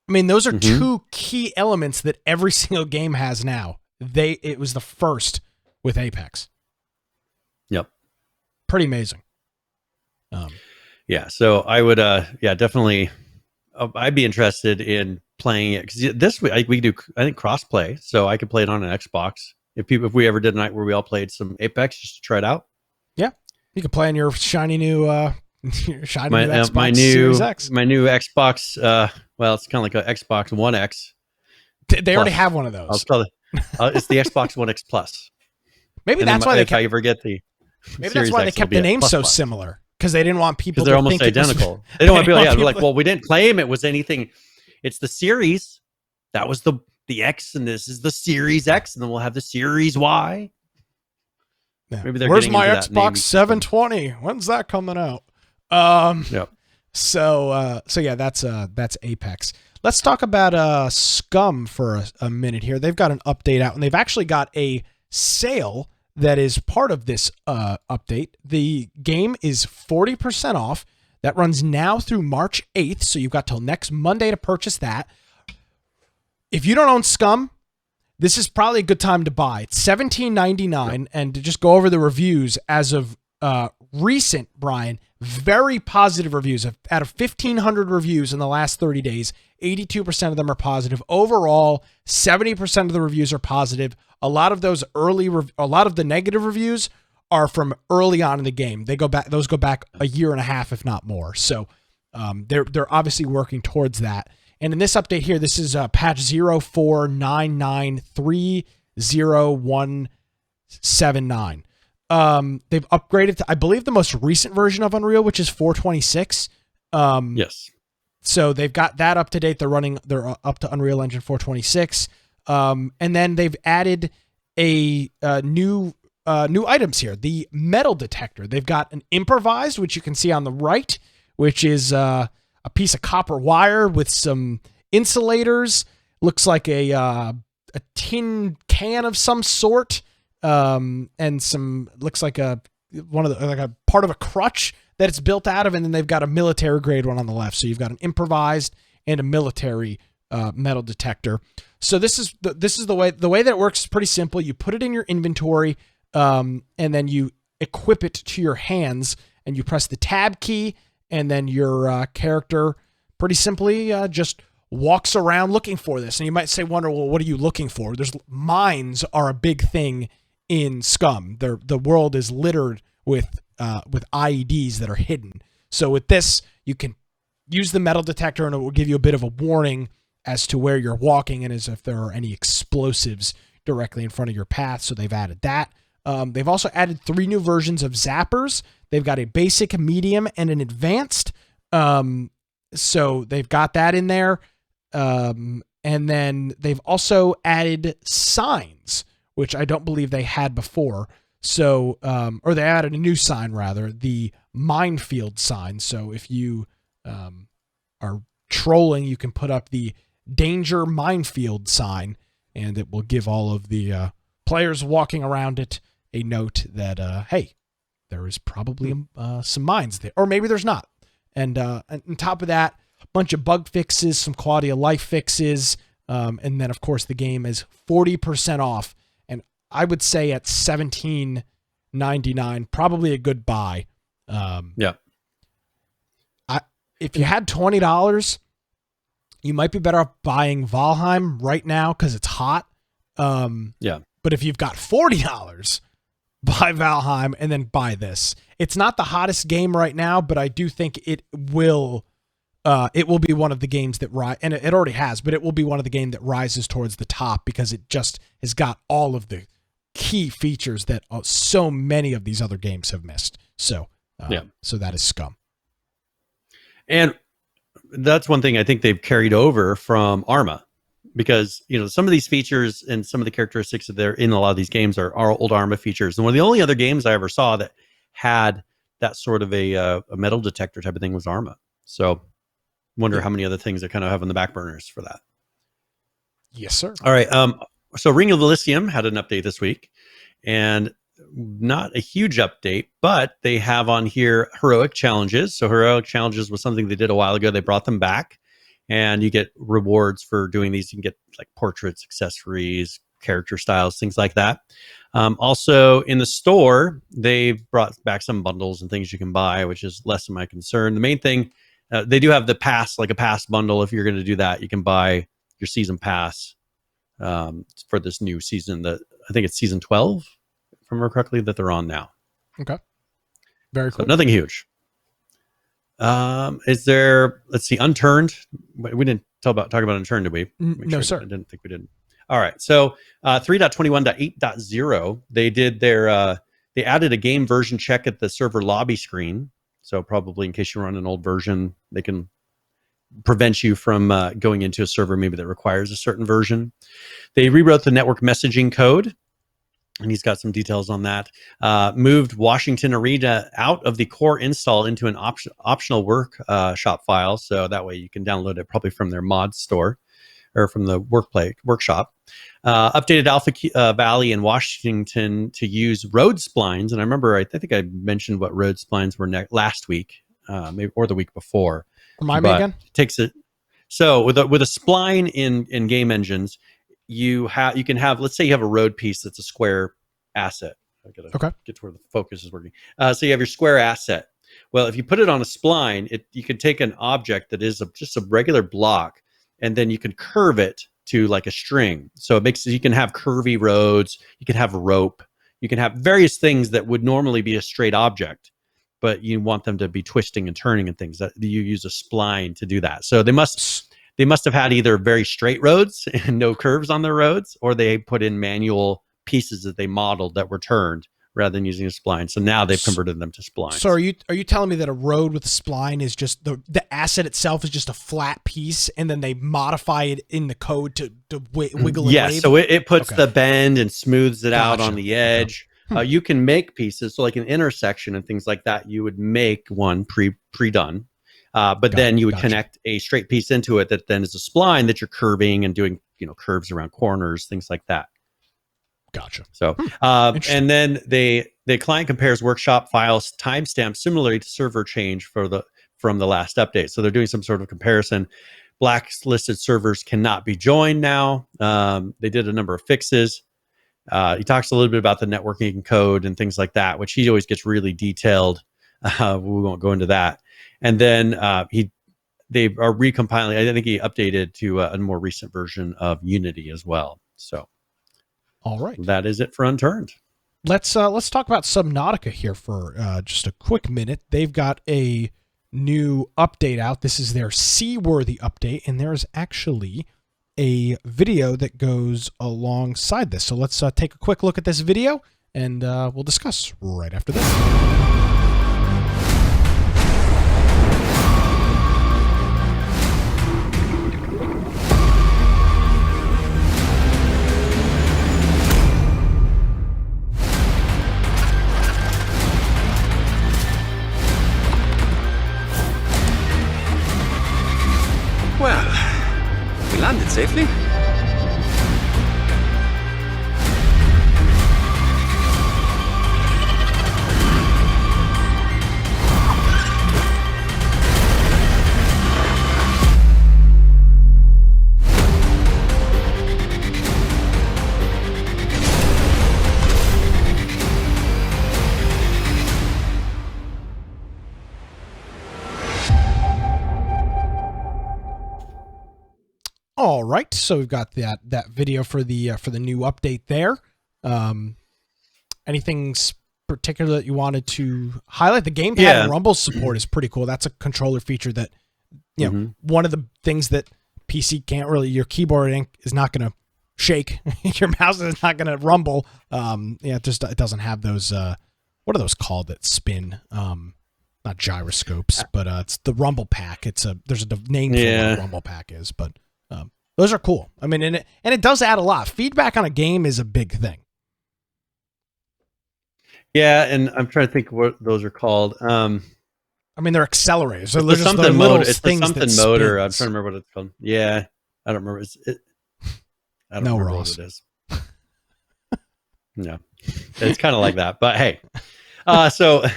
I mean, those are two key elements that every single game has now. It was the first with Apex. Yep. Pretty amazing. Yeah, so I would, definitely. I'd be interested in playing it because this week we do, I think, crossplay, so I could play it on an Xbox. If we ever did a night where we all played some Apex just to try it out. Yeah, you could play on your shiny new, new Xbox my Series X. My new Xbox. Well, it's kind of like an Xbox One X. They already have one of those. It's the Xbox One X Plus. Maybe that's why if I ever get the. Maybe that's why they kept the name so similar, because they didn't want people. Because they're almost identical. They don't want people. Yeah, they're like, well, we didn't claim it was anything. It's the Series. That was the X, and this is the Series X, and then we'll have the Series Y. Yeah. Maybe they're. Where's my Xbox 720? When's that coming out? Yep. So yeah, that's Apex. Let's talk about SCUM for a minute here. They've got an update out, and they've actually got a sale that is part of this update. The game is 40% off. That runs now through March 8th, so you've got till next Monday to purchase that. If you don't own SCUM, this is probably a good time to buy. It's $17.99, and to just go over the reviews as of recent, Brian, very positive reviews. Out of 1,500 reviews in the last 30 days, 82% of them are positive. Overall, 70% of the reviews are positive. A lot of those a lot of the negative reviews are from early on in the game. Those go back a year and a half, if not more. So they're obviously working towards that. And in this update here, this is patch 0499300179. They've upgraded to, I believe, the most recent version of Unreal, which is 426. Yes. So they've got that up to date. They're up to Unreal Engine 426. And then they've added a new items here. The metal detector. They've got an improvised, which you can see on the right, which is a piece of copper wire with some insulators. Looks like a tin can of some sort. And some looks like a part of a crutch that it's built out of, and then they've got a military grade one on the left. So you've got an improvised and a military metal detector. So this is the way that it works is pretty simple. You put it in your inventory, and then you equip it to your hands, and you press the tab key, and then your character pretty simply just walks around looking for this. And you might wonder, well, what are you looking for? Mines are a big thing in SCUM. The world is littered with IEDs that are hidden. So with this, you can use the metal detector, and it will give you a bit of a warning as to where you're walking and as if there are any explosives directly in front of your path. So they've added that. They've also added 3 new versions of zappers. They've got a basic, medium, and an advanced. So they've got that in there. And then they've also added signs, which I don't believe they had before. So, or they added a new sign rather, the minefield sign. So if you are trolling, you can put up the danger minefield sign, and it will give all of the players walking around it a note that, hey, there is probably some mines there, or maybe there's not. And on top of that, a bunch of bug fixes, some quality of life fixes, and then of course the game is 40% off. And I would say at $17.99, probably a good buy. Yeah. If you had $20, you might be better off buying Valheim right now because it's hot. Yeah. But if you've got $40, buy Valheim and then buy this. It's not the hottest game right now, but I do think it will be one of the games that and it already has, but it will be one of the games that rises towards the top because it just has got all of the key features that so many of these other games have missed. So, so that is SCUM. And that's one thing I think they've carried over from Arma, because some of these features and some of the characteristics that are in a lot of these games are old Arma features. And one of the only other games I ever saw that had that sort of a metal detector type of thing was Arma. So wonder how many other things they kind of have on the back burners for that. Yes, sir. All right. So Ring of Elysium had an update this week, and not a huge update, but they have on here heroic challenges. So heroic challenges was something they did a while ago. They brought them back, and you get rewards for doing these. You can get like portraits, accessories, character styles, things like that. Also in the store, they've brought back some bundles and things you can buy, which is less of my concern. The main thing, they do have the pass, like a pass bundle. If you're going to do that, you can buy your season pass for this new season. That I think it's season 12, if I remember correctly, that they're on now. Okay. Very cool. So nothing huge. Is there? Let's see. Unturned. We didn't talk about Unturned, did we? No, sir. I didn't think we did. All right. So 3.21.8.0, they did their. They added a game version check at the server lobby screen. So probably in case you run an old version, they can prevent you from going into a server maybe that requires a certain version. They rewrote the network messaging code, and he's got some details on that. Moved Washington Arena out of the core install into an optional workshop file, so that way you can download it probably from their mod store or from the workshop. Updated Alpha Valley and Washington to use road splines, and I remember I think I mentioned what road splines were last week, maybe or the week before. Remind me again. Takes it. So with a spline in game engines, you can have, let's say you have a road piece that's a square asset. I gotta get to where the focus is working. So you have your square asset. Well, if you put it on a spline, you can take an object that is just a regular block, and then you can curve it to like a string. So it makes you can have curvy roads, you can have rope, you can have various things that would normally be a straight object, but you want them to be twisting and turning and things. That you use a spline to do that. So they must have had either very straight roads and no curves on their roads, or they put in manual pieces that they modeled that were turned rather than using a spline. So now they've converted them to splines. So are you telling me that a road with a spline is just the asset itself is just a flat piece, and then they modify it in the code to wiggle and yes, wave? so it puts the bend and smooths it out on the edge. You can make pieces, so like an intersection and things like that, you would make one pre-done. But then you would connect a straight piece into it that then is a spline that you're curving and doing, curves around corners, things like that. Gotcha. So, and then the client compares workshop files timestamp similarly to server change from the last update. So they're doing some sort of comparison. Blacklisted servers cannot be joined now. They did a number of fixes. He talks a little bit about the networking code and things like that, which he always gets really detailed. We won't go into that. And then they are recompiling. I think he updated to a more recent version of Unity as well. So, all right, that is it for Unturned. Let's talk about Subnautica here for just a quick minute. They've got a new update out. This is their seaworthy update, and there is actually a video that goes alongside this. So let's take a quick look at this video, and we'll discuss right after this. Well, we landed safely. All right, so we've got that video for the new update there. Anything particular that you wanted to highlight? The gamepad and rumble support is pretty cool. That's a controller feature that, one of the things that PC can't really. Your keyboard is not going to shake. Your mouse is not going to rumble. It doesn't have those. What are those called that spin? Not gyroscopes, but it's the rumble pack. There's a name for what a rumble pack is, but. Those are cool. I mean, and it does add a lot. Feedback on a game is a big thing. Yeah, and I'm trying to think what those are called. I mean, they're accelerators. So it's something motor. It's the something motor. I'm trying to remember what it's called. Yeah, I don't remember. I don't remember what it is. No, it's kind of like that. But hey, so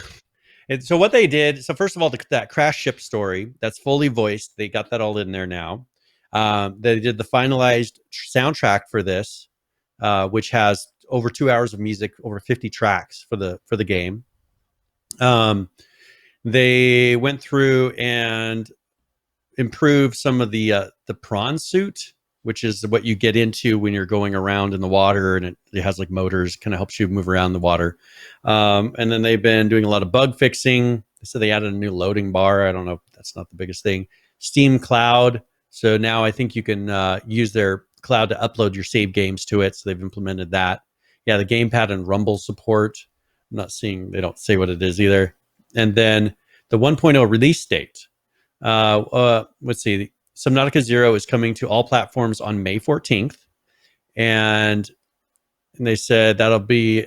what they did. So first of all, that crash ship story that's fully voiced. They got that all in there now. They did the finalized soundtrack for this, which has over 2 hours of music, over 50 tracks for the game. They went through and improved some of the prawn suit, which is what you get into when you're going around in the water, and it has like motors, kind of helps you move around the water. And then they've been doing a lot of bug fixing. So they added a new loading bar. I don't know, that's not the biggest thing. Steam Cloud. So now I think you can use their cloud to upload your save games to it. So they've implemented that. Yeah, the gamepad and rumble support. I'm not seeing, they don't say what it is either. And then the 1.0 release date. Let's see. Subnautica Zero is coming to all platforms on May 14th. And they said they'll be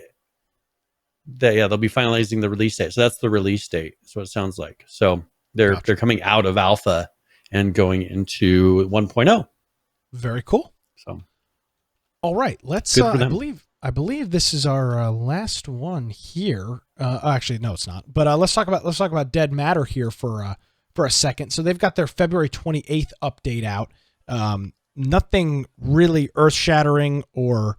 finalizing the release date. So that's the release date. That's what it sounds like. So they're coming out of alpha and going into 1.0. Very cool. So, all right, let's. I believe this is our last one here. Actually, no, it's not. But let's talk about DeadMatter here for a second. So they've got their February 28th update out. Nothing really earth-shattering or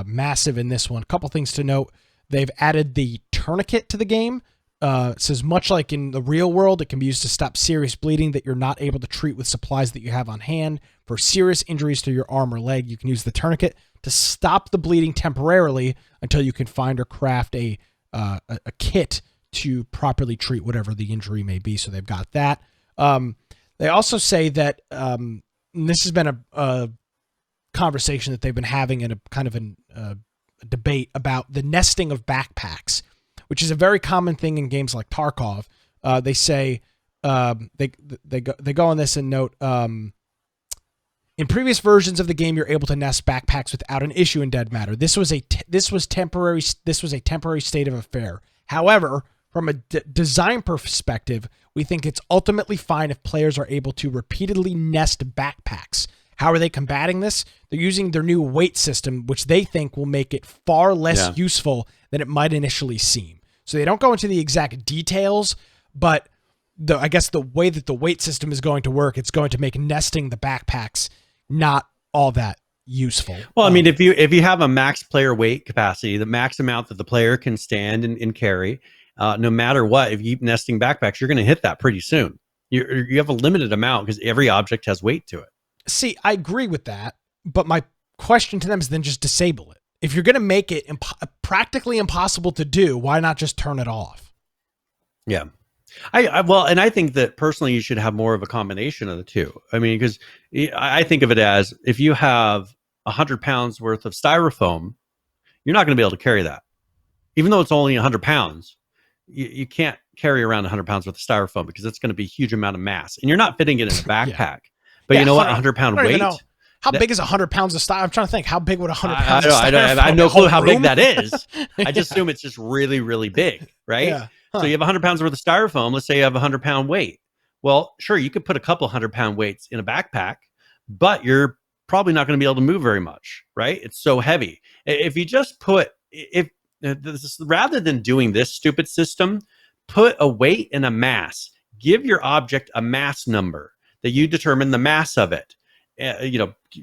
massive in this one. A couple things to note. They've added the tourniquet to the game. It says, much like in the real world, it can be used to stop serious bleeding that you're not able to treat with supplies that you have on hand. For serious injuries to your arm or leg, you can use the tourniquet to stop the bleeding temporarily until you can find or craft a kit to properly treat whatever the injury may be. So they've got that. They also say that and this has been a conversation that they've been having in a kind of a debate about the nesting of backpacks, which is a very common thing in games like Tarkov. They say they go on this and note, in previous versions of the game, you're able to nest backpacks without an issue in DeadMatter. This was a temporary state of affair. However, from a design perspective, we think it's ultimately fine if players are able to repeatedly nest backpacks. How are they combating this? They're using their new weight system, which they think will make it far less useful than it might initially seem. So they don't go into the exact details, but I guess the way that the weight system is going to work, it's going to make nesting the backpacks not all that useful. Well, I mean, if you have a max player weight capacity, the max amount that the player can stand and carry, no matter what, if you keep nesting backpacks, you're going to hit that pretty soon. You have a limited amount because every object has weight to it. See, I agree with that, but my question to them is then just disable it. If you're going to make it practically impossible to do, why not just turn it off? Yeah. I think that personally you should have more of a combination of the two. I mean, because I think of it as if you have 100 pounds worth of styrofoam, you're not going to be able to carry that. Even though it's only 100 pounds, you can't carry around 100 pounds worth of styrofoam because it's going to be a huge amount of mass. And you're not fitting it in a backpack. Yeah. But you know what? 100-pound weight. How big is 100 pounds of styrofoam? I'm trying to think. How big would 100 pounds of styrofoam? I have no clue how big that is. I just assume it's just really, really big, right? Yeah. So you have 100 pounds worth of styrofoam. Let's say you have a 100-pound weight. Well, sure, you could put a couple 100-pound weights in a backpack, but you're probably not going to be able to move very much, right? It's so heavy. If you just rather than doing this stupid system, put a weight and a mass. Give your object a mass number that you determine the mass of it.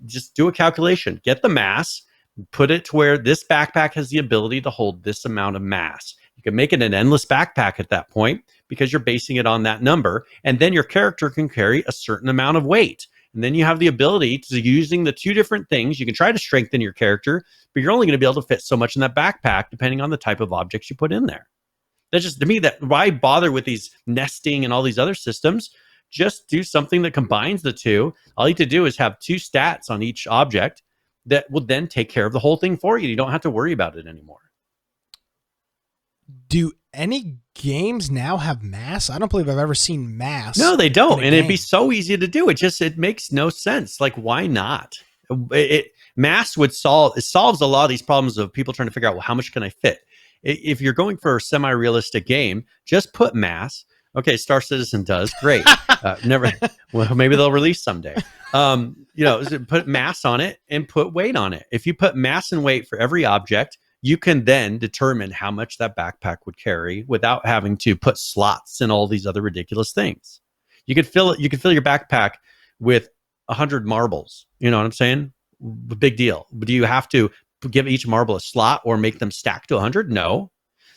Just do a calculation. Get the mass, put it to where this backpack has the ability to hold this amount of mass. You can make it an endless backpack at that point because you're basing it on that number. And then your character can carry a certain amount of weight. And then you have the ability to, using the two different things, you can try to strengthen your character, but you're only going to be able to fit so much in that backpack depending on the type of objects you put in there. That's just, to me, that why bother with these nesting and all these other systems? Just do something that combines the two. All you have to do is have two stats on each object that will then take care of the whole thing for you. You don't have to worry about it anymore. Do any games now have mass? I don't believe I've ever seen mass. No, they don't. And it'd be so easy to do. It makes no sense. Like, why not? Mass solves a lot of these problems of people trying to figure out, well, how much can I fit? If you're going for a semi-realistic game, just put mass. Okay, Star Citizen does. Great. Never. Well, maybe they'll release someday. Put mass on it and put weight on it. If you put mass and weight for every object, you can then determine how much that backpack would carry without having to put slots and all these other ridiculous things. You could fill it. You could fill your backpack with 100 marbles. You know what I'm saying? Big deal. But do you have to give each marble a slot or make them stack to 100? No.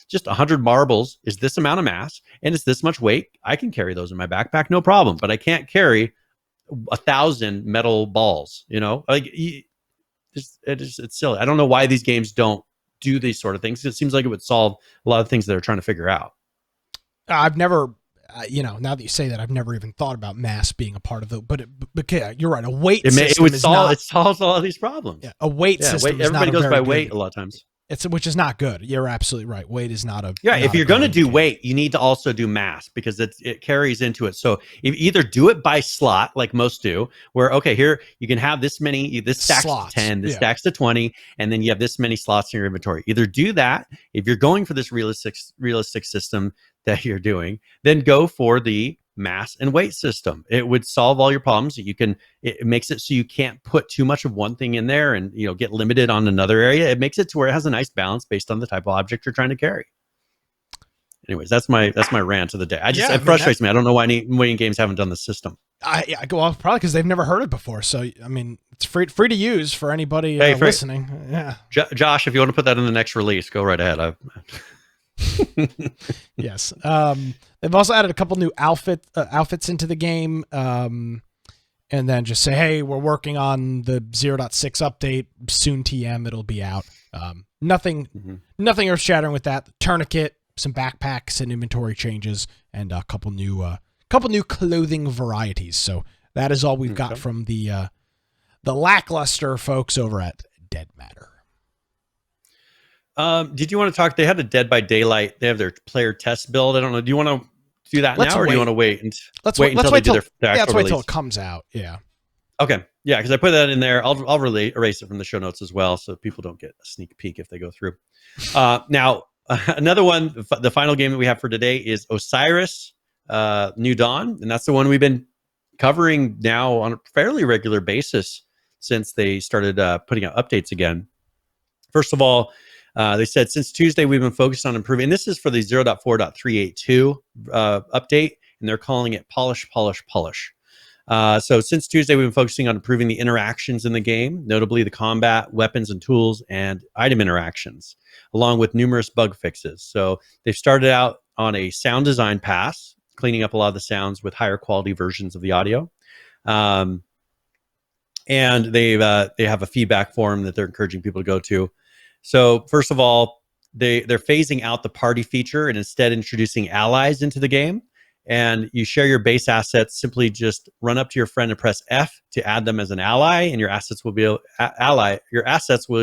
Just 100 marbles is this amount of mass and it's this much weight. I can carry those in my backpack, no problem. But I can't carry 1,000 metal balls. Like it's silly. I don't know why these games don't do these sort of things. It seems like it would solve a lot of things that they're trying to figure out. I've never, now that you say that, I've never even thought about mass being a part of it. But you're right. A weight system it solves all of these problems. Yeah, a weight system. Everybody goes by weight a lot of times. Which is not good. You're absolutely right. Weight is not a if you're going to do weight, you need to also do mass because it carries into it. So if either do it by slot like most do, where here you can have this stacks slots. To 10, this stacks to 20, and then you have this many slots in your inventory. Either do that if you're going for this realistic system that you're doing, then go for the mass and weight system. It would solve all your problems. It makes it so you can't put too much of one thing in there and get limited on another area. It makes it to where it has a nice balance based on the type of object you're trying to carry. Anyways, that's my rant of the day. It frustrates me. I don't know why any games haven't done the system. Well, probably because they've never heard it before. So it's free to use for anybody listening. Yeah, Josh, if you want to put that in the next release, go right ahead. Yes. They've also added a couple new outfits into the game, and then just say, hey, we're working on the 0.6 update soon. TM, it'll be out. Nothing earth shattering with that. The tourniquet, some backpacks and inventory changes, and a couple new clothing varieties. So that is all we've got from the lackluster folks over at DeadMatter. Did you want to talk? They had a Dead by Daylight. They have their player test build. I don't know. Do you want to do that now, or do you want to wait? Let's wait until they do their actual let's wait release. till it comes out. Yeah. Okay. Yeah, because I put that in there. I'll really erase it from the show notes as well, so people don't get a sneak peek if they go through. Now, another one. The final game that we have for today is Osiris, New Dawn, and that's the one we've been covering now on a fairly regular basis since they started putting out updates again. First of all, they said since Tuesday we've been focused on improving. And this is for the 0.4.382 update, and they're calling it polish. So since Tuesday we've been focusing on improving the interactions in the game, notably the combat, weapons and tools, and item interactions, along with numerous bug fixes. So they've started out on a sound design pass, cleaning up a lot of the sounds with higher quality versions of the audio. And they have a feedback forum that they're encouraging people to go to. So first of all, they're phasing out the party feature and instead introducing allies into the game. And you share your base assets. Simply just run up to your friend and press F to add them as an ally, and your assets will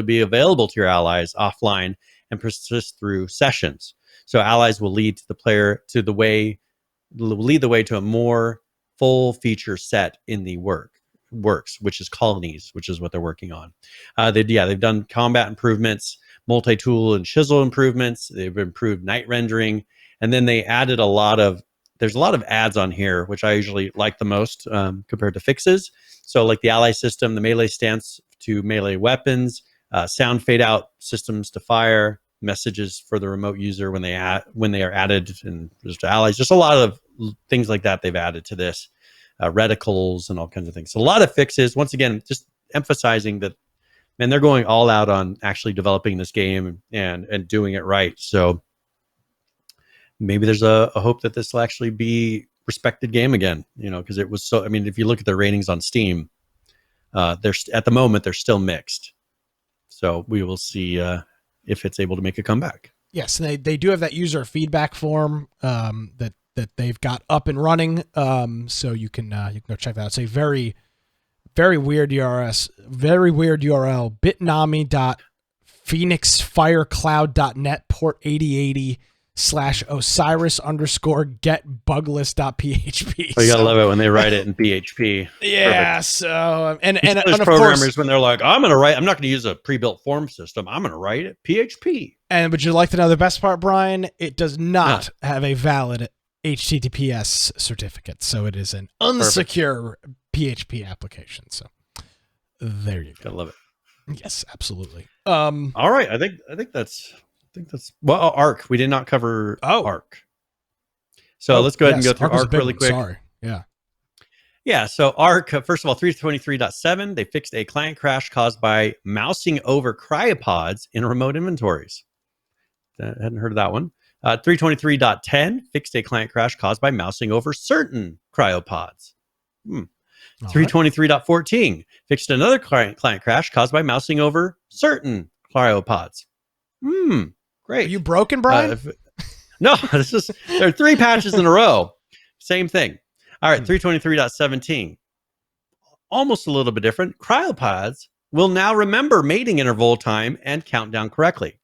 be available to your allies offline and persist through sessions. So allies will lead the way to a more full feature set in the works, which is colonies, which is what they're working on. They've done combat improvements, multi-tool and chisel improvements. They've improved night rendering, and then they added there's a lot of ads on here, which I usually like the most compared to fixes. So like the ally system, the melee stance to melee weapons, sound fade out systems to fire, messages for the remote user when they are added, and just allies. Just a lot of things like that they've added to this. Reticles and all kinds of things. So a lot of fixes. Once again, just emphasizing that, man, they're going all out on actually developing this game and doing it right. So maybe there's a hope that this will actually be respected game again, because it was so, if you look at the ratings on Steam, at the moment, they're still mixed. So we will see if it's able to make a comeback. Yes, and they do have that user feedback form that they've got up and running, so you can go check that out. It's a very, very weird URL, bitnami.phoenixfirecloud.net port 8080 /Osiris_get_buglist.php. Oh, you gotta love it when they write it in PHP. Yeah. Perfect. So and those of programmers course, when they're like, I'm not going to use a pre-built form system. I'm going to write it PHP. And would you like to know the best part, Brian? It does not have a valid HTTPS certificate, so it is an unsecure PHP application. So there you go. Gotta love it. Yes, absolutely. All right, I think that's well, Arc. We did not cover Arc. So let's go ahead and go through Arc really quick. Sorry. Yeah. Yeah, so Arc, first of all, 323.7, they fixed a client crash caused by mousing over cryopods in remote inventories. I hadn't heard of that one. 323.10 fixed a client crash caused by mousing over certain cryopods. 323.14 fixed another client crash caused by mousing over certain cryopods. Great. Are you broken, Brian? No, there are 3 patches in a row. Same thing. All right, 323.17. Almost a little bit different. Cryopods will now remember mating interval time and count down correctly.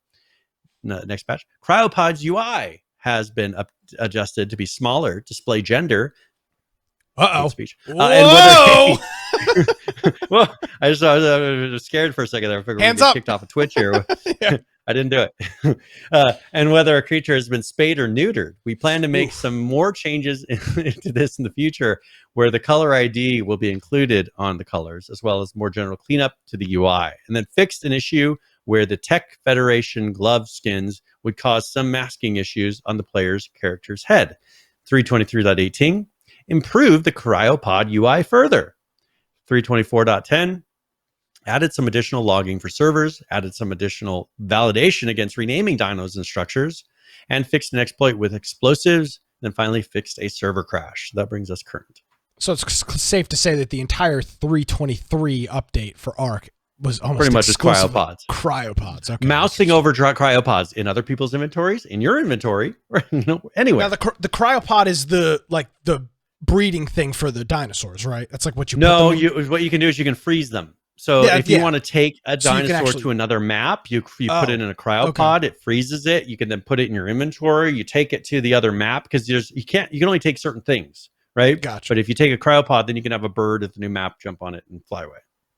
Next patch. Cryopods UI has been adjusted to be smaller, display gender. Speech. Whoa! Well, I was scared for a second there. I figured we'd get kicked off of Twitch here. Yeah. I didn't do it. And whether a creature has been spayed or neutered. We plan to make some more changes into this in the future, where the color ID will be included on the colors, as well as more general cleanup to the UI. And then fixed an issue where the Tech Federation glove skins would cause some masking issues on the player's character's head. 323.18 improved the cryopod UI further. 324.10 added some additional logging for servers, added some additional validation against renaming dinos and structures, and fixed an exploit with explosives, then finally fixed a server crash. That brings us current. So it's safe to say that the entire 323 update for Arc was almost pretty much just cryopods. Cryopods. Okay. Mousing over cryopods in other people's inventories, in your inventory, or anyway. Now the cryopod is the breeding thing for the dinosaurs, right? That's like what you. What you can do is you can freeze them. So if you want to take a dinosaur to another map, you put it in a cryopod. It freezes it. You can then put it in your inventory. You take it to the other map because you can only take certain things, right? Gotcha. But if you take a cryopod, then you can have a bird at the new map jump on it and fly away.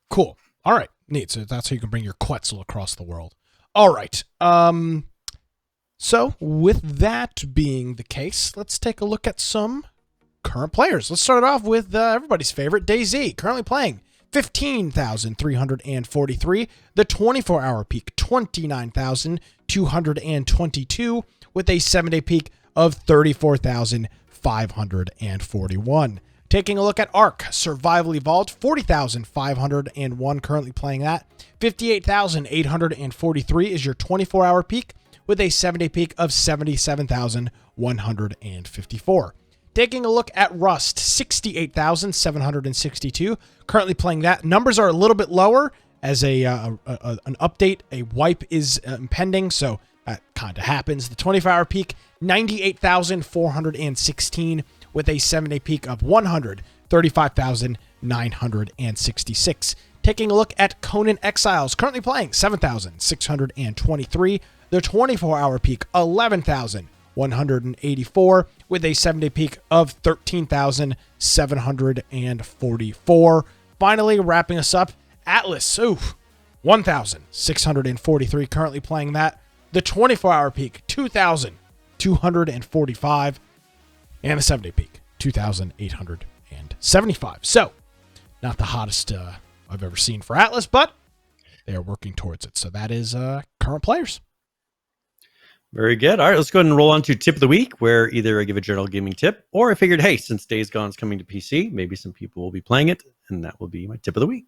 Cool. All right, neat. So that's how you can bring your Quetzal across the world. All right. So with that being the case, let's take a look at some current players. Let's start off with everybody's favorite, DayZ, currently playing 15,343. The 24-hour peak, 29,222, with a 7-day peak of 34,541. Taking a look at Arc, Survival Evolved, 40,501, currently playing that. 58,843 is your 24-hour peak, with a 7-day peak of 77,154. Taking a look at Rust, 68,762, currently playing that. Numbers are a little bit lower as an update. A wipe is impending, so that kind of happens. The 24-hour peak, 98,416, with a 7-day peak of 135,966. Taking a look at Conan Exiles, currently playing 7,623. The 24-hour peak, 11,184, with a 7-day peak of 13,744. Finally, wrapping us up, Atlas, 1,643, currently playing that. The 24-hour peak, 2,245, and the 7-day peak, 2,875. So, not the hottest I've ever seen for Atlas, but they are working towards it. So that is current players. Very good. All right, let's go ahead and roll on to tip of the week, where either I give a general gaming tip, or I figured, hey, since Days Gone is coming to PC, maybe some people will be playing it, and that will be my tip of the week.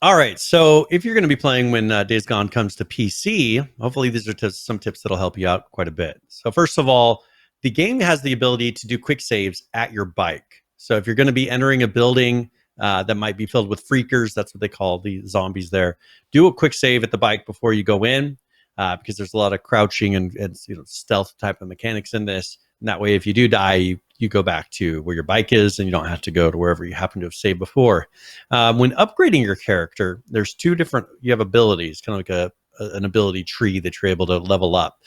All right, so if you're going to be playing when Days Gone comes to PC, hopefully these are some tips that'll help you out quite a bit. So first of all, the game has the ability to do quick saves at your bike. So if you're going to be entering a building that might be filled with freakers, that's what they call the zombies there, do a quick save at the bike before you go in, because there's a lot of crouching and stealth type of mechanics in this. And that way, if you do die, you go back to where your bike is and you don't have to go to wherever you happen to have saved before. When upgrading your character, there's you have abilities, kind of like an ability tree that you're able to level up.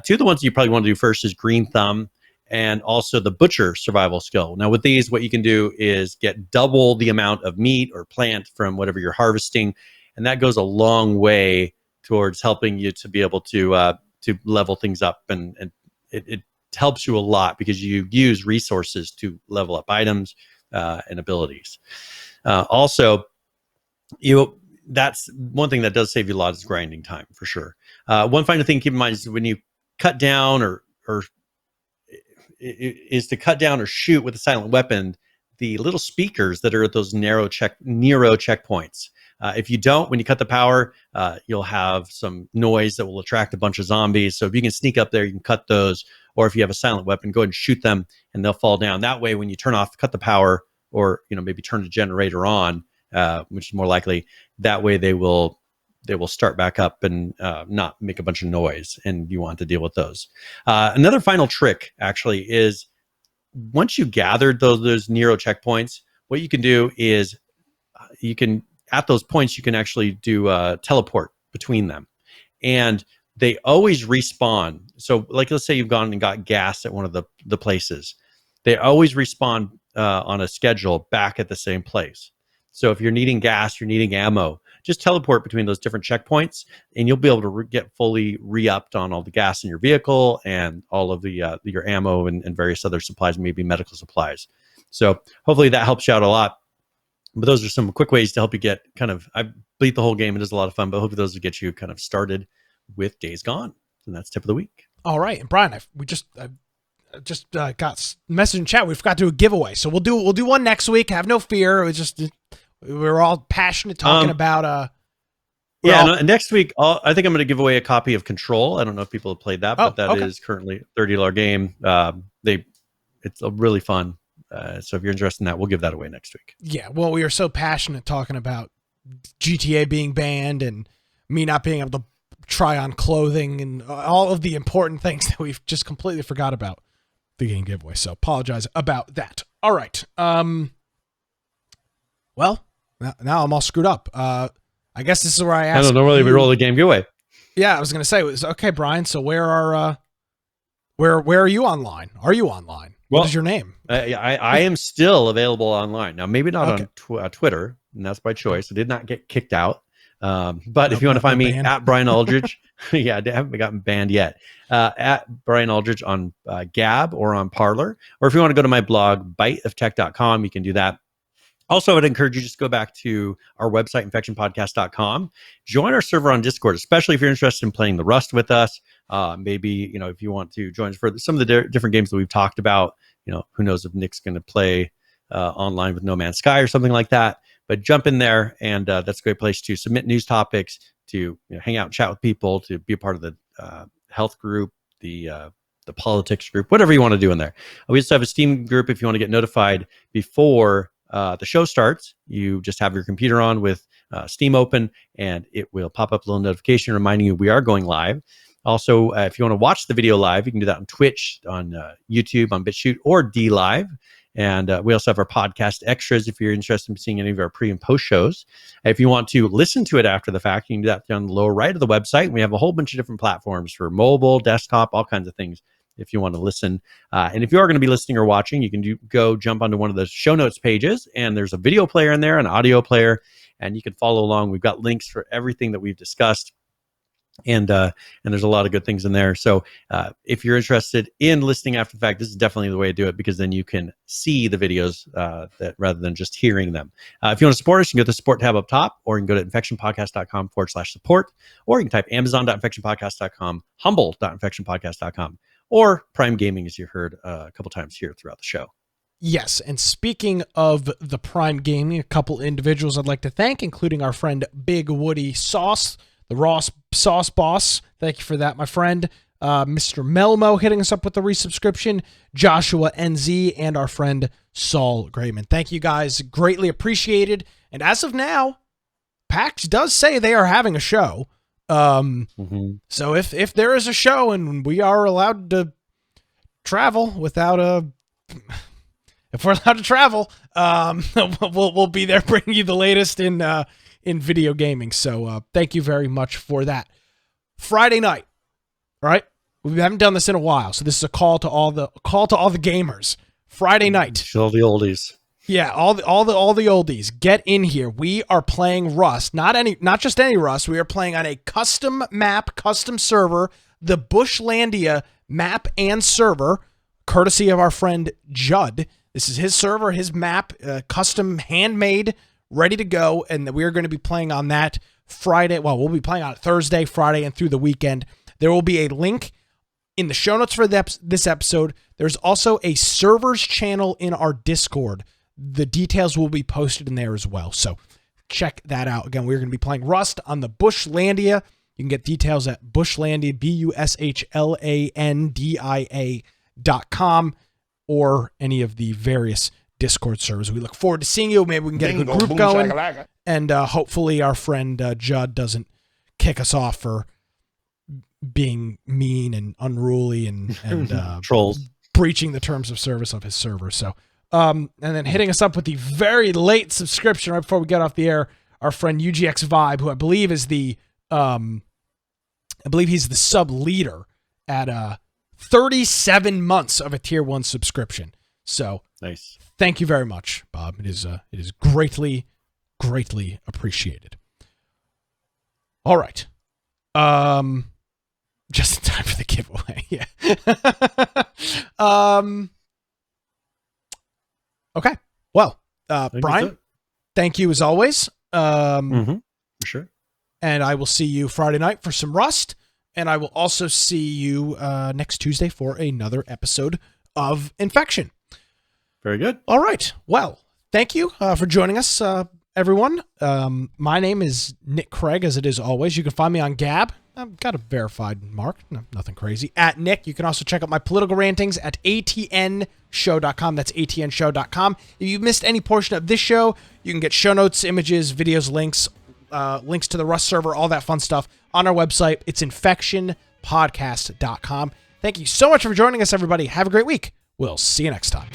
Two of the ones you probably want to do first is Green Thumb and also the Butcher survival skill. Now with these, what you can do is get double the amount of meat or plant from whatever you're harvesting. And that goes a long way towards helping you to be able to level things up, and it helps you a lot because you use resources to level up items and abilities. Also, that's one thing that does save you a lot is grinding time for sure. One final thing to keep in mind is when you cut down or is to cut down or shoot with a silent weapon, the little speakers that are at those Nero checkpoints. If you don't, when you cut the power, you'll have some noise that will attract a bunch of zombies. So if you can sneak up there, you can cut those. Or if you have a silent weapon, go ahead and shoot them and they'll fall down. That way, when you cut the power or, maybe turn the generator on, which is more likely, that way they will start back up and not make a bunch of noise, and you want to deal with those. Another final trick actually is once you gathered those Nero checkpoints, what you can do is at those points you can actually do teleport between them, and they always respawn. So like, let's say you've gone and got gas at one of the places, they always respawn on a schedule back at the same place. So if you're needing gas, you're needing ammo, just teleport between those different checkpoints and you'll be able to get fully re-upped on all the gas in your vehicle and all of your ammo and various other supplies, maybe medical supplies. So hopefully that helps you out a lot. But those are some quick ways to help you get I beat the whole game. It is a lot of fun, but hopefully those will get you kind of started with Days Gone. And that's tip of the week. All right. And Brian, we just got message in chat. We forgot to do a giveaway. So we'll do one next week. Have no fear. It was just... we're all passionate talking about next week I think I'm going to give away a copy of Control. I don't know if people have played that, but that is currently a $30 game. It's a really fun, so if you're interested in that, we'll give that away next week. Yeah, well, we are so passionate talking about GTA being banned and me not being able to try on clothing and all of the important things that we've just completely forgot about the game giveaway, so apologize about that. All right. Well, now I'm all screwed up. I guess this is where I ask. I don't know whether we roll the game giveaway. Yeah, I was going to say, okay, Brian. So where are you online? Are you online? What is your name? I am still available online now. Maybe not on Twitter, and that's by choice. I did not get kicked out. But if you want to find me at Brian Aldridge, yeah, I haven't gotten banned yet. At Brian Aldridge on Gab or on Parler, or if you want to go to my blog, biteoftech.com, you can do that. Also, I would encourage you just go back to our website, infectionpodcast.com. Join our server on Discord, especially if you're interested in playing the Rust with us. Maybe, if you want to join us for some of the different games that we've talked about. Who knows if Nick's going to play online with No Man's Sky or something like that. But jump in there, and that's a great place to submit news topics, to hang out and chat with people, to be a part of the health group, the politics group, whatever you want to do in there. We also have a Steam group if you want to get notified before the show starts. You just have your computer on with Steam open, and it will pop up a little notification reminding you we are going live. Also, if you want to watch the video live, you can do that on Twitch, on YouTube, on BitChute, or DLive. And we also have our podcast extras if you're interested in seeing any of our pre and post shows. If you want to listen to it after the fact, you can do that down the lower right of the website. We have a whole bunch of different platforms for mobile, desktop, all kinds of things if you want to listen. And if you are going to be listening or watching, you can go jump onto one of the show notes pages, and there's a video player in there, an audio player, and you can follow along. We've got links for everything that we've discussed. And there's a lot of good things in there. So if you're interested in listening after the fact, this is definitely the way to do it, because then you can see the videos that rather than just hearing them. If you want to support us, you can go to the support tab up top, or you can go to infectionpodcast.com/support, or you can type amazon.infectionpodcast.com, humble.infectionpodcast.com, or Prime Gaming, as you heard a couple times here throughout the show. Yes, and speaking of the Prime Gaming, a couple individuals I'd like to thank, including our friend Big Woody Sauce, the Raw Sauce Boss. Thank you for that, my friend. Mr. Melmo hitting us up with the resubscription, Joshua NZ, and our friend Saul Grayman. Thank you guys. Greatly appreciated. And as of now, PAX does say they are having a show. So if there is a show and we are allowed to travel without if we're allowed to travel, we'll be there bringing you the latest in video gaming. So thank you very much for that. Friday night, right? We haven't done this in a while, so this is a call to all the gamers. Friday night, all the oldies. Yeah, all the oldies. Get in here. We are playing Rust. Not just any Rust. We are playing on a custom map, custom server the Bushlandia map and server, courtesy of our friend Judd. This is his server, his map, custom, handmade, ready to go, and we're going to be playing on that Friday. Well, we'll be playing on it Thursday, Friday, and through the weekend. There will be a link in the show notes for this episode. There's also a servers channel in our Discord. The details will be posted in there as well, so check that out. Again, we're going to be playing Rust on the Bushlandia. You can get details at Bushlandia, BUSHLANDIA.com, or any of the various Discord servers. We look forward to seeing you. Maybe we can get a good group going. And hopefully our friend Judd doesn't kick us off for being mean and unruly and trolls, breaching the terms of service of his server. So, and then hitting us up with the very late subscription right before we get off the air, our friend UGX Vibe, who I believe is he's the sub leader at 37 months of a tier 1 subscription. So nice. Thank you very much, Bob. It is greatly appreciated. All right. Just in time for the giveaway. Yeah. Okay. Well, Brian, thank you as always. For sure. And I will see you Friday night for some Rust. And I will also see you next Tuesday for another episode of Infection. Very good. All right. Well, thank you for joining us, everyone. My name is Nick Craig, as it is always. You can find me on Gab. I've got a verified mark. No, nothing crazy. At Nick. You can also check out my political rantings at atnshow.com. That's atnshow.com. If you missed any portion of this show, you can get show notes, images, videos, links to the Rust server, all that fun stuff on our website. It's infectionpodcast.com. Thank you so much for joining us, everybody. Have a great week. We'll see you next time.